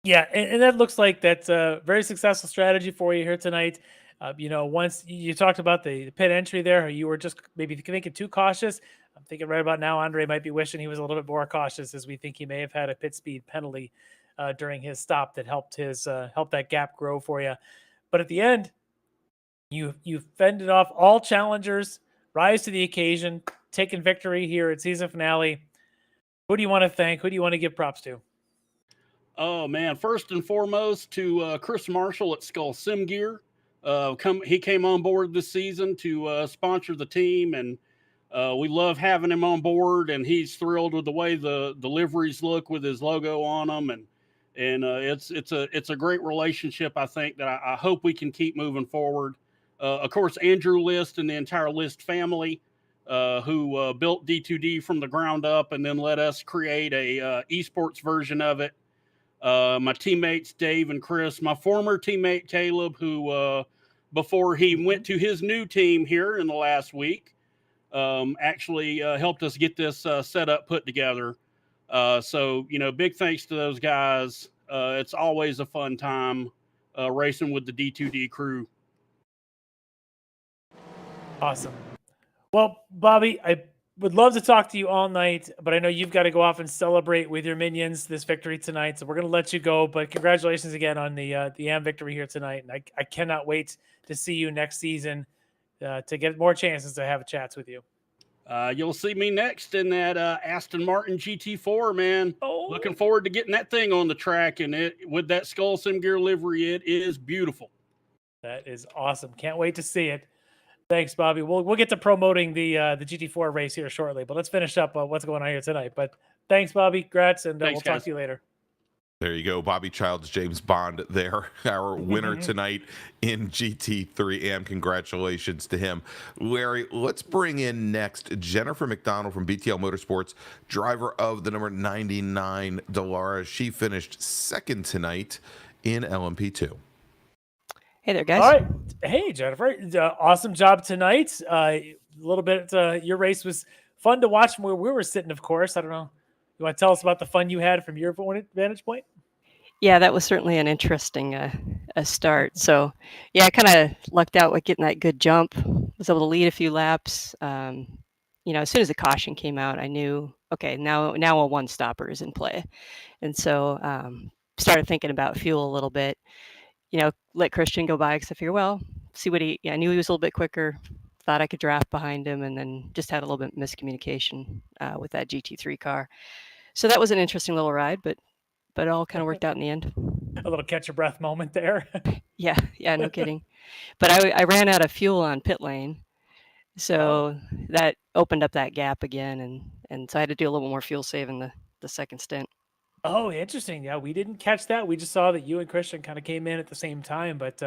Yeah, and that looks like that's a very successful strategy for you here tonight. Once you talked about the pit entry there, you were just maybe thinking too cautious. I'm thinking right about now, Andre might be wishing he was a little bit more cautious, as we think he may have had a pit speed penalty during his stop that helped that gap grow for you. But at the end, you fended off all challengers, rise to the occasion, taking victory here at season finale. Who do you want to thank? Who do you want to give props to? Oh man, first and foremost to Chris Marshall at Skull Sim Gear. He came on board this season to sponsor the team, and we love having him on board, and he's thrilled with the way the liveries look with his logo on them, and it's a great relationship. I think that I hope we can keep moving forward. Of course, Andrew List and the entire List family, who built D2D from the ground up and then let us create a esports version of it. My teammates, Dave and Chris, my former teammate, Caleb, who before he went to his new team here in the last week, actually helped us get this setup put together. So, big thanks to those guys. It's always a fun time racing with the D2D crew. Awesome. Well, Bobby, I would love to talk to you all night, but I know you've got to go off and celebrate with your minions this victory tonight. So we're going to let you go, but congratulations again on the AM victory here tonight. And I cannot wait to see you next season to get more chances to have chats with you. You'll see me next in that Aston Martin GT4, man. Oh. Looking forward to getting that thing on the track, and with that Skull Sim Gear livery, it is beautiful. That is awesome. Can't wait to see it. Thanks, Bobby. We'll get to promoting the GT4 race here shortly, but let's finish up what's going on here tonight. But thanks, Bobby. Congrats, and we'll talk to you later. There you go, Bobby Childs, James Bond there, our winner tonight in GT3 AM. Congratulations to him. Larry, let's bring in next Jennifer McDonald from BTL Motorsports, driver of the number 99 Dallara. She finished second tonight in LMP2. Hey there, guys. All right. Hey, Jennifer. Awesome job tonight. A little bit, your race was fun to watch from where we were sitting, of course. I don't know. You want to tell us about the fun you had from your vantage point? Yeah, that was certainly an interesting start. So, yeah, I kind of lucked out with getting that good jump. Was able to lead a few laps. As soon as the caution came out, I knew, okay, now a one-stopper is in play. And so started thinking about fuel a little bit. Let Christian go by because I figured, see what I knew he was a little bit quicker. Thought I could draft behind him, and then just had a little bit of miscommunication with that GT3 car. So that was an interesting little ride, but it all kind of worked out in the end. A little catch your breath moment there. Yeah, no kidding. But I ran out of fuel on pit lane, so that opened up that gap again, and so I had to do a little more fuel save in the second stint. Oh, interesting. Yeah, we didn't catch that. We just saw that you and Christian kind of came in at the same time, but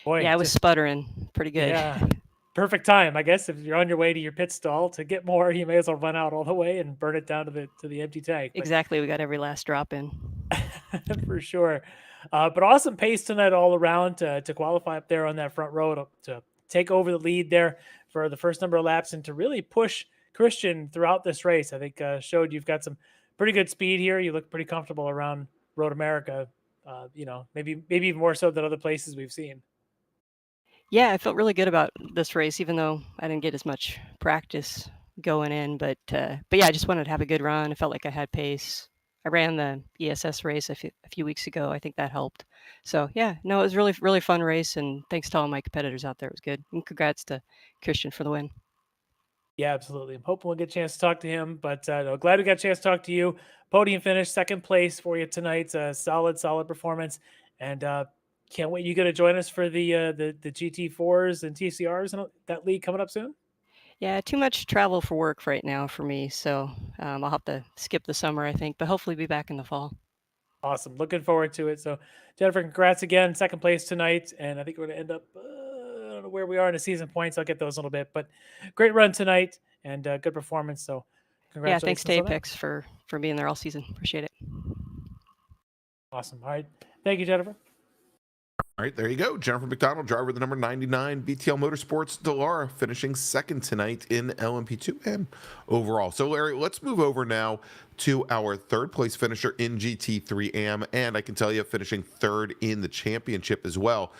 boy. Yeah, I was sputtering pretty good. Yeah. Perfect time, I guess. If you're on your way to your pit stall to get more, you may as well run out all the way and burn it down to the empty tank. Exactly. We got every last drop in. for sure. But awesome pace tonight all around to qualify up there on that front row to take over the lead there for the first number of laps and to really push Christian throughout this race. I think showed you've got some pretty good speed here. You look pretty comfortable around Road America. Maybe even more so than other places we've seen. Yeah, I felt really good about this race, even though I didn't get as much practice going in. But yeah, I just wanted to have a good run. I felt like I had pace. I ran the ESS race a few weeks ago. I think that helped. So yeah, no, it was really really fun race, and thanks to all my competitors out there. It was good. And congrats to Christian for the win. Yeah, absolutely. I'm hoping we'll get a chance to talk to him, but no, glad we got a chance to talk to you. Podium finish, second place for you tonight. Solid performance, and can't wait. You going to join us for the GT4s and TCRs and that league coming up soon? Yeah, too much travel for work right now for me, so I'll have to skip the summer, I think, but hopefully be back in the fall. Awesome. Looking forward to it. So, Jennifer, congrats again. Second place tonight. And I think we're going to end up, I don't know where we are in the season points. I'll get those in a little bit, but great run tonight and good performance. So, Yeah, thanks congratulations to on that. Apex for being there all season. Appreciate it. Awesome. All right. Thank you, Jennifer. All right, there you go. Jennifer McDonald, driver of the number 99 BTL Motorsports Dallara, finishing second tonight in LMP2 and overall. So, Larry, let's move over now to our third place finisher in GT3 AM, and I can tell you, finishing third in the championship as well.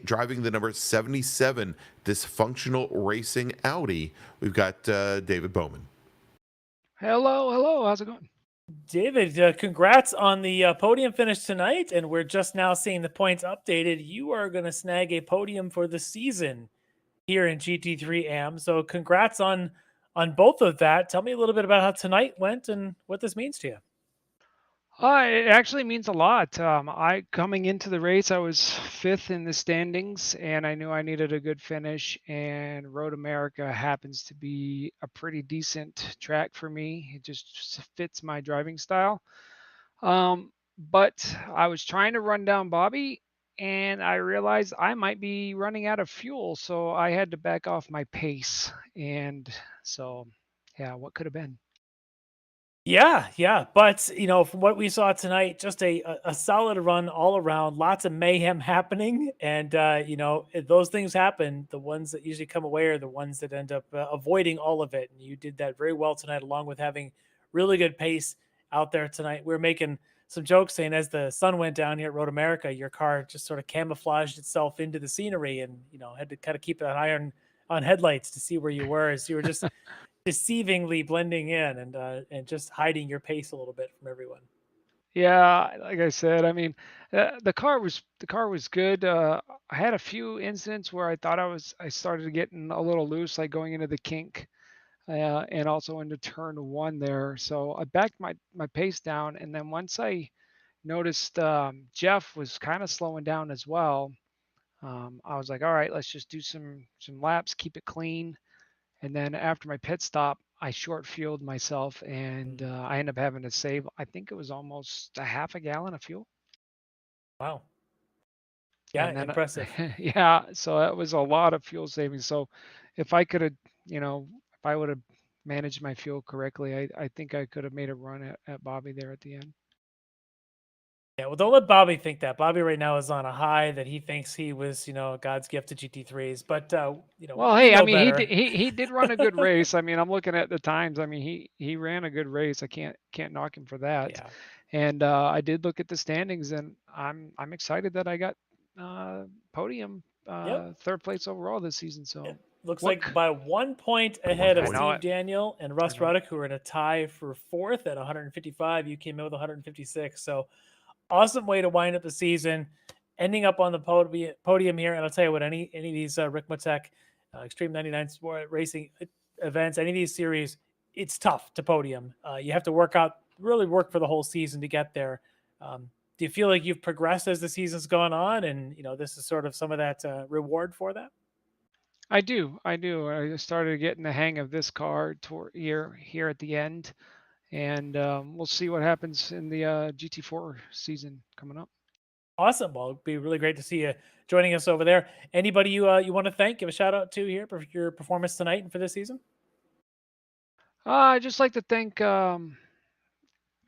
Driving the number 77 Dysfunctional Racing Audi, we've got David Bowman. Hello. How's it going? David, congrats on the podium finish tonight. And we're just now seeing the points updated. You are going to snag a podium for the season here in GT3 AM. So, congrats on both of that. Tell me a little bit about how tonight went and what this means to you. It actually means a lot. I coming into the race, I was fifth in the standings, and I knew I needed a good finish. And Road America happens to be a pretty decent track for me. It just fits my driving style. But I was trying to run down Bobby, and I realized I might be running out of fuel, so I had to back off my pace. And so, yeah, what could have been? Yeah. But from what we saw tonight, just a solid run all around. Lots of mayhem happening, and if those things happen, the ones that usually come away are the ones that end up avoiding all of it. And you did that very well tonight, along with having really good pace out there tonight. We were making some jokes saying as the sun went down here at Road America, your car just sort of camouflaged itself into the scenery, and had to kind of keep an eye on headlights to see where you were, as you were just deceivingly blending in and just hiding your pace a little bit from everyone. Yeah, like I said, I mean, the car was good. I had a few incidents where I thought I started getting a little loose, like going into the kink, and also into turn one there. So I backed my pace down, and then once I noticed Jeff was kind of slowing down as well, I was like, all right, let's just do some laps, keep it clean. And then after my pit stop, I short fueled myself, and I ended up having to save, I think it was almost a half a gallon of fuel. Wow. Yeah, And then, impressive. yeah, so that was a lot of fuel savings. So if I could have, if I would have managed my fuel correctly, I think I could have made a run at Bobby there at the end. Yeah, well, don't let Bobby think that. Bobby right now is on a high that he thinks he was, God's gift to GT3s. But Well, we hey, I know mean, he better. he did run a good race. I mean, I'm looking at the times. I mean, he ran a good race. I can't knock him for that. Yeah. And I did look at the standings, and I'm excited that I got podium Yep. third place overall this season. Yeah. So Looks what? like by 1 point ahead of I know Steve it. Daniel and I Russ know it. Ruddock, who are in a tie for fourth at 155. You came in with 156. So awesome way to wind up the season, ending up on the podium here. And I'll tell you what, any of these Ricmotech Extreme 99 Sport Racing events, any of these series, it's tough to podium. You have to really work for the whole season to get there. Do you feel like you've progressed as the season's gone on, and this is sort of some of that reward for that? I do. I do. I started getting the hang of this car here at the end, and we'll see what happens in the GT4 season coming up. Awesome. Well, it'd be really great to see you joining us over there. Anybody you want to thank, give a shout out to here for your performance tonight and for this season? I'd just like to thank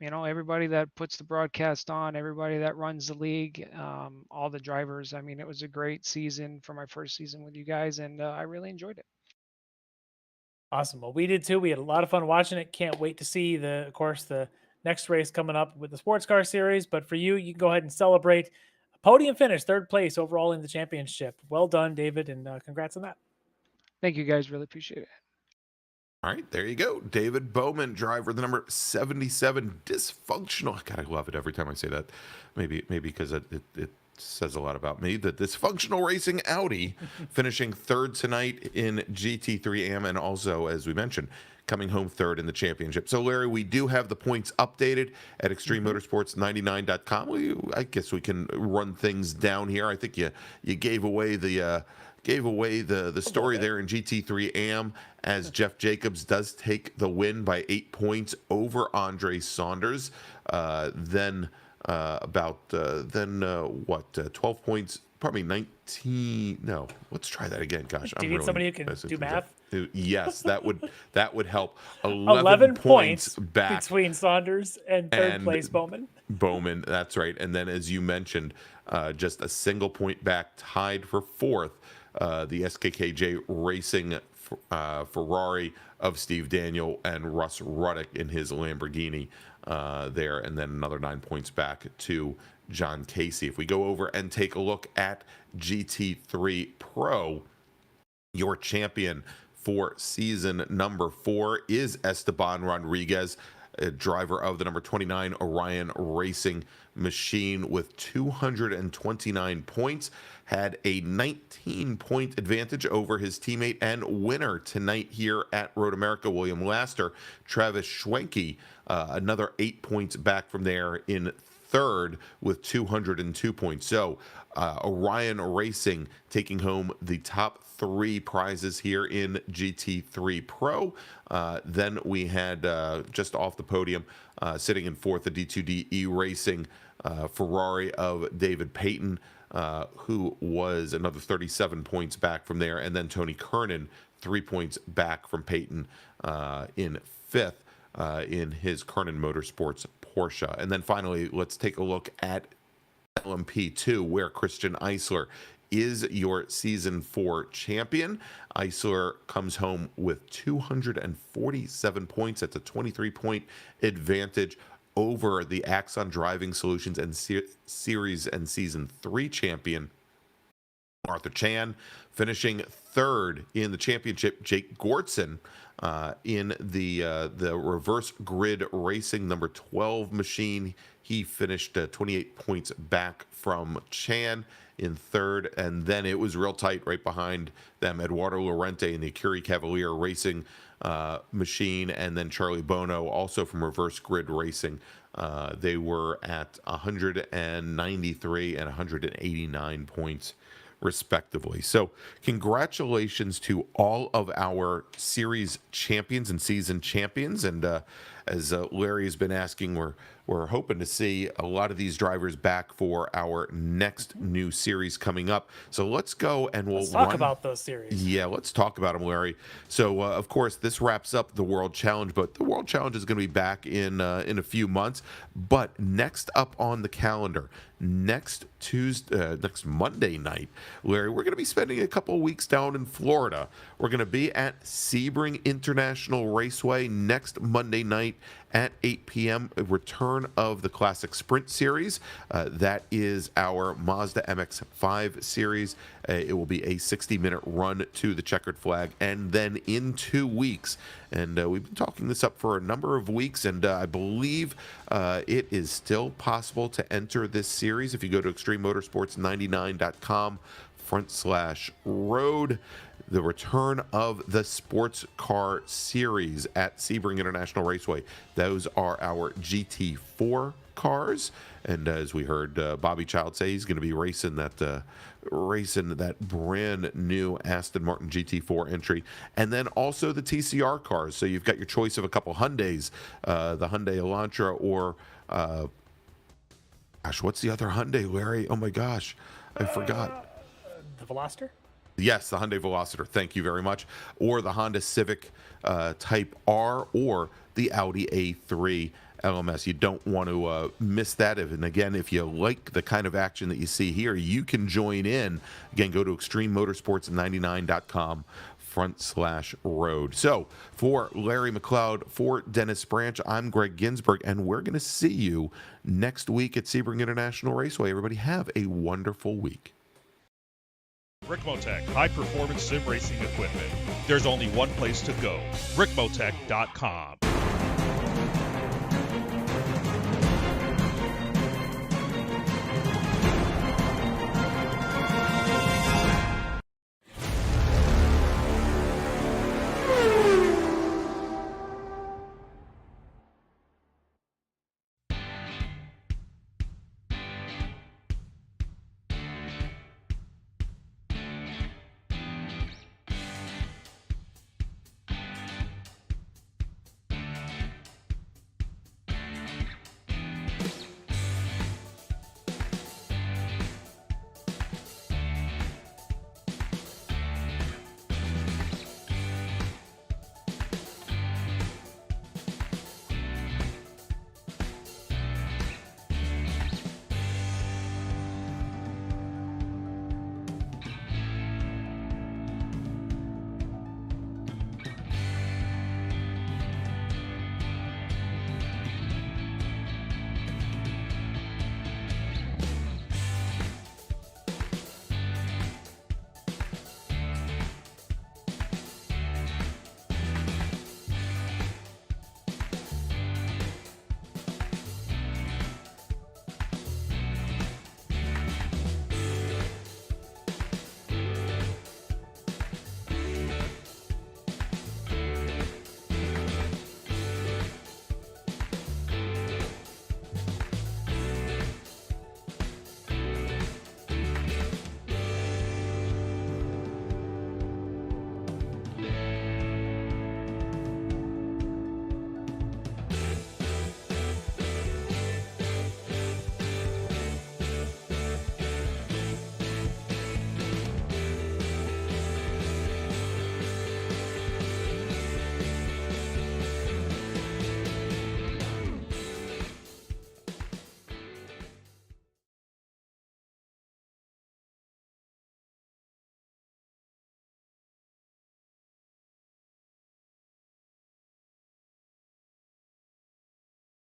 everybody that puts the broadcast on, everybody that runs the league, all the drivers. I mean, it was a great season for my first season with you guys, and I really enjoyed it. Awesome. Well, we did too. We had a lot of fun watching it. Can't wait to see of course, the next race coming up with the sports car series. But for you, you can go ahead and celebrate a podium finish, third place overall in the championship. Well done, David, and congrats on that. Thank you guys. Really appreciate it. All right, there you go. David Bowman, driver the number 77, dysfunctional. God, I love it every time I say that. Maybe because it says a lot about me. The dysfunctional racing Audi finishing third tonight in GT3 AM, and also, as we mentioned, coming home third in the championship. So, Larry, we do have the points updated at ExtremeMotorsports99.com. I guess we can run things down here. I think you gave away the story there in GT3 AM, as Jeff Jacobs does take the win by 8 points over Andre Saunders. 12 points, probably 19. No, let's try that again. Gosh, do you need somebody who can do math? Yes, that would help. 11 points back between Saunders and third place Bowman. Bowman, that's right. And then, as you mentioned, just a single point back, tied for fourth, the SKKJ Racing Ferrari of Steve Daniel and Russ Ruddick in his Lamborghini there, and then another 9 points back to John Casey. If we go over and take a look at GT3 Pro, your champion for season number 4 is Esteban Rodriguez, a driver of the number 29 Orion Racing machine with 229 points. Had a 19-point advantage over his teammate and winner tonight here at Road America, William Laster. Travis Schwenke, another 8 points back from there in third with 202 points. So Orion Racing taking home the top 3 prizes here in GT3 Pro. Then we had just off the podium, sitting in fourth, the D2D Racing Ferrari of David Payton, who was another 37 points back from there. And then Tony Kernan, 3 points back from Payton in fifth in his Kernan Motorsports Porsche. And then finally, let's take a look at LMP2, where Christian Eisler is your season 4 champion. Eisler comes home with 247 points. That's a 23-point advantage over the Axon Driving Solutions and Series and Season 3 champion Arthur Chan. Finishing third in the championship, Jake Gortson in the reverse grid racing number 12 machine. He finished 28 points back from Chan in third, and then it was real tight right behind them. Eduardo Lorente in the Curie Cavalier Racing machine, and then Charlie Bono, also from reverse grid racing. They were at 193 and 189 points respectively. So congratulations to all of our series champions and season champions. And as Larry has been asking, we're hoping to see a lot of these drivers back for our next new series coming up. So let's go and we'll talk about those series. Yeah, let's talk about them, Larry. So of course, this wraps up the World Challenge, but the World Challenge is going to be back in a few months. But next up on the calendar, next Monday night, Larry, we're going to be spending a couple of weeks down in Florida. We're going to be at Sebring International Raceway next Monday night at 8 p.m. A return of the Classic Sprint Series. That is our Mazda MX-5 series. It will be a 60-minute run to the checkered flag, and then in 2 weeks. And we've been talking this up for a number of weeks, and I believe it is still possible to enter this series if you go to extrememotorsports99.com/road. The return of the sports car series at Sebring International Raceway. Those are our GT4 cars, and as we heard Bobby Child say, he's going to be racing that brand new Aston Martin GT4 entry, and then also the TCR cars. So you've got your choice of a couple Hyundais, the Hyundai Elantra, or what's the other Hyundai, Larry? Oh my gosh, I forgot. The Veloster? Yes, the Hyundai Veloster. Thank you very much. Or the Honda Civic Type R, or the Audi A3 LMS. You don't want to miss that. And again, if you like the kind of action that you see here, you can join in. Again, go to extrememotorsports99.com/road. So for Larry McLeod, for Dennis Branch, I'm Greg Ginsburg, and we're going to see you next week at Sebring International Raceway. Everybody have a wonderful week. Ricmotech, high-performance sim racing equipment. There's only one place to go, ricmotech.com.